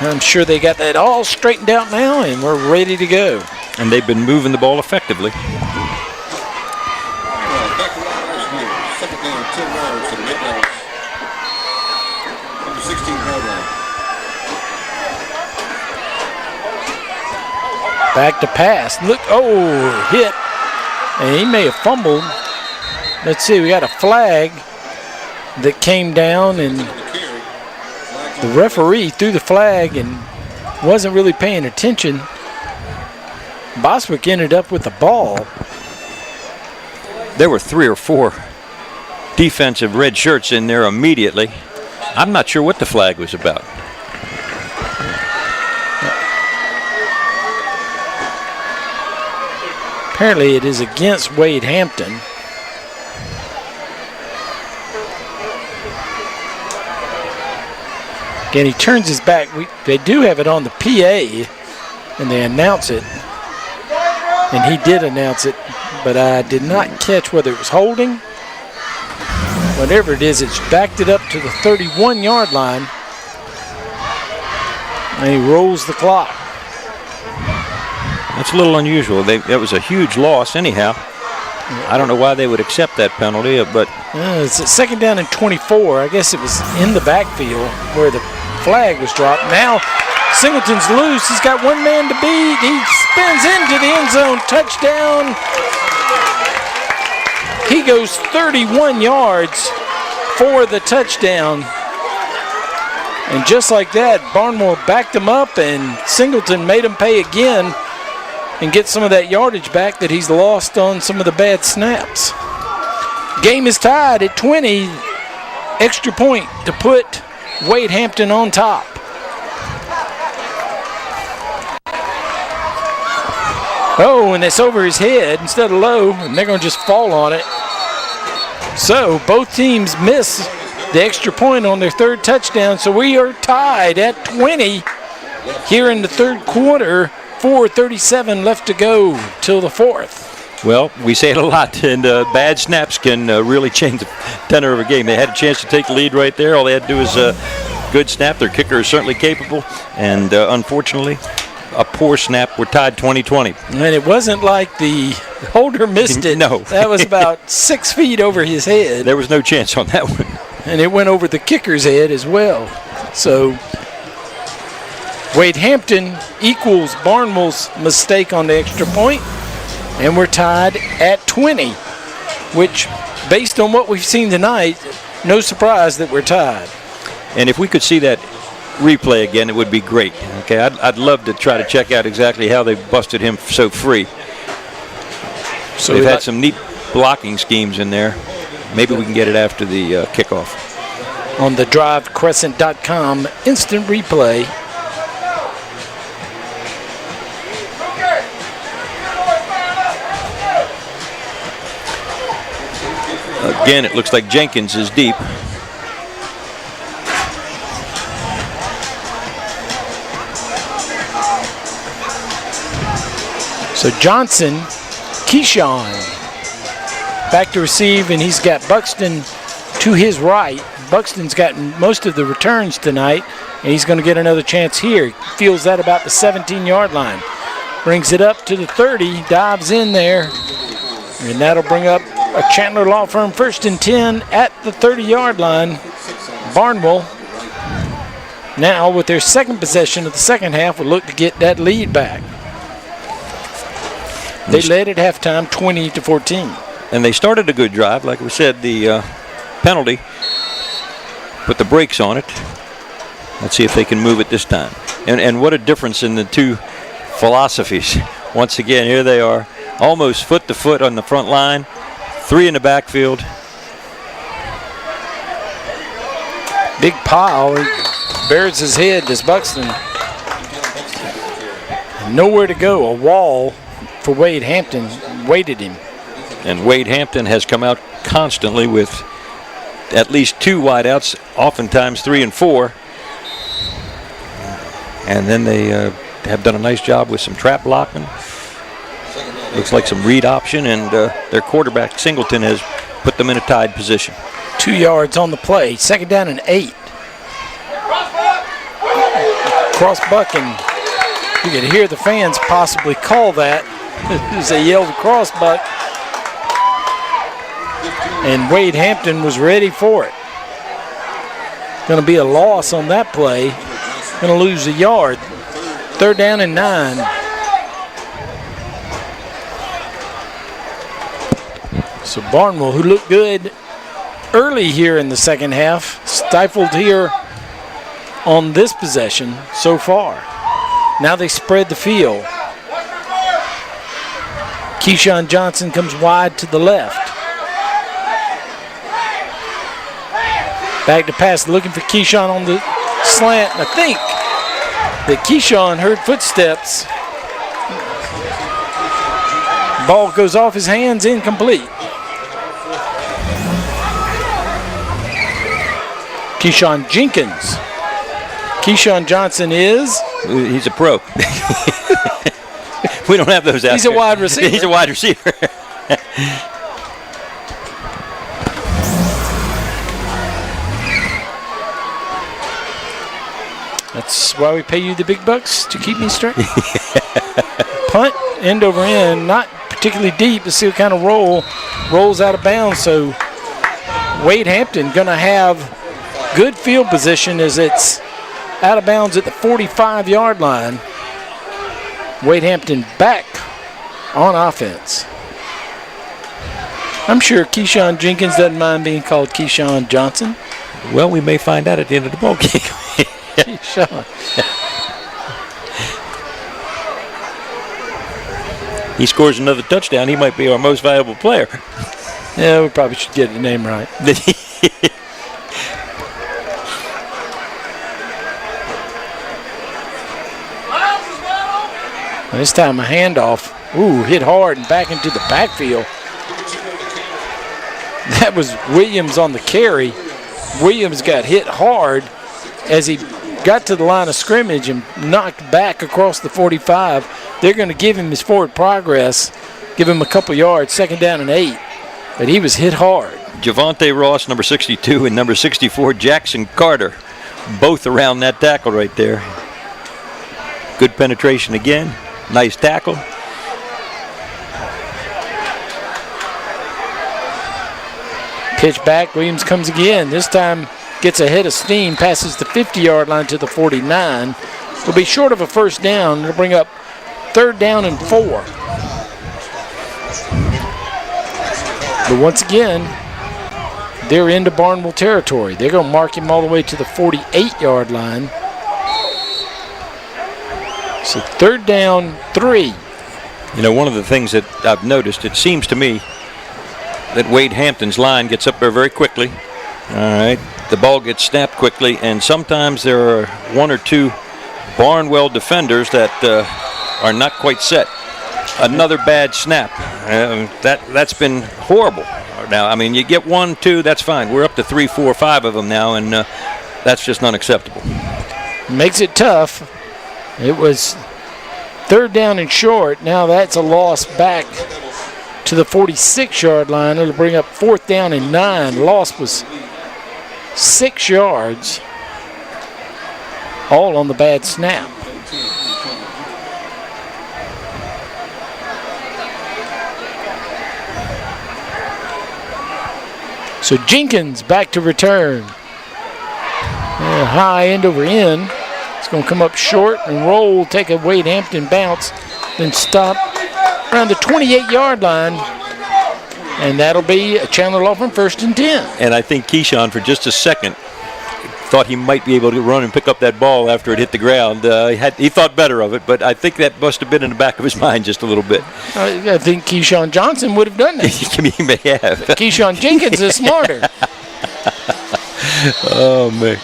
I'm sure they got that all straightened out now, and we're ready to go. And they've been moving the ball effectively. Second down, 10 yards to the Red Devils. On the 16-yard line. Back to pass. Look, hit. And he may have fumbled. Let's see, we got a flag that came down, and the referee threw the flag and wasn't really paying attention. Boswick ended up with the ball. There were 3 or 4 defensive red shirts in there immediately. I'm not sure what the flag was about. Apparently it is against Wade Hampton. Again, he turns his back. They do have it on the PA, and they announce it. And he did announce it, but I did not catch whether it was holding. Whatever it is, it's backed it up to the 31-yard line. And he rolls the clock. That's a little unusual. That was a huge loss anyhow. I don't know why they would accept that penalty, but... It's a second down and 24. I guess it was in the backfield where the flag was dropped. Now Singleton's loose. He's got one man to beat. He spins into the end zone. Touchdown. He goes 31 yards for the touchdown. And just like that, Barnwell backed him up, and Singleton made him pay again and get some of that yardage back that he's lost on some of the bad snaps. Game is tied at 20. Extra point to put Wade Hampton on top. And it's over his head instead of low, and they're going to just fall on it. So both teams miss the extra point on their third touchdown, so we are tied at 20 here in the third quarter. 4:37 left to go till the fourth. Well, we say it a lot, and bad snaps can really change the tenor of a game. They had a chance to take the lead right there. All they had to do was good snap. Their kicker is certainly capable, and unfortunately, a poor snap. We're tied 20-20. And it wasn't like the holder missed it. No. That was about 6 feet over his head. There was no chance on that one. And it went over the kicker's head as well. So Wade Hampton equals Barnwell's mistake on the extra point, and we're tied at 20, which, based on what we've seen tonight, no surprise that we're tied. And if we could see that replay again, it would be great. Okay, I'd love to try to check out exactly how they busted him so free. So they've had some neat blocking schemes in there. Maybe we can get it after the kickoff. On the drivecrescent.com instant replay. Again, it looks like Jenkins is deep. So Johnson, Keyshawn back to receive, and he's got Buxton to his right. Buxton's gotten most of the returns tonight, and he's going to get another chance here. Feels that about the 17-yard line. Brings it up to the 30, dives in there, and that'll bring up a Chandler Law Firm 1st and 10 at the 30-yard line. Barnwell now with their second possession of the second half will look to get that lead back. They led at halftime 20-14. And they started a good drive. Like we said, the penalty put the brakes on it. Let's see if they can move it this time. And what a difference in the two philosophies. Once again, here they are, almost foot to foot on the front line, 3 in the backfield. Big pile. He bears his head, does Buxton. Nowhere to go. A wall for Wade Hampton waited him. And Wade Hampton has come out constantly with at least 2 wideouts, oftentimes 3 and 4. And then they have done a nice job with some trap blocking. Looks like some read option, and their quarterback, Singleton, has put them in a tied position. 2 yards on the play, 2nd down and 8. Cross buck, and you could hear the fans possibly call that as they yelled cross buck. And Wade Hampton was ready for it. Going to be a loss on that play. Going to lose a yard. 3rd down and 9. So Barnwell, who looked good early here in the second half, stifled here on this possession so far. Now they spread the field. Keyshawn Johnson comes wide to the left. Back to pass, looking for Keyshawn on the slant. I think that Keyshawn heard footsteps. Ball goes off his hands, incomplete. Keyshawn Jenkins. Keyshawn Johnson is? He's a pro. We don't have those out He's a wide receiver. He's a wide receiver. That's why we pay you the big bucks, to keep me straight. Punt, end over end, not particularly deep. Let's see what kind of rolls out of bounds. So Wade Hampton going to have good field position as it's out of bounds at the 45-yard line. Wade Hampton back on offense. I'm sure Keyshawn Jenkins doesn't mind being called Keyshawn Johnson. Well, we may find out at the end of the ball game. Keyshawn. He scores another touchdown, he might be our most valuable player. Yeah, we probably should get the name right. This time a handoff. Ooh, hit hard and back into the backfield. That was Williams on the carry. Williams got hit hard as he got to the line of scrimmage and knocked back across the 45. They're going to give him his forward progress, give him a couple yards, 2nd down and 8. But he was hit hard. Javante Ross, number 62, and number 64, Jackson Carter, both around that tackle right there. Good penetration again. Nice tackle. Pitch back. Williams comes again. This time gets a head of steam, passes the 50-yard line to the 49. will be short of a first down. It'll bring up 3rd down and 4. But once again, they're into Barnwell territory. They're going to mark him all the way to the 48-yard line. So 3rd down, 3. You know, one of the things that I've noticed, it seems to me that Wade Hampton's line gets up there very quickly. All right, the ball gets snapped quickly, and sometimes there are 1 or 2 Barnwell defenders that are not quite set. Another bad snap. That's been horrible. Now, I mean, you get 1, 2, that's fine. We're up to 3, 4, 5 of them now, and that's just unacceptable. Makes it tough. It was 3rd down and short. Now that's a loss back to the 46-yard line. It'll bring up 4th down and 9. Loss was 6 yards, all on the bad snap. So Jenkins back to return. High end over end. It's going to come up short and roll, take a Wade Hampton bounce, then stop around the 28-yard line. And that'll be a Chandler Law Firm 1st and 10. And I think Keyshawn, for just a second, thought he might be able to run and pick up that ball after it hit the ground. He thought better of it, but I think that must have been in the back of his mind just a little bit. I think Keyshawn Johnson would have done that. He may have. Keyshawn Jenkins is smarter. Oh, man.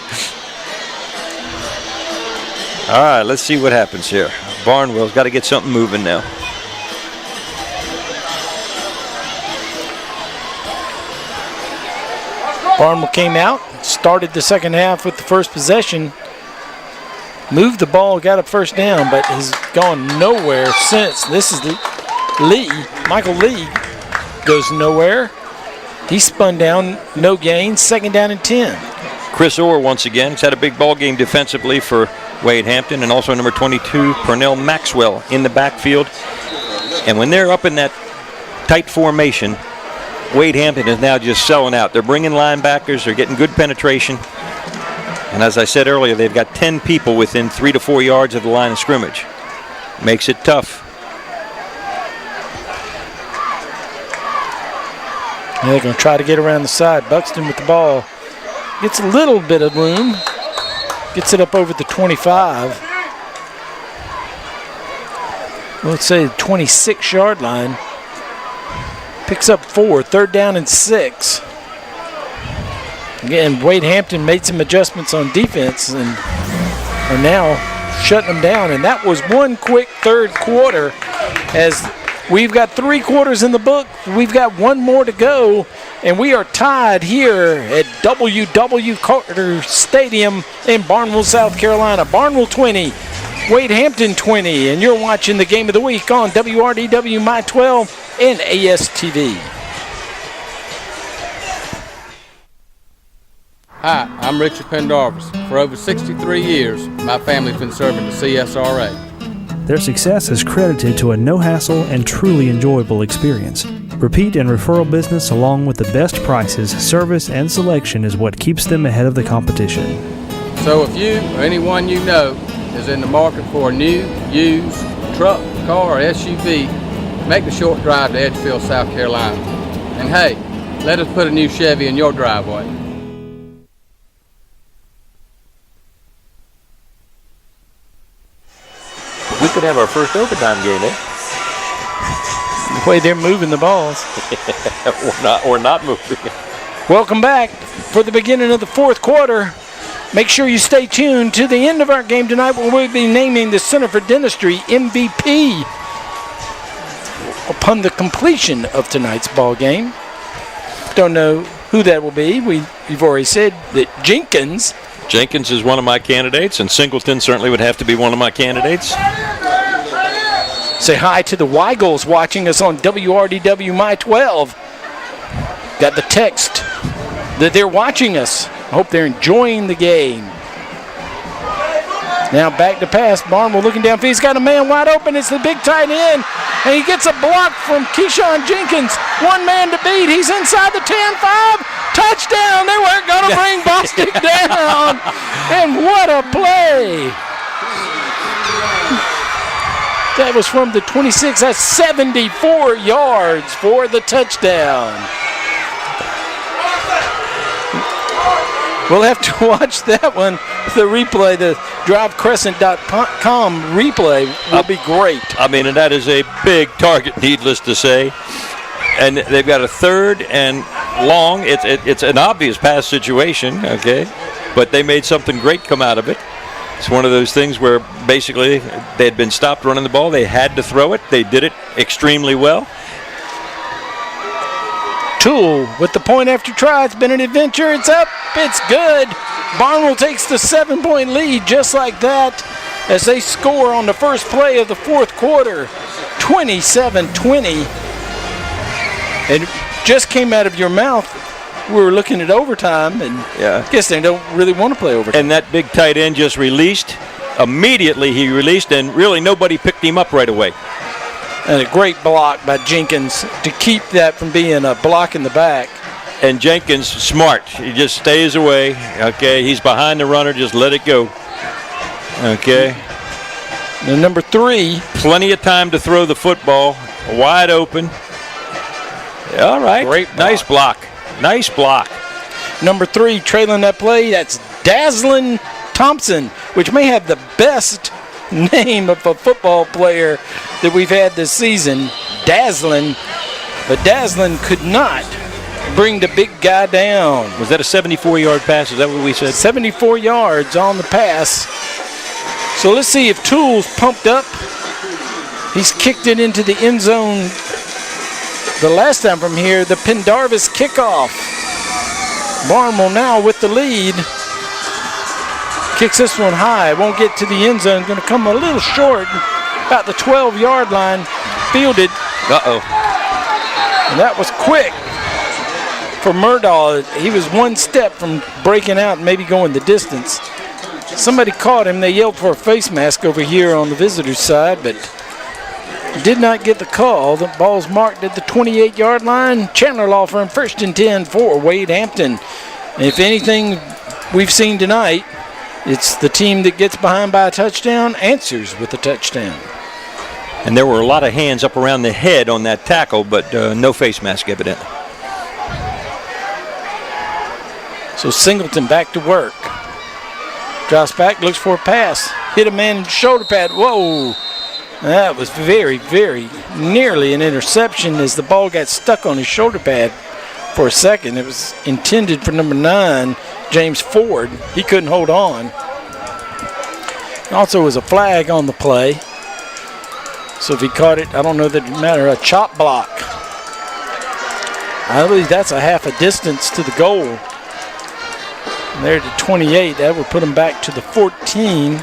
All right, let's see what happens here. Barnwell's got to get something moving now. Barnwell came out, started the second half with the first possession, moved the ball, got a first down, but has gone nowhere since. This is Lee. Michael Lee goes nowhere. He spun down, no gain, 2nd down and 10. Chris Orr once again has had a big ball game defensively for Wade Hampton, and also number 22, Pernell Maxwell, in the backfield. And when they're up in that tight formation, Wade Hampton is now just selling out. They're bringing linebackers. They're getting good penetration. And as I said earlier, they've got 10 people within 3 to 4 yards of the line of scrimmage. Makes it tough. They're going to try to get around the side. Buxton with the ball. Gets a little bit of room. Gets it up over the 25. Let's say the 26-yard line. Picks up 4, 3rd down and 6. Again, Wade Hampton made some adjustments on defense and are now shutting them down. And that was one quick 3rd quarter, as we've got 3 quarters in the book. We've got 1 more to go, and we are tied here at W.W. Carter Stadium in Barnwell, South Carolina. Barnwell 20, Wade Hampton 20, and you're watching the game of the week on WRDW My 12 and ASTV. Hi, I'm Richard Pendarvis. For over 63 years, my family's been serving the CSRA. Their success is credited to a no-hassle and truly enjoyable experience. Repeat and referral business along with the best prices, service, and selection is what keeps them ahead of the competition. So if you or anyone you know is in the market for a new, used truck, car, or SUV, make the short drive to Edgefield, South Carolina. And hey, let us put a new Chevy in your driveway. We could have our first overtime game, eh? The way they're moving the balls. Or not moving. Welcome back for the beginning of the 4th quarter. Make sure you stay tuned to the end of our game tonight, where we'll be naming the Center for Dentistry MVP upon the completion of tonight's ball game. Don't know who that will be. You've already said that Jenkins is one of my candidates, and Singleton certainly would have to be one of my candidates. Say hi to the Weigels watching us on WRDW My 12. Got the text that they're watching us. I hope they're enjoying the game. Now back to pass. Barnwell looking downfield. He's got a man wide open. It's the big tight end. And he gets a block from Keyshawn Jenkins. 1 man to beat. He's inside the 10-5. Touchdown. They weren't going to bring Bostic down. And what a play. That was from the 26. That's 74 yards for the touchdown. We'll have to watch that one. The replay, the drivecrescent.com replay will be great. I mean, and that is a big target, needless to say. And they've got a third and long. It's an obvious pass situation, okay? But they made something great come out of it. It's one of those things where basically they had been stopped running the ball. They had to throw it. They did it extremely well. Toole with the point after try. It's been an adventure. It's up. It's good. Barnwell takes the 7-point lead just like that as they score on the first play of the fourth quarter, 27-20. And just came out of your mouth. We were looking at overtime, and I guess they don't really want to play overtime. And that big tight end just released. Immediately he released, and really nobody picked him up right away. And a great block by Jenkins to keep that from being a block in the back. And Jenkins, smart. He just stays away. Okay, he's behind the runner. Just let it go. Okay. And number 3. Plenty of time to throw the football. Wide open. All right. Great block. Nice block. Nice block. Number 3 trailing that play. That's Dazzlin Thompson, which may have the best name of a football player that we've had this season, Dazzlin. But Dazzlin could not bring the big guy down. Was that a 74-yard pass? Is that what we said? 74 yards on the pass. So let's see if Toole's pumped up. He's kicked it into the end zone the last time from here, the Pendarvis kickoff. Barnwell now with the lead. Kicks this one high. Won't get to the end zone. Going to come a little short. About the 12-yard line. Fielded. Uh-oh. And that was quick for Murdaugh. He was one step from breaking out and maybe going the distance. Somebody caught him. They yelled for a face mask over here on the visitor's side, but did not get the call. The ball's marked at the 28-yard line. Chandler Law Firm, 1st and 10 for Wade Hampton. And if anything we've seen tonight, it's the team that gets behind by a touchdown answers with a touchdown. And there were a lot of hands up around the head on that tackle, but no face mask evidently. So Singleton back to work. Drops back, looks for a pass. Hit a man in the shoulder pad. Whoa. That was very, very nearly an interception as the ball got stuck on his shoulder pad for a second. It was intended for number 9, James Ford. He couldn't hold on. Also was a flag on the play. So if he caught it, I don't know that it mattered. A chop block. I believe that's a half a distance to the goal. And there to 28. That would put him back to the 14.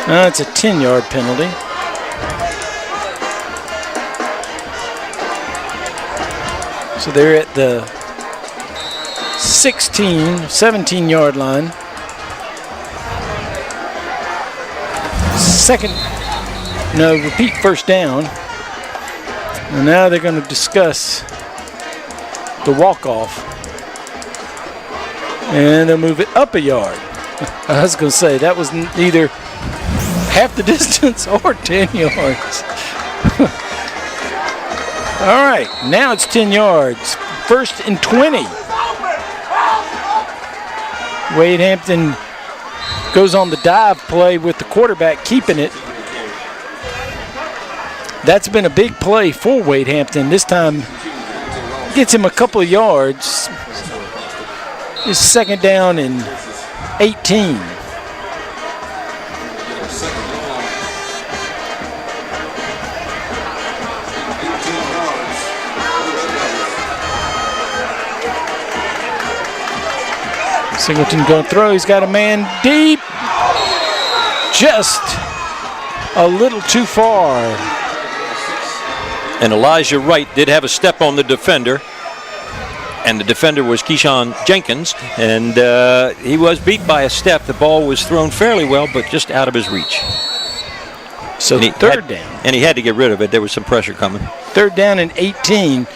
It's a 10-yard penalty. So they're at the 17-yard line. Repeat first down. And now they're going to discuss the walk-off. And they'll move it up a yard. I was going to say, that was neither half the distance or 10 yards. All right, now it's 10 yards. 1st and 20. Wade Hampton goes on the dive play with the quarterback keeping it. That's been a big play for Wade Hampton. This time gets him a couple of yards. It's 2nd down and 18. Singleton going to throw. He's got a man deep. Just a little too far. And Elijah Wright did have a step on the defender. And the defender was Keyshawn Jenkins. And he was beat by a step. The ball was thrown fairly well, but just out of his reach. So 3rd down. And he had to get rid of it. There was some pressure coming. 3rd down and 18.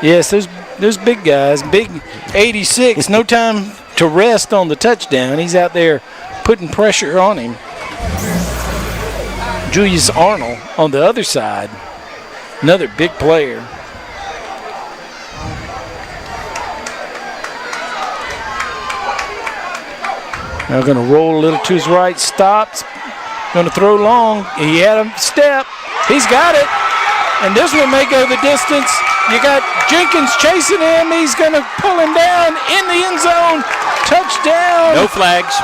Yes, those big guys. Big 86. No time to rest on the touchdown. He's out there putting pressure on him. Julius Arnold on the other side. Another big player. Now going to roll a little to his right, stops. Going to throw long. He had a step. He's got it. And this one may go the distance. You got Jenkins chasing him. He's going to pull him down in the end zone. Touchdown. No flags.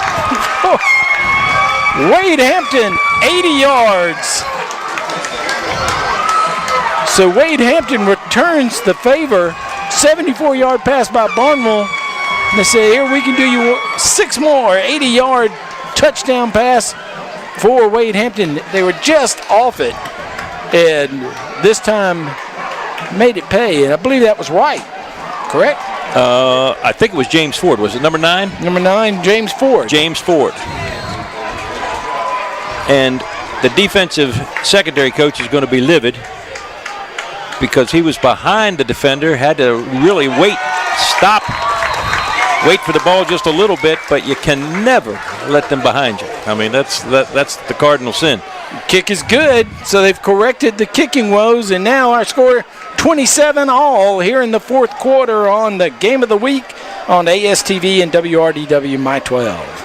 Wade Hampton, 80 yards. So Wade Hampton returns the favor. 74-yard pass by Barnwell. And they say, here, we can do you 6 more. 80-yard touchdown pass for Wade Hampton. They were just off it. And this time made it pay. And I believe that was right. Correct? I think it was James Ford. Was it number 9? Number 9, James Ford. James Ford. And the defensive secondary coach is going to be livid because he was behind the defender, had to really wait for the ball just a little bit, but you can never let them behind you. I mean, that's the cardinal sin. Kick is good, so they've corrected the kicking woes, and now our score 27-all here in the fourth quarter on the Game of the Week on ASTV and WRDW My 12.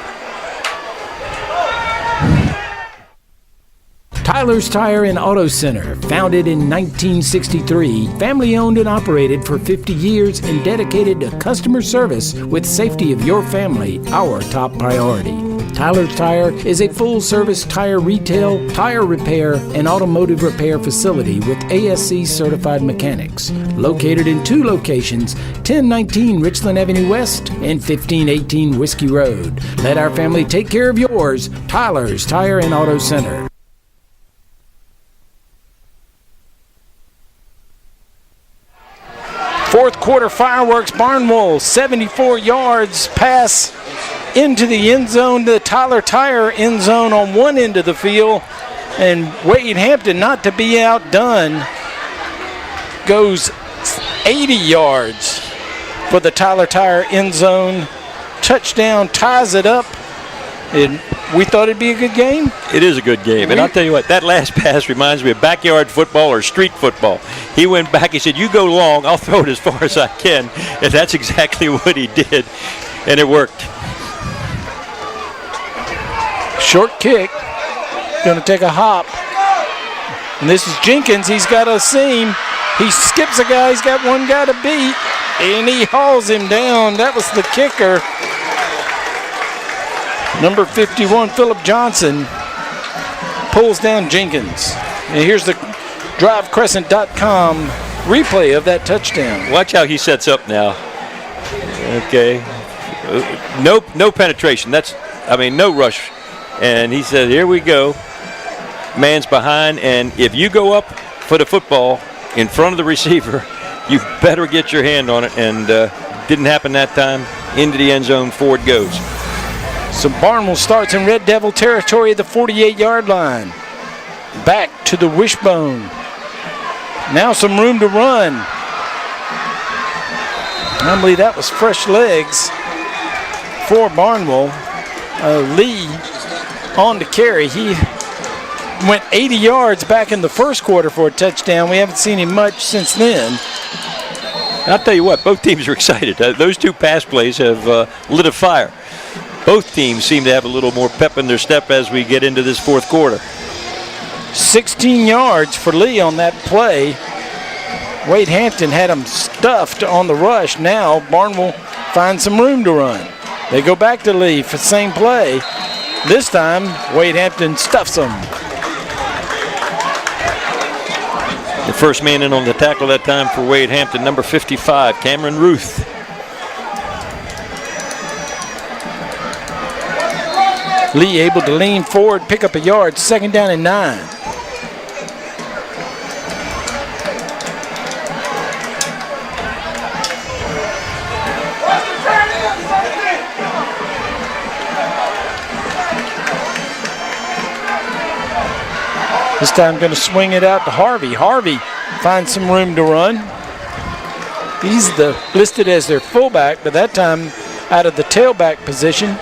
Tyler's Tire and Auto Center, founded in 1963, family-owned and operated for 50 years and dedicated to customer service with safety of your family, our top priority. Tyler's Tire is a full-service tire retail, tire repair, and automotive repair facility with ASC certified mechanics. Located in 2 locations, 1019 Richland Avenue West and 1518 Whiskey Road. Let our family take care of yours. Tyler's Tire and Auto Center. Fourth quarter fireworks. Barnwell, 74 yards pass into the end zone, the Tyler Tire end zone on one end of the field. And Wade Hampton, not to be outdone, goes 80 yards for the Tyler Tire end zone. Touchdown, ties it up. And we thought it'd be a good game. It is a good game. And I'll tell you what, that last pass reminds me of backyard football or street football. He went back, he said, you go long, I'll throw it as far as I can. And that's exactly what he did. And it worked. Short kick. Going to take a hop. And this is Jenkins. He's got a seam. He skips a guy. He's got one guy to beat. And he hauls him down. That was the kicker. Number 51, Philip Johnson, pulls down Jenkins. And here's the DriveCrescent.com replay of that touchdown. Watch how he sets up now. Okay. No penetration. No rush. And he said, here we go. Man's behind, and if you go up for the football in front of the receiver, you better get your hand on it. And didn't happen that time. Into the end zone, Ford goes. So Barnwell starts in Red Devil territory at the 48-yard line. Back to the wishbone. Now some room to run. I believe that was fresh legs for Barnwell. Lee on to carry. He went 80 yards back in the first quarter for a touchdown. We haven't seen him much since then. And I'll tell you what, both teams are excited. Those 2 pass plays have lit a fire. Both teams seem to have a little more pep in their step as we get into this fourth quarter. 16 yards for Lee on that play. Wade Hampton had him stuffed on the rush. Now Barnwell finds some room to run. They go back to Lee for the same play. This time, Wade Hampton stuffs him. The first man in on the tackle that time for Wade Hampton, number 55, Cameron Ruth. Lee able to lean forward, pick up a yard, 2nd down and 9. This time going to swing it out to Harvey. Harvey finds some room to run. He's listed as their fullback, but that time out of the tailback position.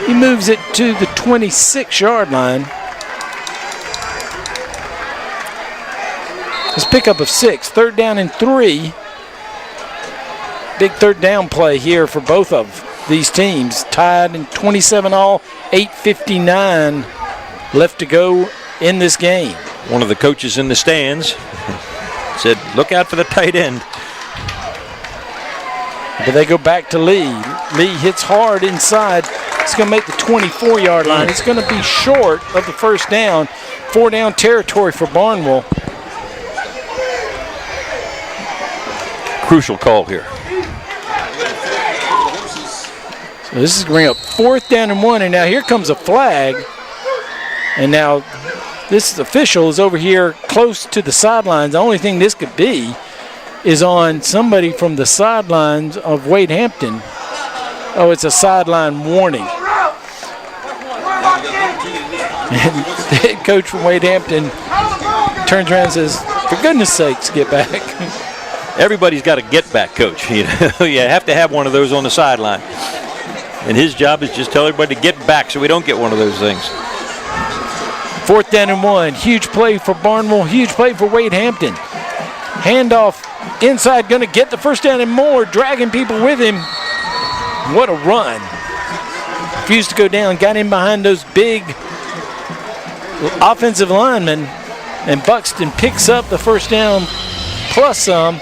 He moves it to the 26-yard line. Let's pick up of 6. 3rd down and 3. Big 3rd down play here for both of these teams. Tied in 27 all, 8:59 left to go in this game. One of the coaches in the stands said, look out for the tight end. But they go back to Lee. Lee hits hard inside. It's going to make the 24-yard line. It's going to be short of the 1st down. 4-down territory for Barnwell. Crucial call here. So this is going to bring up 4th down and 1, and now here comes a flag. And now this official is over here close to the sidelines. The only thing this could be is on somebody from the sidelines of Wade Hampton. Oh, it's a sideline warning. And the head coach from Wade Hampton turns around and says, for goodness sakes, get back. Everybody's got a get-back coach. You know, you have to have one of those on the sideline. And his job is just tell everybody to get back so we don't get one of those things. 4th down and 1. Huge play for Barnwell. Huge play for Wade Hampton. Handoff inside, going to get the 1st down and more, dragging people with him. What a run. Refused to go down, got in behind those big offensive linemen, and Buxton picks up the 1st down plus some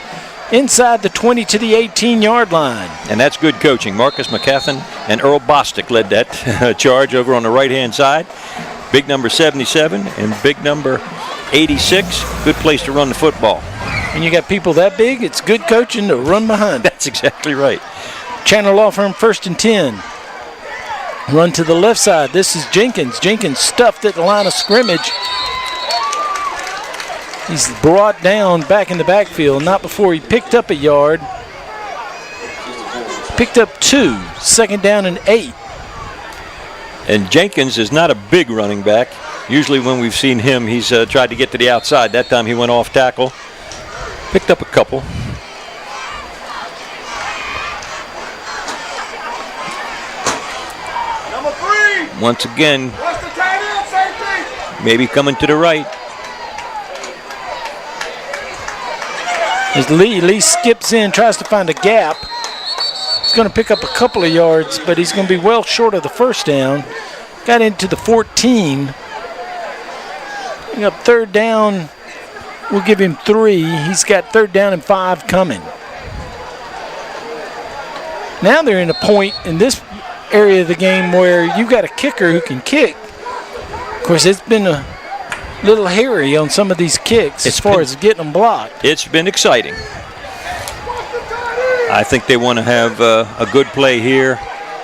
inside the 20 to the 18-yard line. And that's good coaching. Marcus McCaffin and Earl Bostic led that charge over on the right-hand side. Big number 77 and big number 86. Good place to run the football. And you got people that big, it's good coaching to run behind. That's exactly right. Chandler Law Firm 1st and 10. Run to the left side. This is Jenkins. Jenkins stuffed at the line of scrimmage. He's brought down back in the backfield, not before he picked up a yard. Picked up 2, 2nd down and 8. And Jenkins is not a big running back. Usually when we've seen him, he's tried to get to the outside. That time he went off tackle. Picked up a couple. Number 3. Once again, What's the tight end, safety? maybe coming to the right. As Lee skips in, tries to find a gap. He's going to pick up a couple of yards, but he's going to be well short of the 1st down. Got into the 14. Picking up 3rd down. We'll give him 3. He's got 3rd down and 5 coming. Now they're in a point in this area of the game where you've got a kicker who can kick. Of course, it's been a little hairy on some of these kicks as far as getting them blocked. It's been exciting. I think they want to have a good play here,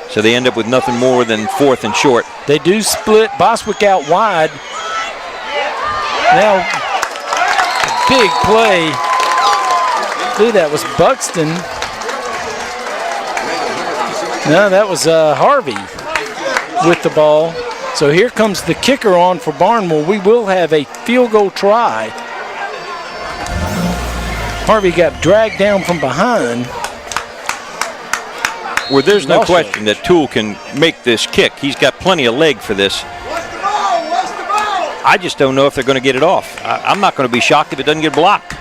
so they end up with nothing more than 4th and short. They do split Boswick out wide. Now, big play. I believe that was Buxton. No, that was Harvey with the ball. So here comes the kicker on for Barnwell. We will have a field goal try. Harvey got dragged down from behind. Well, there's no question that Toole can make this kick. He's got plenty of leg for this. I just don't know if they're going to get it off. I'm not going to be shocked if it doesn't get blocked.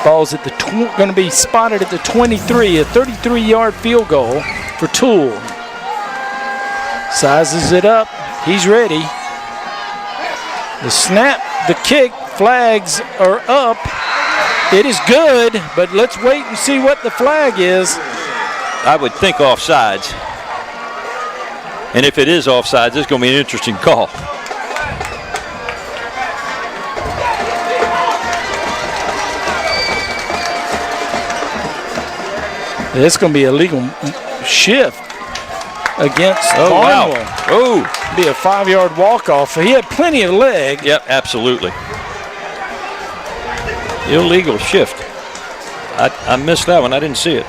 Ball's at the going to be spotted at the 23, a 33-yard field goal for Toole. Sizes it up. He's ready. The snap, the kick, flags are up. It is good, but let's wait and see what the flag is. I would think offsides. And if it is offsides, it's going to be an interesting call. It's going to be a legal shift against Barnwell. Wow. Oh. Be a 5-yard walk-off. He had plenty of leg. Yep, absolutely. Illegal shift. I missed that one. I didn't see it.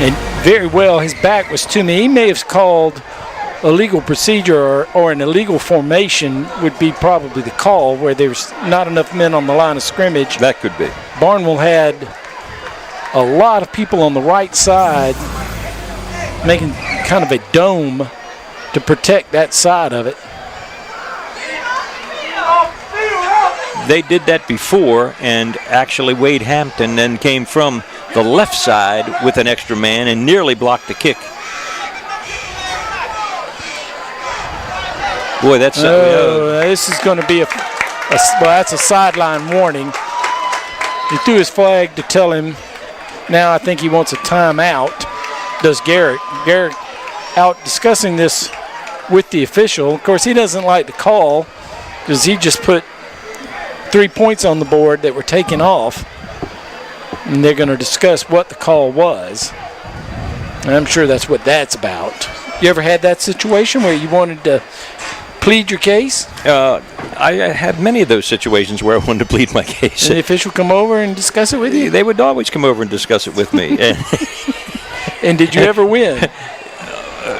And very well, his back was to me. He may have called a legal procedure or an illegal formation would be probably the call, where there's not enough men on the line of scrimmage. That could be. Barnwell had a lot of people on the right side making kind of a dome to protect that side of it. They did that before, and actually Wade Hampton then came from the left side with an extra man and nearly blocked the kick. Boy, that's this is going to be well, that's a sideline warning. He threw his flag to tell him. Now I think he wants a timeout. Does Garrett? Garrett out discussing this with the official. Of course, he doesn't like the call because he just put 3 points on the board that were taken off, and they're going to discuss what the call was. And I'm sure that's what that's about. You ever had that situation where you wanted to plead your case? I had many of those situations where I wanted to plead my case. And the official come over and discuss it with you? They would always come over and discuss it with me. And did you ever win?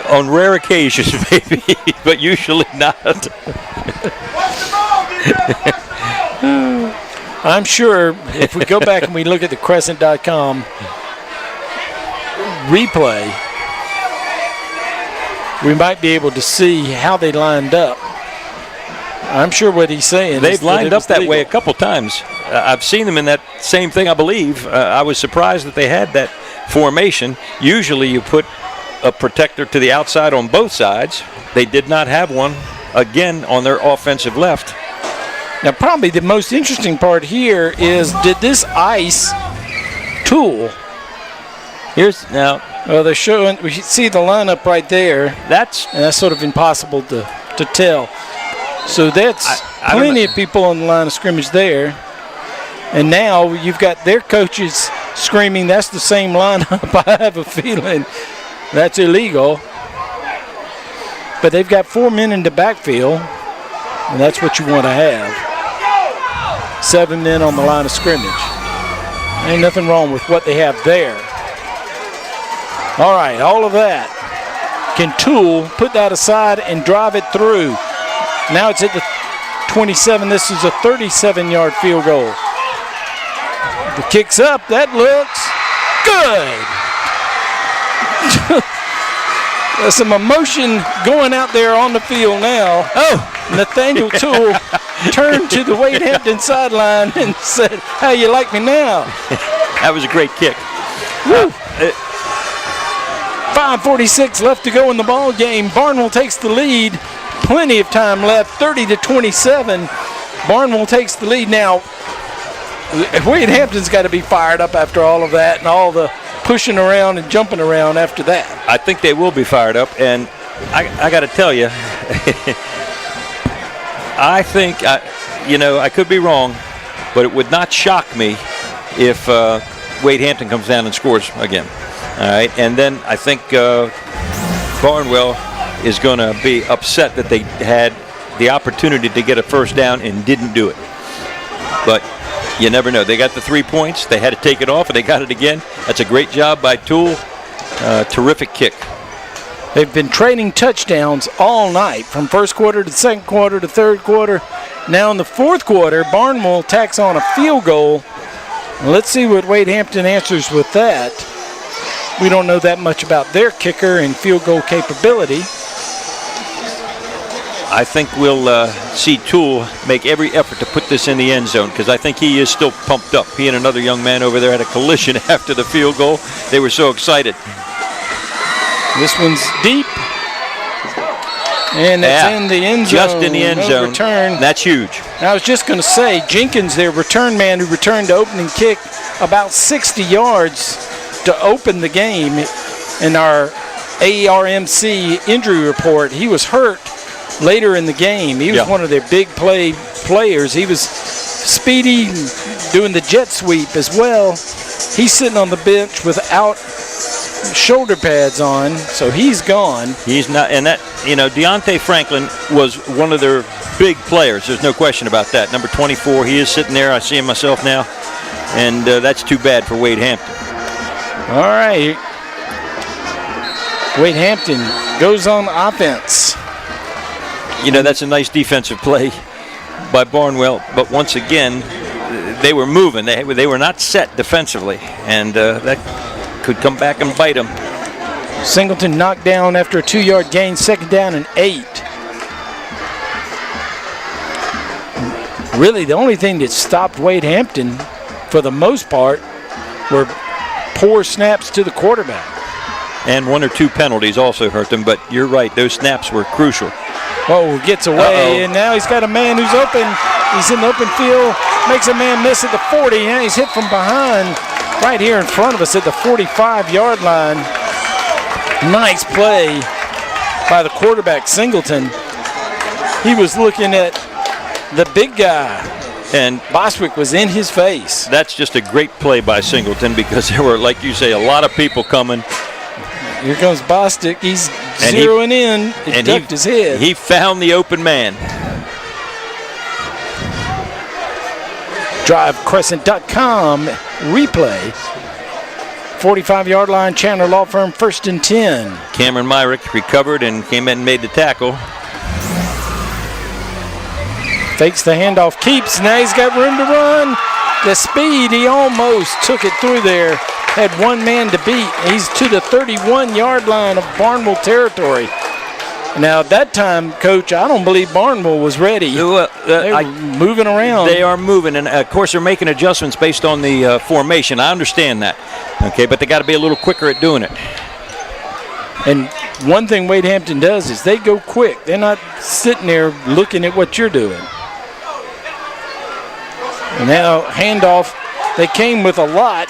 On rare occasions, maybe, but usually not. I'm sure if we go back and we look at the Crescent.com replay, we might be able to see how they lined up. I'm sure what he's saying. They've lined up that way a couple times. I've seen them in that same thing, I believe. I was surprised that they had that formation. Usually you put a protector to the outside on both sides. They did not have one, again, on their offensive left. Now, probably the most interesting part here is, did this ice Tool? Here's now. Well, they're showing. We see the lineup right there. That's sort of impossible to tell. So that's plenty of people on the line of scrimmage there. And now you've got their coaches screaming, "That's the same lineup." I have a feeling that's illegal. But they've got 4 men in the backfield, and that's what you want to have. 7 men on the line of scrimmage. Ain't nothing wrong with what they have there. All right, all of that. Can Tool put that aside and drive it through? Now it's at the 27. This is a 37-yard field goal. The kick's up. That looks good. There's some emotion going out there on the field now. Oh, Nathaniel Tool turned to the Wade Hampton sideline and said, "How you like me now?" That was a great kick. 5:46 left to go in the ball game. Barnwell takes the lead. Plenty of time left. 30-27. Barnwell takes the lead now. Wade Hampton's got to be fired up after all of that and all the pushing around and jumping around after that. I think they will be fired up, and I got to tell you, I think, I could be wrong, but it would not shock me if Wade Hampton comes down and scores again. All right, and then I think Barnwell is going to be upset that they had the opportunity to get a first down and didn't do it. But you never know. They got the 3 points. They had to take it off, and they got it again. That's a great job by Tool. Terrific kick. They've been trading touchdowns all night, from first quarter to second quarter to third quarter. Now in the fourth quarter, Barnwell tacks on a field goal. Let's see what Wade Hampton answers with that. We don't know that much about their kicker and field goal capability. I think we'll see Tool make every effort to put this in the end zone, because I think he is still pumped up. He and another young man over there had a collision after the field goal. They were so excited. This one's deep. And that's in the end zone. Just in the end zone. Return. That's huge. I was just going to say, Jenkins, their return man who returned the opening kick about 60 yards to open the game in our ARMC injury report. He was hurt later in the game. He was one of their big players. He was speedy, doing the jet sweep as well. He's sitting on the bench without shoulder pads on, so he's gone. He's not, and that, Deontay Franklin was one of their big players. There's no question about that. Number 24, he is sitting there. I see him myself now, and that's too bad for Wade Hampton. All right. Wade Hampton goes on offense. That's a nice defensive play by Barnwell, but once again, they were moving. They were not set defensively, and that could come back and bite them. Singleton knocked down after a 2-yard gain, 2nd down and 8. Really, the only thing that stopped Wade Hampton, for the most part, were poor snaps to the quarterback. And 1 or 2 penalties also hurt them, but you're right, those snaps were crucial. Oh, gets away, and now he's got a man who's open. He's in the open field, makes a man miss at the 40, and he's hit from behind right here in front of us at the 45-yard line. Nice play by the quarterback, Singleton. He was looking at the big guy, and Bostwick was in his face. That's just a great play by Singleton because there were, like you say, a lot of people coming. Here comes Bostwick. He's zeroing in. He ducked his head. He found the open man. DriveCrescent.com replay. 45-yard line, Chandler Law Firm, 1st and 10. Cameron Myrick recovered and came in and made the tackle. Fakes the handoff, keeps. Now he's got room to run. The speed, he almost took it through there. Had one man to beat. He's to the 31-yard line of Barnwell territory. Now, at that time, Coach, I don't believe Barnwell was ready. They were moving around. They are moving, and of course they're making adjustments based on the formation. I understand that, okay, but they got to be a little quicker at doing it. And one thing Wade Hampton does is they go quick. They're not sitting there looking at what you're doing. And now, handoff. They came with a lot.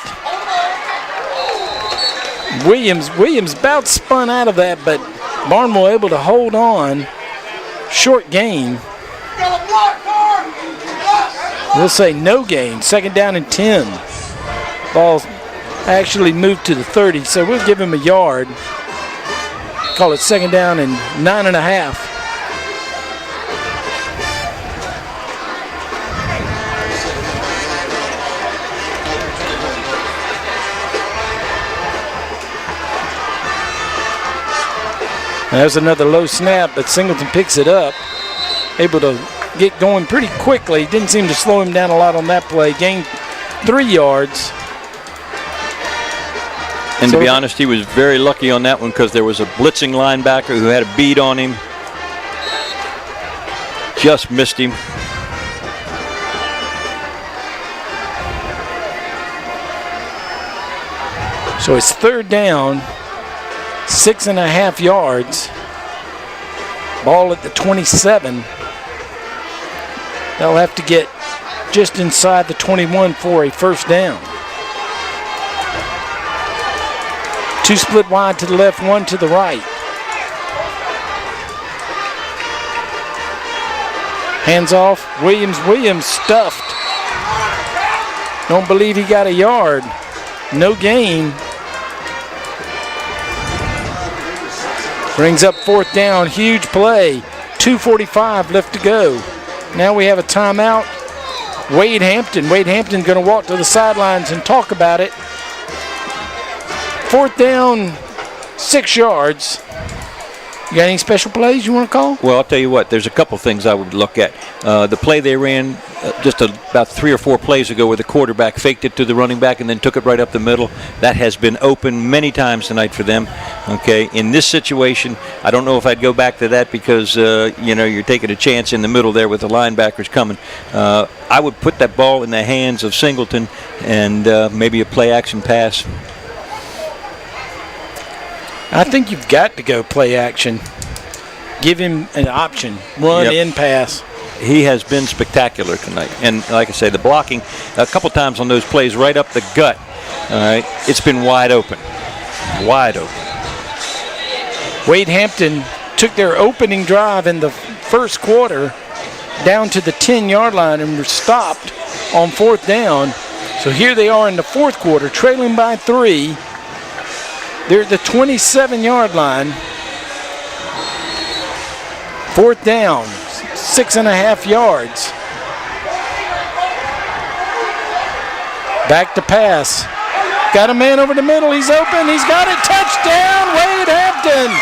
Williams about spun out of that, but Barnwell able to hold on. Short gain. We'll say no gain. 2nd down and 10. Ball actually moved to the 30, so we'll give him a yard. Call it 2nd down and 9.5. There's another low snap, but Singleton picks it up. Able to get going pretty quickly. Didn't seem to slow him down a lot on that play. Gained 3 yards. And to be honest, he was very lucky on that one because there was a blitzing linebacker who had a bead on him. Just missed him. So it's 3rd down. 6.5 yards. Ball at the 27. They'll have to get just inside the 21 for a 1st down. 2 split wide to the left, 1 to the right. Hands off. Williams stuffed. Don't believe he got a yard. No gain. Brings up 4th down, huge play. 2:45 left to go. Now we have a timeout. Wade Hampton going to walk to the sidelines and talk about it. 4th down, 6 yards. You got any special plays you want to call? Well, I'll tell you what, there's a couple things I would look at. The play they ran just about 3 or 4 plays ago where the quarterback faked it to the running back and then took it right up the middle. That has been open many times tonight for them. Okay, in this situation, I don't know if I'd go back to that because, you're taking a chance in the middle there with the linebackers coming. I would put that ball in the hands of Singleton and maybe a play-action pass. I think you've got to go play action. Give him an option. Run, in, pass. He has been spectacular tonight. And like I say, the blocking a couple times on those plays right up the gut. All right, it's been wide open. Wide open. Wade Hampton took their opening drive in the 1st quarter down to the 10-yard line and were stopped on 4th down. So here they are in the 4th quarter, trailing by 3. They're at the 27-yard line. 4th down, 6.5 yards. Back to pass. Got a man over the middle. He's open. He's got it. Touchdown, Wade Hampton.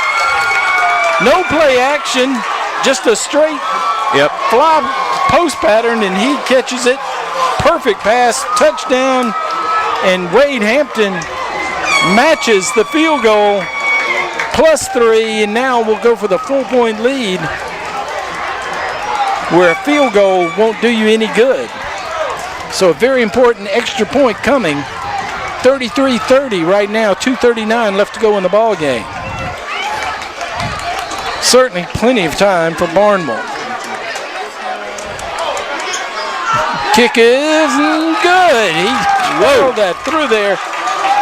No play action, just a straight fly post pattern, and he catches it Perfect pass, touchdown, and Wade Hampton matches the field goal, +3, and now we'll go for the full-point lead, where a field goal won't do you any good. So a very important extra point coming. 33-30 right now, 2:39 left to go in the ball game. Certainly plenty of time for Barnwell. Kick is good. He rolled that through there.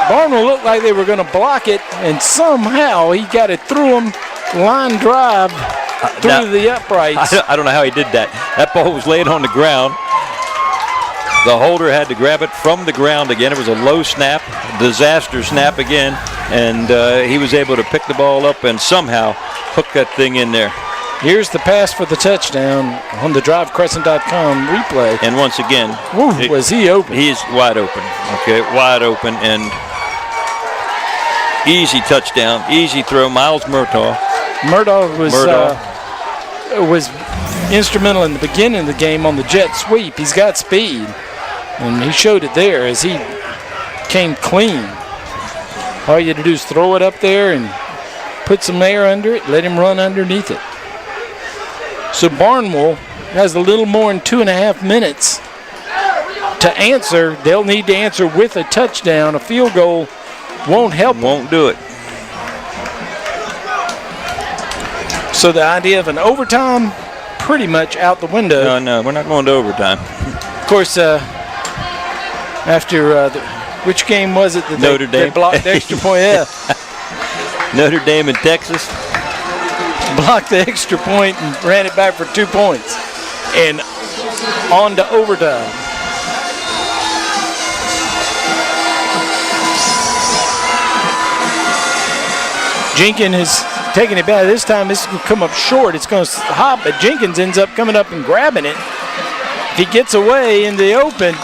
Barnwell looked like they were going to block it, and somehow he got it through them. Line drive through the uprights. I don't know how he did that. That ball was laid on the ground. The holder had to grab it from the ground again. It was a low snap, disaster snap again, and he was able to pick the ball up and somehow hook that thing in there. Here's the pass for the touchdown on the DriveCrescent.com replay. And once again, was he open? He is wide open. Okay, wide open and easy touchdown, easy throw. Miles Murtaugh. Murtaugh was instrumental in the beginning of the game on the jet sweep. He's got speed, and he showed it there as he came clean. All you had to do is throw it up there and put some air under it, let him run underneath it. So Barnwell has a little more than 2.5 minutes to answer. They'll need to answer with a touchdown. A field goal won't help them. Won't do it. So the idea of an overtime, pretty much out the window. No, we're not going to overtime. Of course, after which game was it that Notre Dame. They blocked the extra point? Yeah. Notre Dame in Texas. Blocked the extra point and ran it back for 2 points. And on to overtime. Jenkins is taking it back. This time this is going to come up short. It's going to hop, but Jenkins ends up coming up and grabbing it. If he gets away in the open,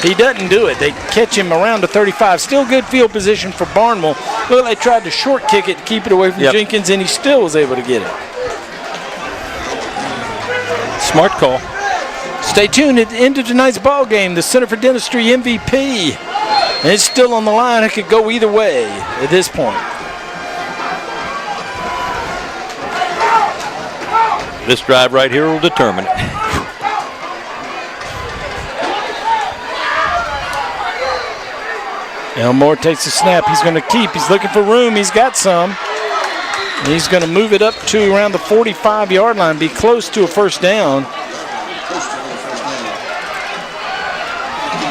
he doesn't do it. They catch him around the 35. Still good field position for Barnwell. Look, they tried to short kick it to keep it away from Jenkins, and he still was able to get it. Smart call. Stay tuned at the end of tonight's ball game. The Center for Dentistry MVP. And it's still on the line. It could go either way at this point. This drive right here will determine it. Elmore takes a snap. He's going to keep. He's looking for room. He's got some. And he's going to move it up to around the 45-yard line, be close to a first down.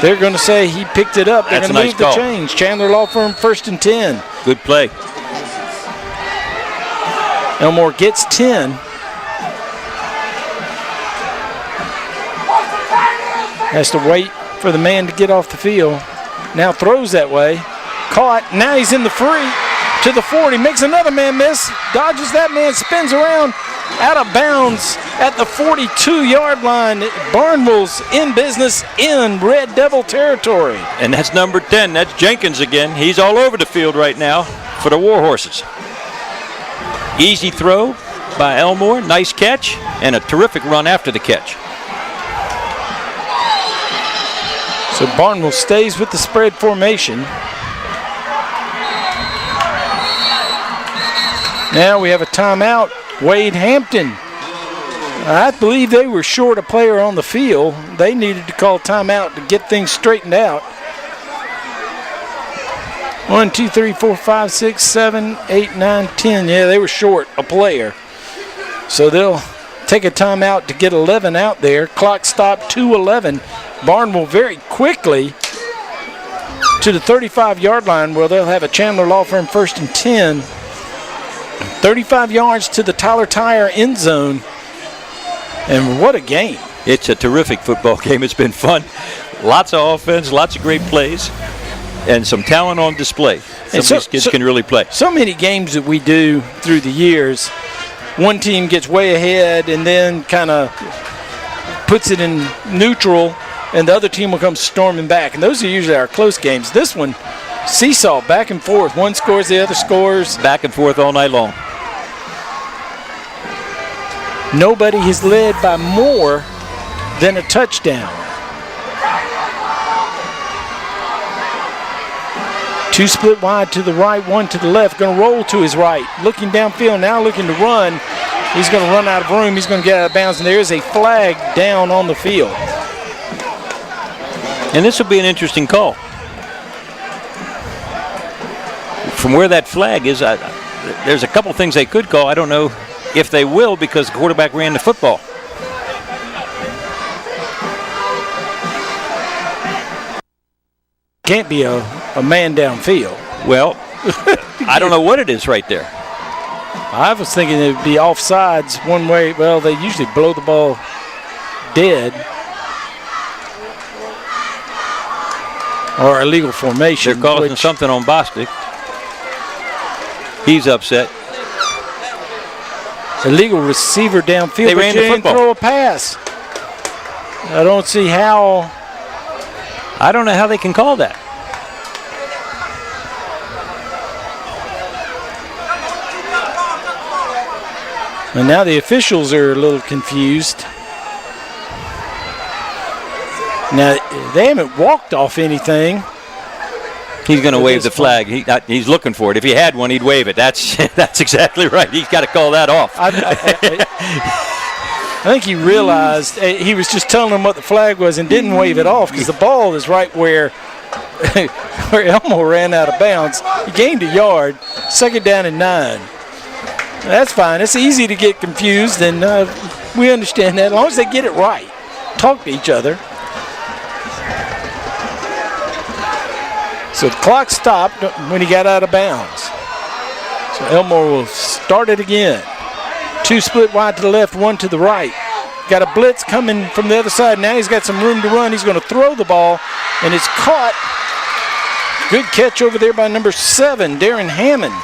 They're going to say he picked it up. They're going to move the change. Chandler Law Firm, 1st and 10. Good play. Elmore gets 10. Has to wait for the man to get off the field. Now throws that way. Caught. Now he's in the free to the 40. Makes another man miss. Dodges that man. Spins around. Out of bounds at the 42-yard line. Barnwell's in business in Red Devil territory. And that's number 10. That's Jenkins again. He's all over the field right now for the Warhorses. Easy throw by Elmore. Nice catch. And a terrific run after the catch. So Barnwell stays with the spread formation. Now we have a timeout. Wade Hampton. I believe they were short a player on the field. They needed to call timeout to get things straightened out. 1, 2, 3, 4, 5, 6, 7, 8, 9, 10. Yeah, they were short a player. So they'll take a timeout to get 11 out there. Clock stopped 2:11. Barnwell very quickly to the 35-yard line where they'll have a Chandler Law Firm 1st and 10. 35 yards to the Tyler Tire end zone. And what a game. It's a terrific football game. It's been fun. Lots of offense, lots of great plays, and some talent on display. Some of these kids can really play. So many games that we do through the years, one team gets way ahead and then kind of puts it in neutral, and the other team will come storming back. And those are usually our close games. This one, seesaw, back and forth. One scores, the other scores. Back and forth all night long. Nobody has led by more than a touchdown. Two split wide to the right, one to the left. Going to roll to his right. Looking downfield, now looking to run. He's going to run out of room. He's going to get out of bounds, and there is a flag down on the field. And this will be an interesting call. From where that flag is, there's a couple things they could call. I don't know if they will because the quarterback ran the football. Can't be a man downfield. Well, I don't know what it is right there. I was thinking it would be offsides one way. Well, they usually blow the ball dead. Or illegal formation. They're calling something on Bostic. He's upset. Illegal receiver downfield. They ran the football. Throw a pass. I don't see how. I don't know how they can call that. And now the officials are a little confused. Now, they haven't walked off anything. He's going to wave the flag. He's looking for it. If he had one, he'd wave it. That's exactly right. He's got to call that off. I think he realized he was just telling them what the flag was and didn't wave it off because the ball is right where Elmo ran out of bounds. He gained a yard, 2nd down and 9. That's fine. It's easy to get confused, and we understand that as long as they get it right. Talk to each other. So the clock stopped when he got out of bounds. So Elmore will start it again. Two split wide to the left, one to the right. Got a blitz coming from the other side. Now he's got some room to run. He's going to throw the ball, and it's caught. Good catch over there by number 7, Darren Hammond.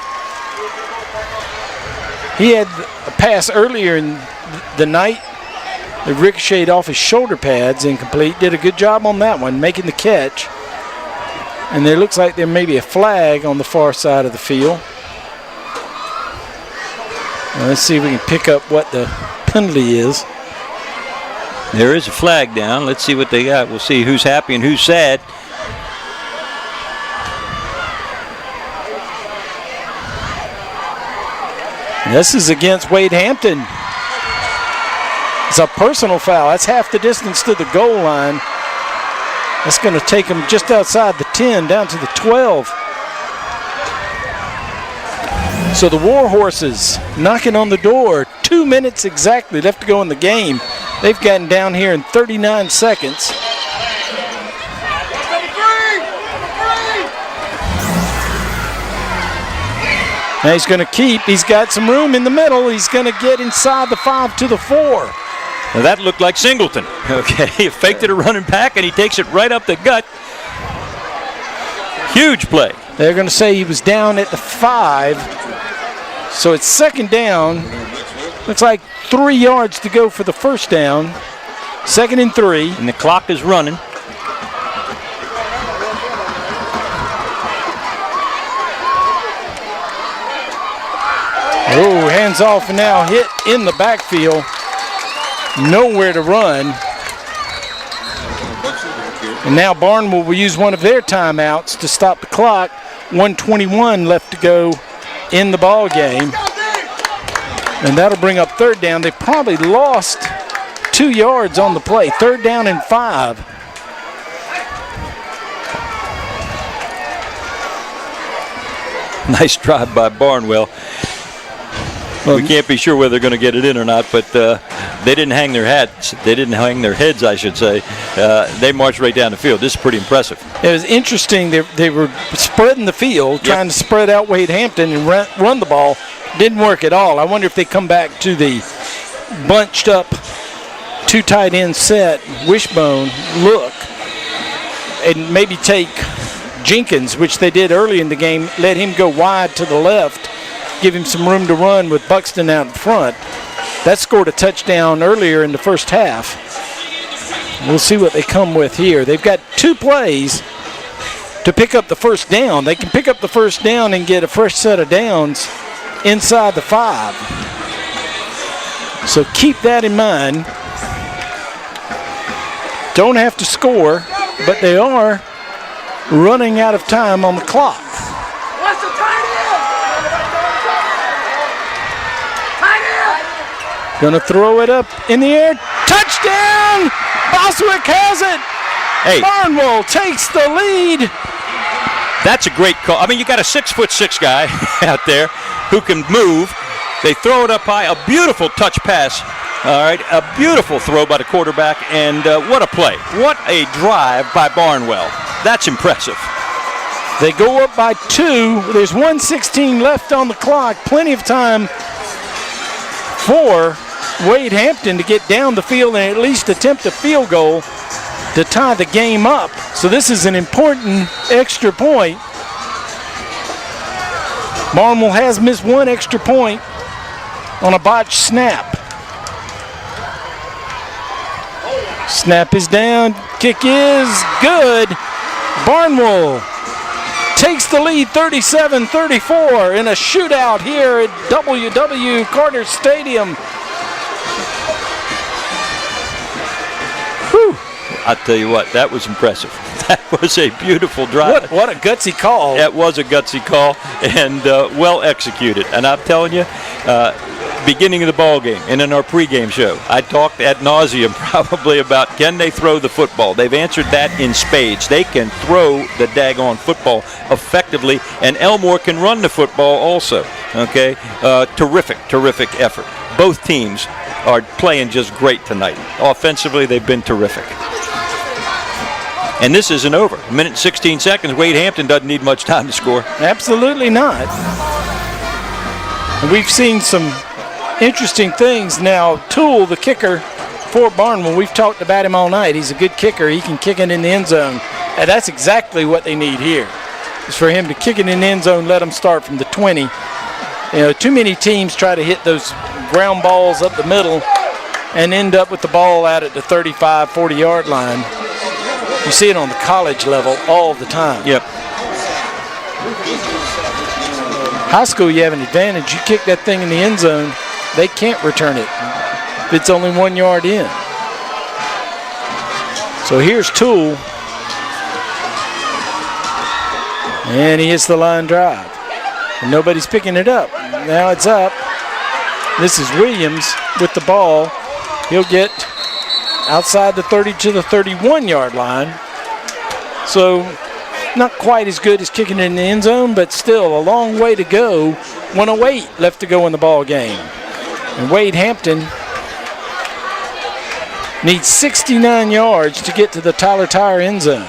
He had a pass earlier in the night. It ricocheted off his shoulder pads, incomplete. Did a good job on that one, making the catch. And there looks like there may be a flag on the far side of the field. Now let's see if we can pick up what the penalty is. There is a flag down. Let's see what they got. We'll see who's happy and who's sad. This is against Wade Hampton. It's a personal foul. That's half the distance to the goal line. That's going to take him just outside the 10, down to the 12. So the Warhorses knocking on the door. 2 minutes exactly left to go in the game. They've gotten down here in 39 seconds. Now he's going to keep. He's got some room in the middle. He's going to get inside the 5 to the 4. Now that looked like Singleton. Okay, he faked it a running back, and he takes it right up the gut. Huge play. They're going to say he was down at the 5. So it's 2nd down. Looks like 3 yards to go for the first down. 2nd and 3. And the clock is running. Oh, hands off and now hit in the backfield. Nowhere to run. And now Barnwell will use one of their timeouts to stop the clock. 1:21 left to go in the ball game. And that'll bring up 3rd down. They probably lost 2 yards on the play. 3rd down and 5. Nice drive by Barnwell. We can't be sure whether they're going to get it in or not, but they didn't hang their hats. They didn't hang their heads, I should say. They marched right down the field. This is pretty impressive. It was interesting. They were spreading the field, trying to spread out Wade Hampton and run the ball. Didn't work at all. I wonder if they come back to the bunched up 2 tight end set, wishbone look, and maybe take Jenkins, which they did early in the game, let him go wide to the left, give him some room to run with Buxton out in front. That scored a touchdown earlier in the first half. We'll see what they come with here. They've got 2 plays to pick up the first down. They can pick up the first down and get a fresh set of downs inside the 5. So keep that in mind. Don't have to score, but they are running out of time on the clock. Gonna throw it up in the air. Touchdown! Boswick has it. Hey. Barnwell takes the lead. That's a great call. I mean, you got a 6'6" guy out there who can move. They throw it up high. A beautiful touch pass. All right, a beautiful throw by the quarterback, and what a play. What a drive by Barnwell. That's impressive. They go up by 2. There's 1:16 left on the clock. Plenty of time for Wade Hampton to get down the field and at least attempt a field goal to tie the game up. So this is an important extra point. Barnwell has missed one extra point on a botched snap. Snap is down. Kick is good. Barnwell takes the lead 37-34 in a shootout here at W.W. Carter Stadium. Whew. I'll tell you what, that was impressive. That was a beautiful drive. What a gutsy call. That was a gutsy call and well executed. And I'm telling you, beginning of the ball game and in our pregame show, I talked ad nauseum probably about can they throw the football. They've answered that in spades. They can throw the daggone football effectively, and Elmore can run the football also. Okay, terrific effort. Both teams are playing just great tonight. Offensively, they've been terrific. And this isn't over. A minute and 16 seconds. Wade Hampton doesn't need much time to score. Absolutely not. And we've seen some interesting things. Now, Toole, the kicker for Barnwell, we've talked about him all night. He's a good kicker. He can kick it in the end zone. And that's exactly what they need here, is for him to kick it in the end zone, let them start from the 20. You know, too many teams try to hit those ground balls up the middle and end up with the ball out at the 35, 40-yard line. You see it on the college level all the time. Yep. High school, you have an advantage. You kick that thing in the end zone, they can't return it if it's only 1 yard in. So here's Toole. And he hits the line drive. And nobody's picking it up. Now it's up. This is Williams with the ball. He'll get outside the 30 to the 31-yard line. So not quite as good as kicking it in the end zone, but still a long way to go. 1:08 left to go in the ball game. And Wade Hampton needs 69 yards to get to the Tyler Tire end zone.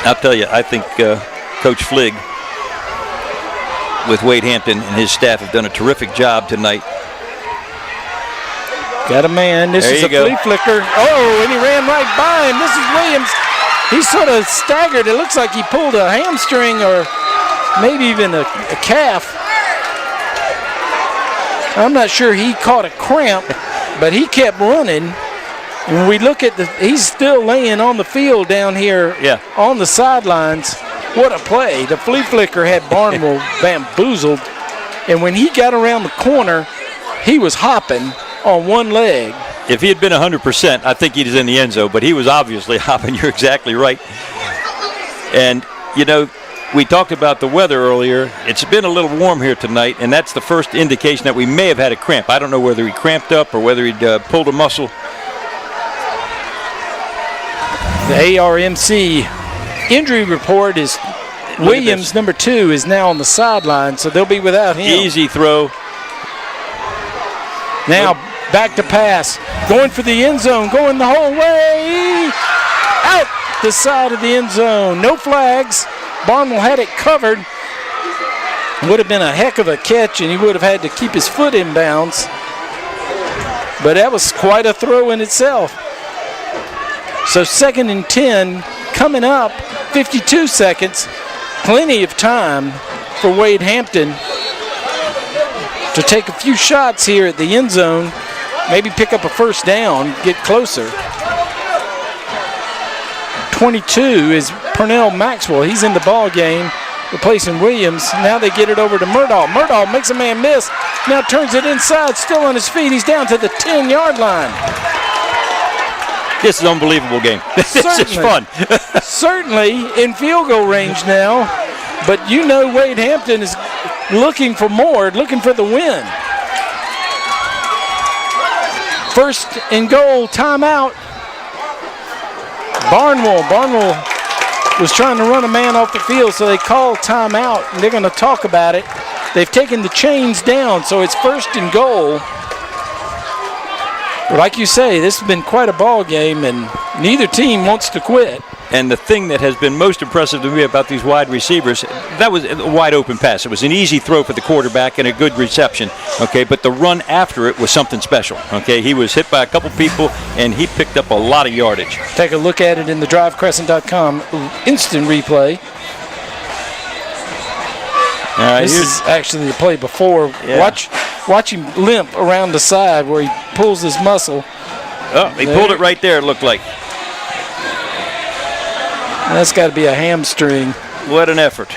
I'll tell you, I think Coach Fligg with Wade Hampton and his staff have done a terrific job tonight. Got a man. This is a flea flicker. Oh, and he ran right by him. This is Williams. He sort of staggered. It looks like he pulled a hamstring or maybe even a calf. I'm not sure he caught a cramp, but he kept running. And when we look at he's still laying on the field down here on the sidelines. What a play. The flea flicker had Barnwell bamboozled. And when he got around the corner, he was hopping on one leg. If he had been 100%, I think he was in the end zone, but he was obviously hopping. You're exactly right. And, you know, we talked about the weather earlier. It's been a little warm here tonight, and that's the first indication that we may have had a cramp. I don't know whether he cramped up or whether he'd pulled a muscle. The ARMC injury report is Williams, number 2, is now on the sideline, so they'll be without him. Easy throw. Now back to pass. Going for the end zone, going the whole way. Out the side of the end zone. No flags. Barnwell had it covered. Would have been a heck of a catch, and he would have had to keep his foot in bounds. But that was quite a throw in itself. So 2nd and 10 coming up, 52 seconds. Plenty of time for Wade Hampton to take a few shots here at the end zone, maybe pick up a first down, get closer. 22 is Pernell Maxwell. He's in the ball game, replacing Williams. Now they get it over to Murdahl. Murdahl makes a man miss. Now turns it inside, still on his feet. He's down to the 10-yard line. This is an unbelievable game. This is fun. Certainly in field goal range now, but you know Wade Hampton is looking for more, looking for the win. First and goal, timeout. Barnwell was trying to run a man off the field, so they called timeout, and they're going to talk about it. They've taken the chains down, so it's first and goal. But like you say, this has been quite a ball game, and neither team wants to quit. And the thing that has been most impressive to me about these wide receivers, that was a wide open pass. It was an easy throw for the quarterback and a good reception, okay? But the run after it was something special, okay? He was hit by a couple people, and he picked up a lot of yardage. Take a look at it in the DriveCrescent.com instant replay. This is actually the play before. Yeah. Watch him limp around the side where he pulls his muscle. Oh, he pulled it right there, it looked like. That's got to be a hamstring. What an effort.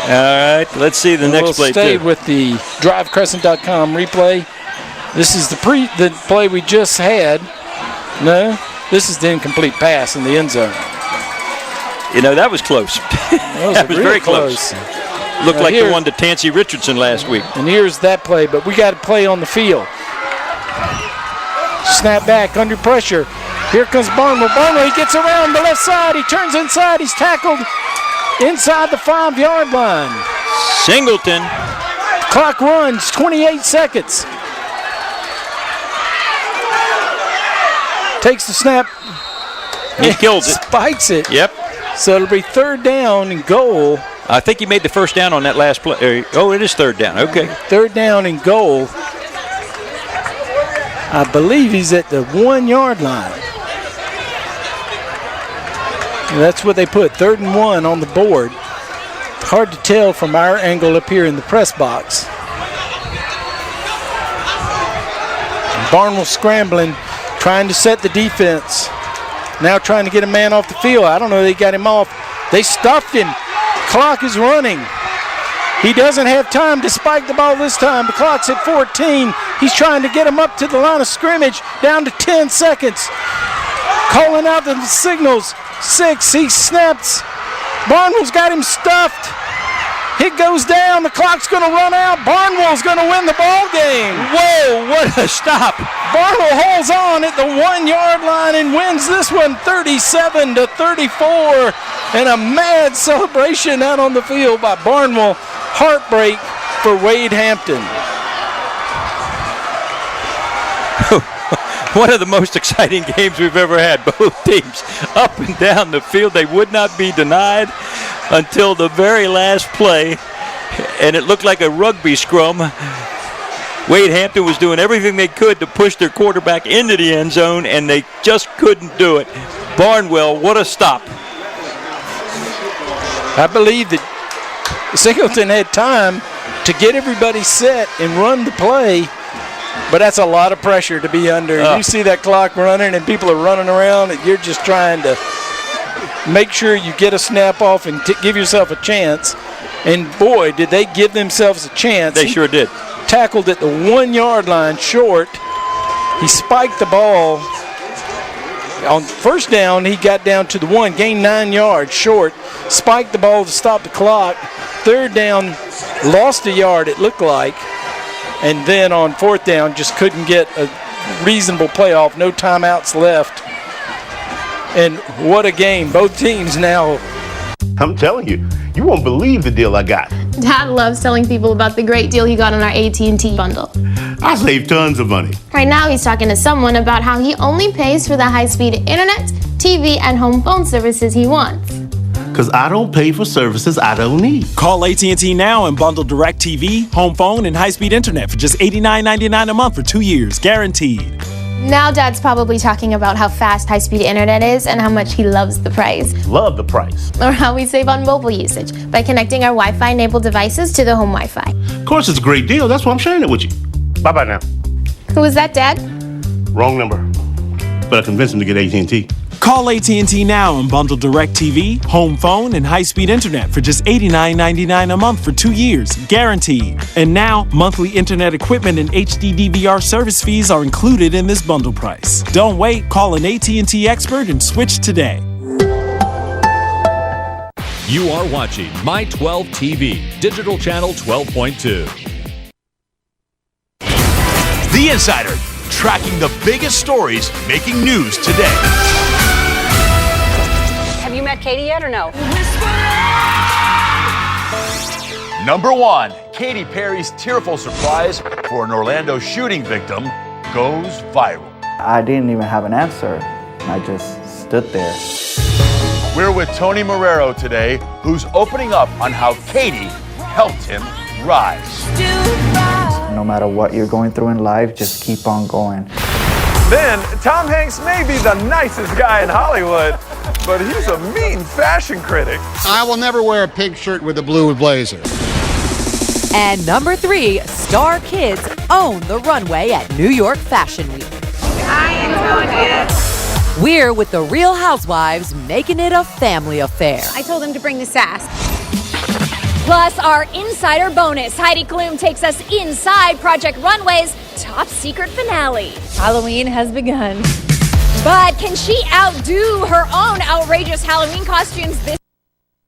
All right, let's see the next play. We'll stay with the DriveCrescent.com replay. This is the play we just had. No, this is the incomplete pass in the end zone. You know, that was close. That was very close. Looked like the one to Tansy Richardson last week. And here's that play, but we got to play on the field. Snap back under pressure. Here comes Barnwell. Barnwell, he gets around the left side. He turns inside. He's tackled inside the 5-yard line. Singleton. Clock runs, 28 seconds. Takes the snap. He kills it. Spikes it. Yep. So it'll be third down and goal. I think he made the first down on that last play. Oh, it is third down. Okay. Third down and goal. I believe he's at the 1-yard line. And that's what they put, 3rd and 1 on the board. Hard to tell from our angle up here in the press box. And Barnwell scrambling, trying to set the defense. Now trying to get a man off the field. I don't know if they got him off. They stuffed him. Clock is running. He doesn't have time to spike the ball this time. The clock's at 14. He's trying to get him up to the line of scrimmage, down to 10 seconds. Calling out the signals. 6, he snaps. Barnwell's got him stuffed. It goes down. The clock's going to run out. Barnwell's going to win the ball game. Whoa, what a stop. Barnwell holds on at the 1-yard line and wins this one 37-34. And a mad celebration out on the field by Barnwell. Heartbreak for Wade Hampton. One of the most exciting games we've ever had. Both teams up and down the field. They would not be denied until the very last play. And it looked like a rugby scrum. Wade Hampton was doing everything they could to push their quarterback into the end zone, and they just couldn't do it. Barnwell, what a stop. I believe that Singleton had time to get everybody set and run the play. But that's a lot of pressure to be under. You see that clock running and people are running around and you're just trying to make sure you get a snap off and give yourself a chance. And boy, did they give themselves a chance. They sure did. Tackled at the 1-yard line short. He spiked the ball. On first down, he got down to the 1, gained 9 yards short. Spiked the ball to stop the clock. Third down, lost a yard it looked like. And then on 4th down, just couldn't get a reasonable playoff. No timeouts left. And what a game. Both teams now. I'm telling you, you won't believe the deal I got. Dad loves telling people about the great deal he got on our AT&T bundle. I saved tons of money. Right now, he's talking to someone about how he only pays for the high-speed internet, TV, and home phone services he wants. Because I don't pay for services I don't need. Call AT&T now and bundle DirecTV, home phone, and high-speed internet for just $89.99 a month for 2 years, guaranteed. Now Dad's probably talking about how fast high-speed internet is and how much he loves the price. Love the price. Or how we save on mobile usage by connecting our Wi-Fi-enabled devices to the home Wi-Fi. Of course, it's a great deal. That's why I'm sharing it with you. Bye-bye now. Who was that, Dad? Wrong number. But I convinced him to get AT&T. Call AT&T now and bundle DirecTV, home phone, and high-speed internet for just $89.99 a month for 2 years, guaranteed. And now, monthly internet equipment and HD DVR service fees are included in this bundle price. Don't wait. Call an AT&T expert and switch today. You are watching My 12 TV, digital channel 12.2. The Insider, tracking the biggest stories making news today. Have you met Katie yet or no? Number 1, Katy Perry's tearful surprise for an Orlando shooting victim goes viral. I didn't even have an answer. I just stood there. We're with Tony Marrero today, who's opening up on how Katy helped him rise. No matter what you're going through in life, just keep on going. Then, Tom Hanks may be the nicest guy in Hollywood, but he's a mean fashion critic. I will never wear a pink shirt with a blue blazer. And number 3, star kids own the runway at New York Fashion Week. I am it. We're with the Real Housewives, making it a family affair. I told them to bring the sass. Plus, our insider bonus. Heidi Klum takes us inside Project Runway's top secret finale. Halloween has begun. But can she outdo her own outrageous Halloween costumes this?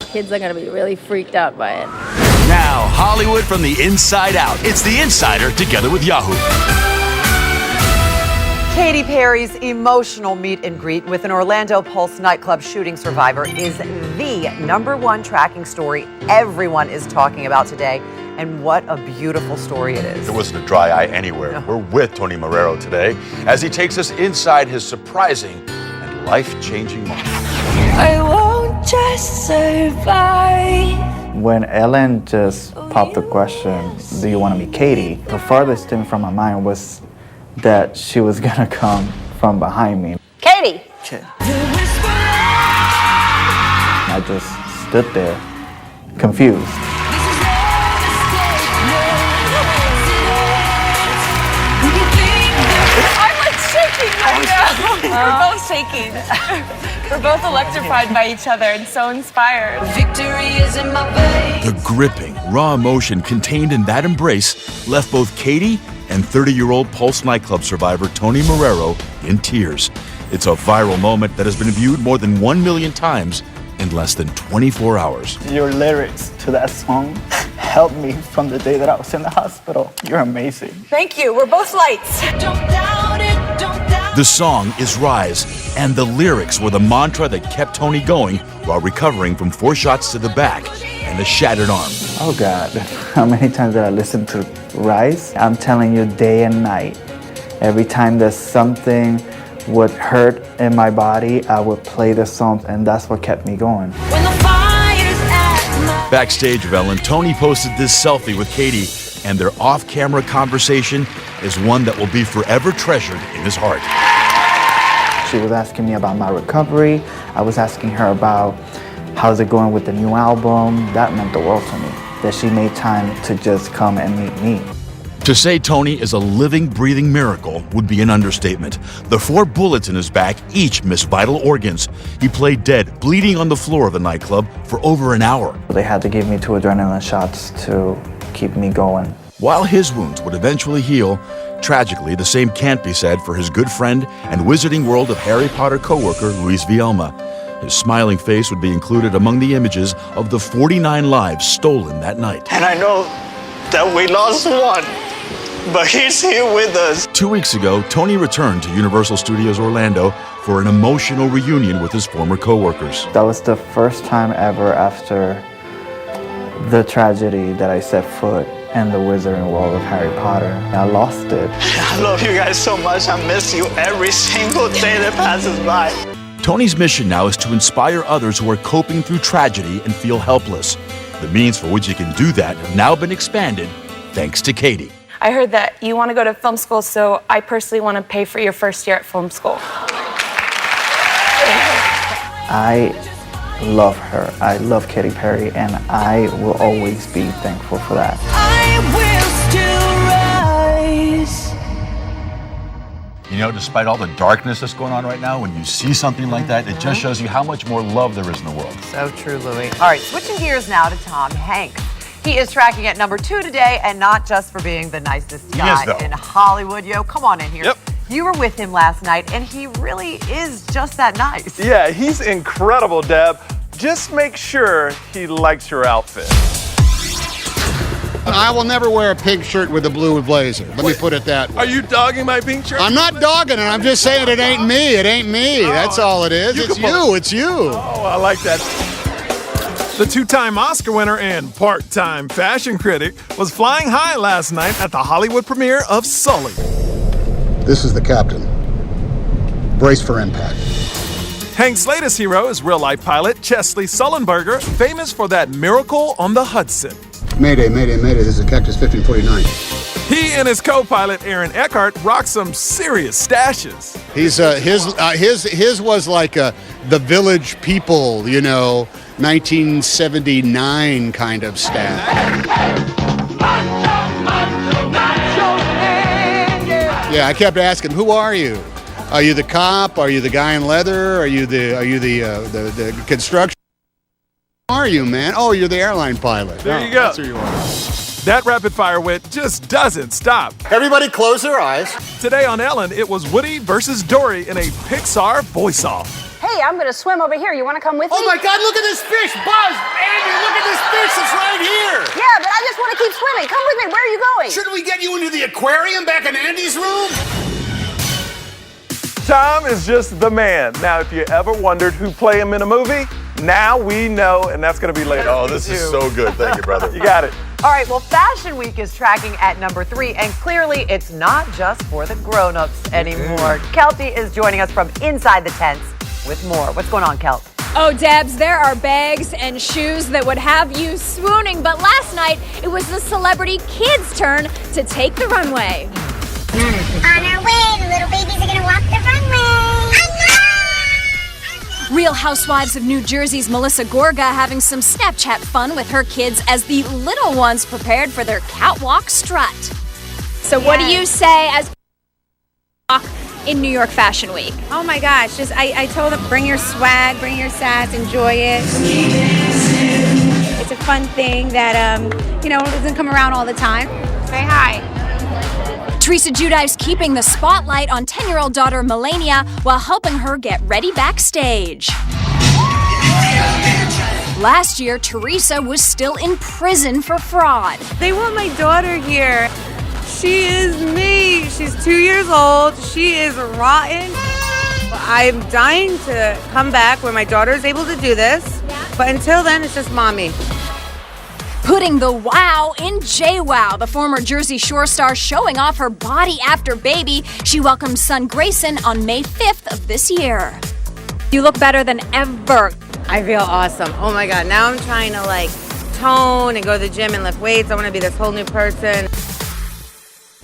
Kids are going to be really freaked out by it. Now, Hollywood from the inside out. It's The Insider together with Yahoo. Katy Perry's emotional meet and greet with an Orlando Pulse nightclub shooting survivor is the #1 tracking story everyone is talking about today. And what a beautiful story it is. There wasn't a dry eye anywhere. We're with Tony Marrero today as he takes us inside his surprising and life-changing moment. I won't just survive. When Ellen just popped the question, do you want to meet Katy? The farthest thing from my mind was that she was gonna come from behind me. Katy! I just stood there, confused. I'm like shaking right now. We're both shaking. We're both electrified by each other and so inspired. Victory is in my veins. The gripping, raw emotion contained in that embrace left both Katy and 30-year-old Pulse nightclub survivor Tony Marrero in tears. It's a viral moment that has been viewed more than 1 million times in less than 24 hours. Your lyrics to that song helped me from the day that I was in the hospital. You're amazing. Thank you. We're both lights. The song is Rise, and the lyrics were the mantra that kept Tony going while recovering from 4 shots to the back and a shattered arm. Oh God, how many times did I listen to Rise? I'm telling you, day and night. Every time there's something would hurt in my body, I would play the song, and that's what kept me going. Backstage of Ellen, Tony posted this selfie with Katy, and their off-camera conversation is one that will be forever treasured in his heart. She was asking me about my recovery. I was asking her about how's it going with the new album. That meant the world to me, that she made time to just come and meet me. To say Tony is a living, breathing miracle would be an understatement. The 4 bullets in his back each missed vital organs. He played dead, bleeding on the floor of the nightclub for over an hour. They had to give me 2 adrenaline shots to keep me going. While his wounds would eventually heal, tragically, the same can't be said for his good friend and Wizarding World of Harry Potter co-worker Luis Vielma. His smiling face would be included among the images of the 49 lives stolen that night. And I know that we lost one, but he's here with us. 2 weeks ago, Tony returned to Universal Studios Orlando for an emotional reunion with his former co-workers. That was the first time ever after the tragedy that I set foot in the Wizarding World of Harry Potter. I lost it. I love you guys so much. I miss you every single day that passes by. Tony's mission now is to inspire others who are coping through tragedy and feel helpless. The means for which he can do that have now been expanded thanks to Katy. I heard that you want to go to film school, so I personally want to pay for your first year at film school. I love her. I love Katy Perry, and I will always be thankful for that. I will still rise. You know, despite all the darkness that's going on right now, when you see something like that, it just shows you how much more love there is in the world. So true, Louis. All right, switching gears now to Tom Hanks. He is tracking at #2 today, and not just for being the nicest guy in Hollywood. Yo, come on in here. Yep. You were with him last night, and he really is just that nice. Yeah, he's incredible, Deb. just make sure he likes your outfit. I will never wear a pink shirt with a blue blazer. Let me put it that way. Are you dogging my pink shirt? I'm not dogging it. I'm just saying it ain't me. It ain't me. That's all it is. It's you. It's you. Oh, I like that. The two-time Oscar winner and part-time fashion critic was flying high last night at the Hollywood premiere of Sully. This is the captain. Brace for impact. Hank's latest hero is real-life pilot Chesley Sullenberger, famous for that Miracle on the Hudson. Mayday, mayday, mayday. This is Cactus 1549. He and his co-pilot Aaron Eckhart rock some serious stashes. His was like the Village People, 1979 kind of stash. Yeah, I kept asking, who are you? Are you the cop? Are you the guy in leather? Are you the construction? Who are you, man? Oh, you're the airline pilot. There you go. That's who you are. That rapid-fire wit just doesn't stop. Everybody close their eyes. Today on Ellen, it was Woody versus Dory in a Pixar voice-off. Hey, I'm gonna swim over here. You wanna come with me? Oh my God, look at this fish! Buzz! Andy, look at this fish! It's right here! Yeah, but I just wanna keep swimming. Come with me. Where are you going? Shouldn't we get you into the aquarium back in Andy's room? Tom is just the man. Now, if you ever wondered who played him in a movie, now we know, and that's going to be later. Oh, this is so good. Thank you, brother. You got it. All right, well, Fashion Week is tracking at number 3, and clearly it's not just for the grown-ups anymore. Kelty is joining us from inside the tents with more. What's going on, Kelt? Oh, Debs, there are bags and shoes that would have you swooning, but last night it was the celebrity kids' turn to take the runway. On our way, the little babies are gonna walk the runway. Real Housewives of New Jersey's Melissa Gorga having some Snapchat fun with her kids as the little ones prepared for their catwalk strut. So what do you say as in New York Fashion Week? Oh my gosh, I told them, bring your swag, bring your sass, enjoy it. It's a fun thing that, doesn't come around all the time. Say hi. Teresa Giudive's keeping the spotlight on 10-year-old daughter Melania while helping her get ready backstage. Last year, Teresa was still in prison for fraud. They want my daughter here. She is me. She's 2 years old. She is rotten. I'm dying to come back where my daughter is able to do this. But until then, it's just mommy. Putting the wow in JWoww, the former Jersey Shore star showing off her body after baby. She welcomed son Grayson on May 5th of this year. You look better than ever. I feel awesome. Oh my God, now I'm trying to tone and go to the gym and lift weights. I want to be this whole new person.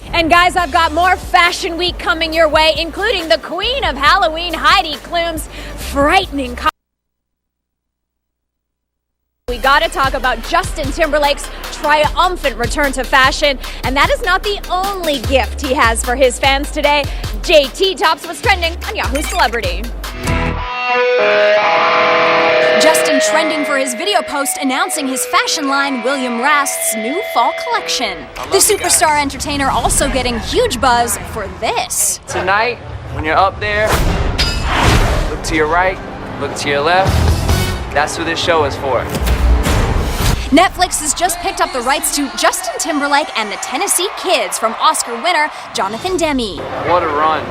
And guys, I've got more Fashion Week coming your way, including the queen of Halloween, Heidi Klum's frightening We gotta talk about Justin Timberlake's triumphant return to fashion, and that is not the only gift he has for his fans today. JT tops what's trending on Yahoo Celebrity. Justin trending for his video post announcing his fashion line William Rast's new fall collection. The superstar entertainer also getting huge buzz for this. Tonight, when you're up there, look to your right, look to your left. That's who this show is for. Netflix has just picked up the rights to Justin Timberlake and the Tennessee Kids from Oscar winner Jonathan Demme. What a run.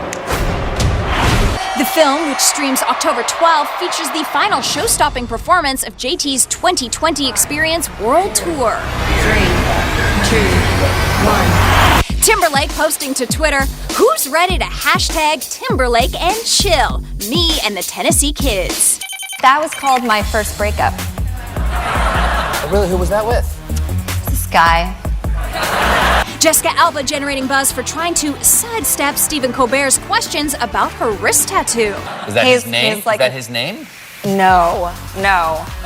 The film, which streams October 12th, features the final show-stopping performance of JT's 2020 Experience World Tour. 3, 2, 1. Timberlake posting to Twitter, "Who's ready to hashtag Timberlake and chill? Me and the Tennessee Kids." That was called my first breakup. Really, who was that with? This guy. Jessica Alba generating buzz for trying to sidestep Stephen Colbert's questions about her wrist tattoo. Is that his name? Is that his name? No.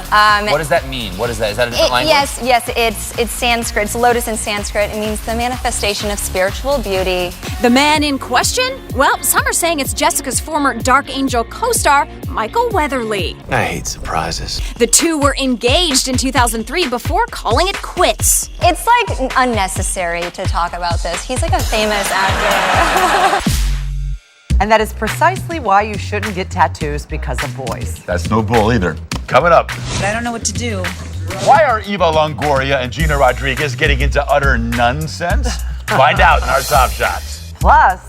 What does that mean? What is that? Is that a different language? Yes, it's Sanskrit. It's lotus in Sanskrit. It means the manifestation of spiritual beauty. The man in question? Well, some are saying it's Jessica's former Dark Angel co-star, Michael Weatherly. I hate surprises. The two were engaged in 2003 before calling it quits. It's unnecessary to talk about this. He's a famous actor. And that is precisely why you shouldn't get tattoos because of boys. That's no bull either. Coming up. But I don't know what to do. Why are Eva Longoria and Gina Rodriguez getting into utter nonsense? Find out in our Top Shots. Plus,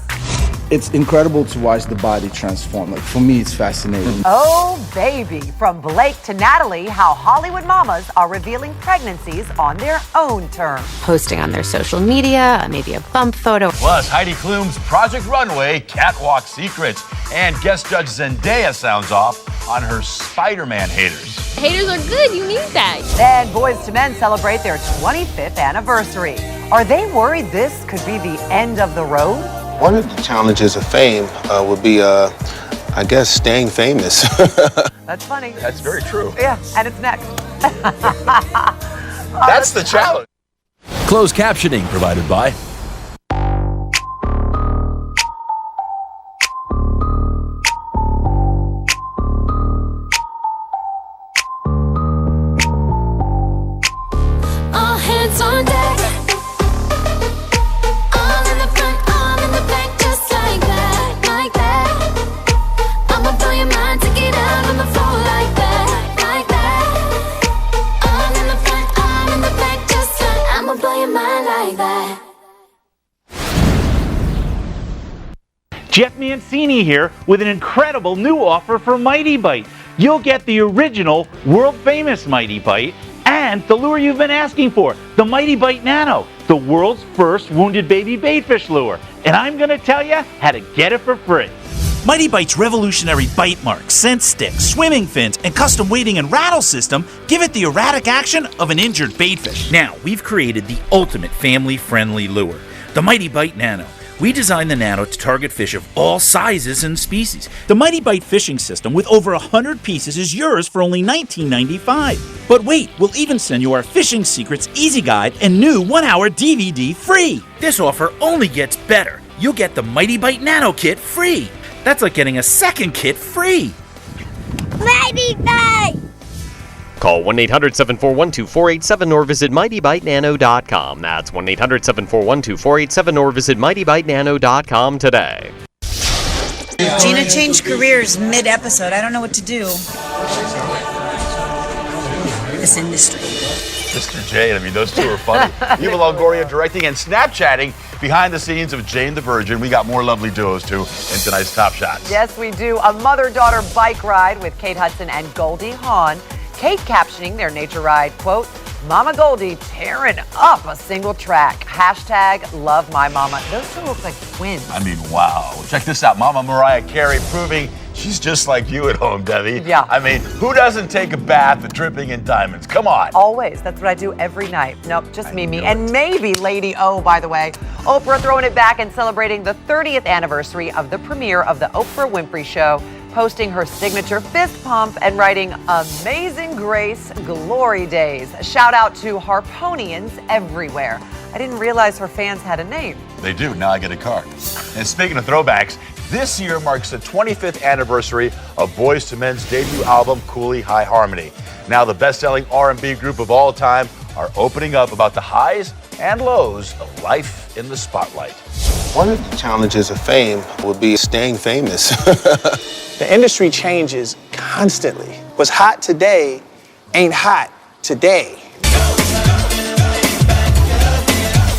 It's incredible to watch the body transform. Like, for me, it's fascinating. oh baby, from Blake to Natalie, how Hollywood mamas are revealing pregnancies on their own terms. Posting on their social media, maybe a bump photo. Plus, Heidi Klum's Project Runway catwalk secrets. And guest judge Zendaya sounds off on her Spider-Man haters. Haters are good, you need that. Then Boys to Men celebrate their 25th anniversary. Are they worried this could be the end of the road? One of the challenges of fame would be, I guess, staying famous. That's funny. That's very true. Yeah, and it's next. That's the challenge. Closed captioning provided by All hands on deck. All in the front, all in the back, just like that, like that. I'ma blow your mind, take it out on the floor like that, like that. All in the front, all in the back, just like I'ma blow your mind like that. Jeff Mancini here with an incredible new offer for Mighty Bite. You'll get the original world-famous Mighty Bite and the lure you've been asking for, the Mighty Bite Nano, the world's first wounded baby baitfish lure. And I'm going to tell you how to get it for free. Mighty Bite's revolutionary bite mark, scent stick, swimming fins, and custom weighting and rattle system give it the erratic action of an injured baitfish. Now, we've created the ultimate family-friendly lure, the Mighty Bite Nano. We designed the Nano to target fish of all sizes and species. The Mighty Bite fishing system with over 100 pieces is yours for only $19.95. But wait, we'll even send you our Fishing Secrets Easy Guide and new 1-hour DVD free. This offer only gets better. You'll get the Mighty Bite Nano Kit free. That's like getting a second kit free. Mighty Bite! Call 1-800-741-2487 or visit MightyBiteNano.com. That's 1-800-741-2487 or visit MightyBiteNano.com today. Gina changed careers mid-episode. I don't know what to do. This industry. Mr. J, I mean, those two are funny. Eva Longoria directing and Snapchatting behind the scenes of Jane the Virgin. We got more lovely duos, too, in tonight's Top Shots. Yes, we do. A mother-daughter bike ride with Kate Hudson and Goldie Hawn. Kate captioning their nature ride, quote, Mama Goldie tearing up a single track. Hashtag love my mama. Those two look like twins. I mean, wow. Check this out. Mama Mariah Carey proving she's just like you at home, Debbie. Yeah. I mean, who doesn't take a bath dripping in diamonds? Come on. Always. That's what I do every night. Nope, just Mimi. And maybe Lady O, by the way. Oprah throwing it back and celebrating the 30th anniversary of the premiere of The Oprah Winfrey Show, posting her signature fist pump and writing Amazing Grace Glory Days. Shout out to Harponians everywhere. I didn't realize her fans had a name. They do. Now I get a card. And speaking of throwbacks, this year marks the 25th anniversary of Boys to Men's debut album, Cooley High Harmony. Now the best-selling R&B group of all time are opening up about the highs and lows of life in the spotlight. One of the challenges of fame would be staying famous. The industry changes constantly. What's hot today ain't hot today.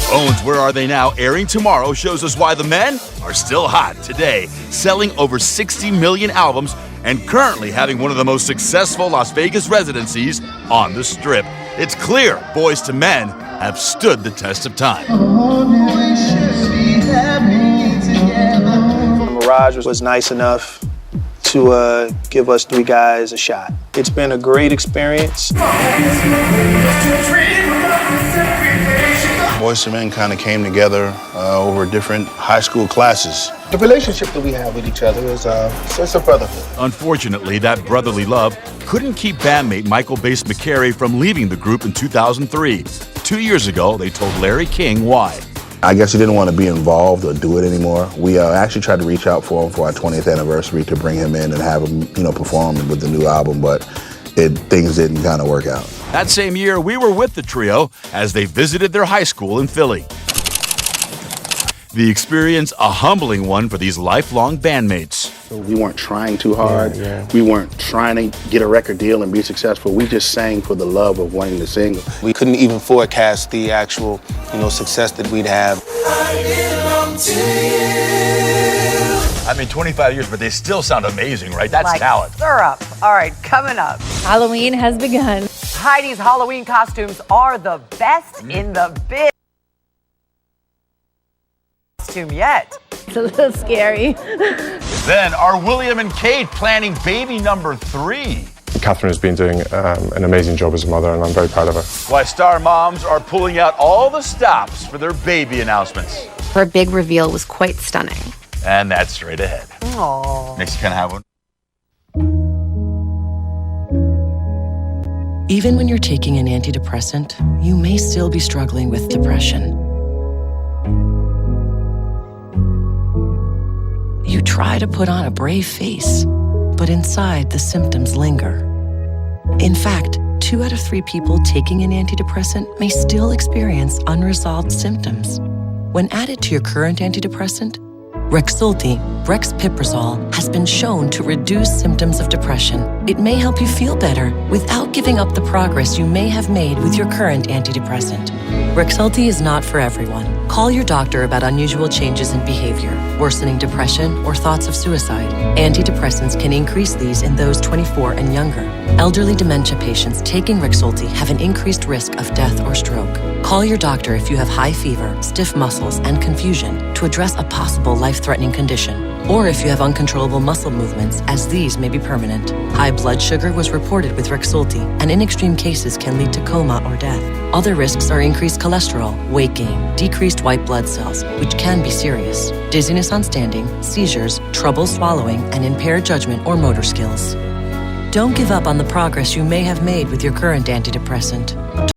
Bones, Where Are They Now? Airing tomorrow shows us why the men are still hot today, selling over 60 million albums and currently having one of the most successful Las Vegas residencies on the Strip. It's clear Boys to Men have stood the test of time. Mirage was nice enough to give us three guys a shot. It's been a great experience. Boys to Men kind of came together over different high school classes. The relationship that we have with each other is a sense of brotherhood. Unfortunately, that brotherly love couldn't keep bandmate Michael Bass McCary from leaving the group in 2003. 2 years ago, they told Larry King why. I guess he didn't want to be involved or do it anymore. We actually tried to reach out for him for our 20th anniversary to bring him in and have him, perform with the new album, but things didn't kind of work out. That same year, we were with the trio as they visited their high school in Philly. The experience, a humbling one for these lifelong bandmates. We weren't trying too hard. We weren't trying to get a record deal and be successful. We just sang for the love of wanting to sing. We couldn't even forecast the actual, success that we'd have. I mean, 25 years, but they still sound amazing, right? That's like talent. Syrup. All right, coming up. Halloween has begun. Heidi's Halloween costumes are the best in the biz. Costume yet. It's a little scary. Then, are William and Kate planning baby number 3? Catherine has been doing an amazing job as a mother, and I'm very proud of her. Why star moms are pulling out all the stops for their baby announcements. Her big reveal was quite stunning. And that's straight ahead. Aww. Next, you can have one. Even when you're taking an antidepressant, you may still be struggling with depression. You try to put on a brave face, but inside the symptoms linger. In fact, 2 out of 3 people taking an antidepressant may still experience unresolved symptoms. When added to your current antidepressant, Rexulti, brexpiprazole, has been shown to reduce symptoms of depression. It may help you feel better without giving up the progress you may have made with your current antidepressant. Rexulti is not for everyone. Call your doctor about unusual changes in behavior, worsening depression, or thoughts of suicide. Antidepressants can increase these in those 24 and younger. Elderly dementia patients taking Rexulti have an increased risk of death or stroke. Call your doctor if you have high fever, stiff muscles, and confusion to address a possible life-threatening condition, or if you have uncontrollable muscle movements, as these may be permanent. High blood sugar was reported with Rexulti, and in extreme cases can lead to coma or death. Other risks are increased cholesterol, weight gain, decreased white blood cells, which can be serious, dizziness on standing, seizures, trouble swallowing, and impaired judgment or motor skills. Don't give up on the progress you may have made with your current antidepressant.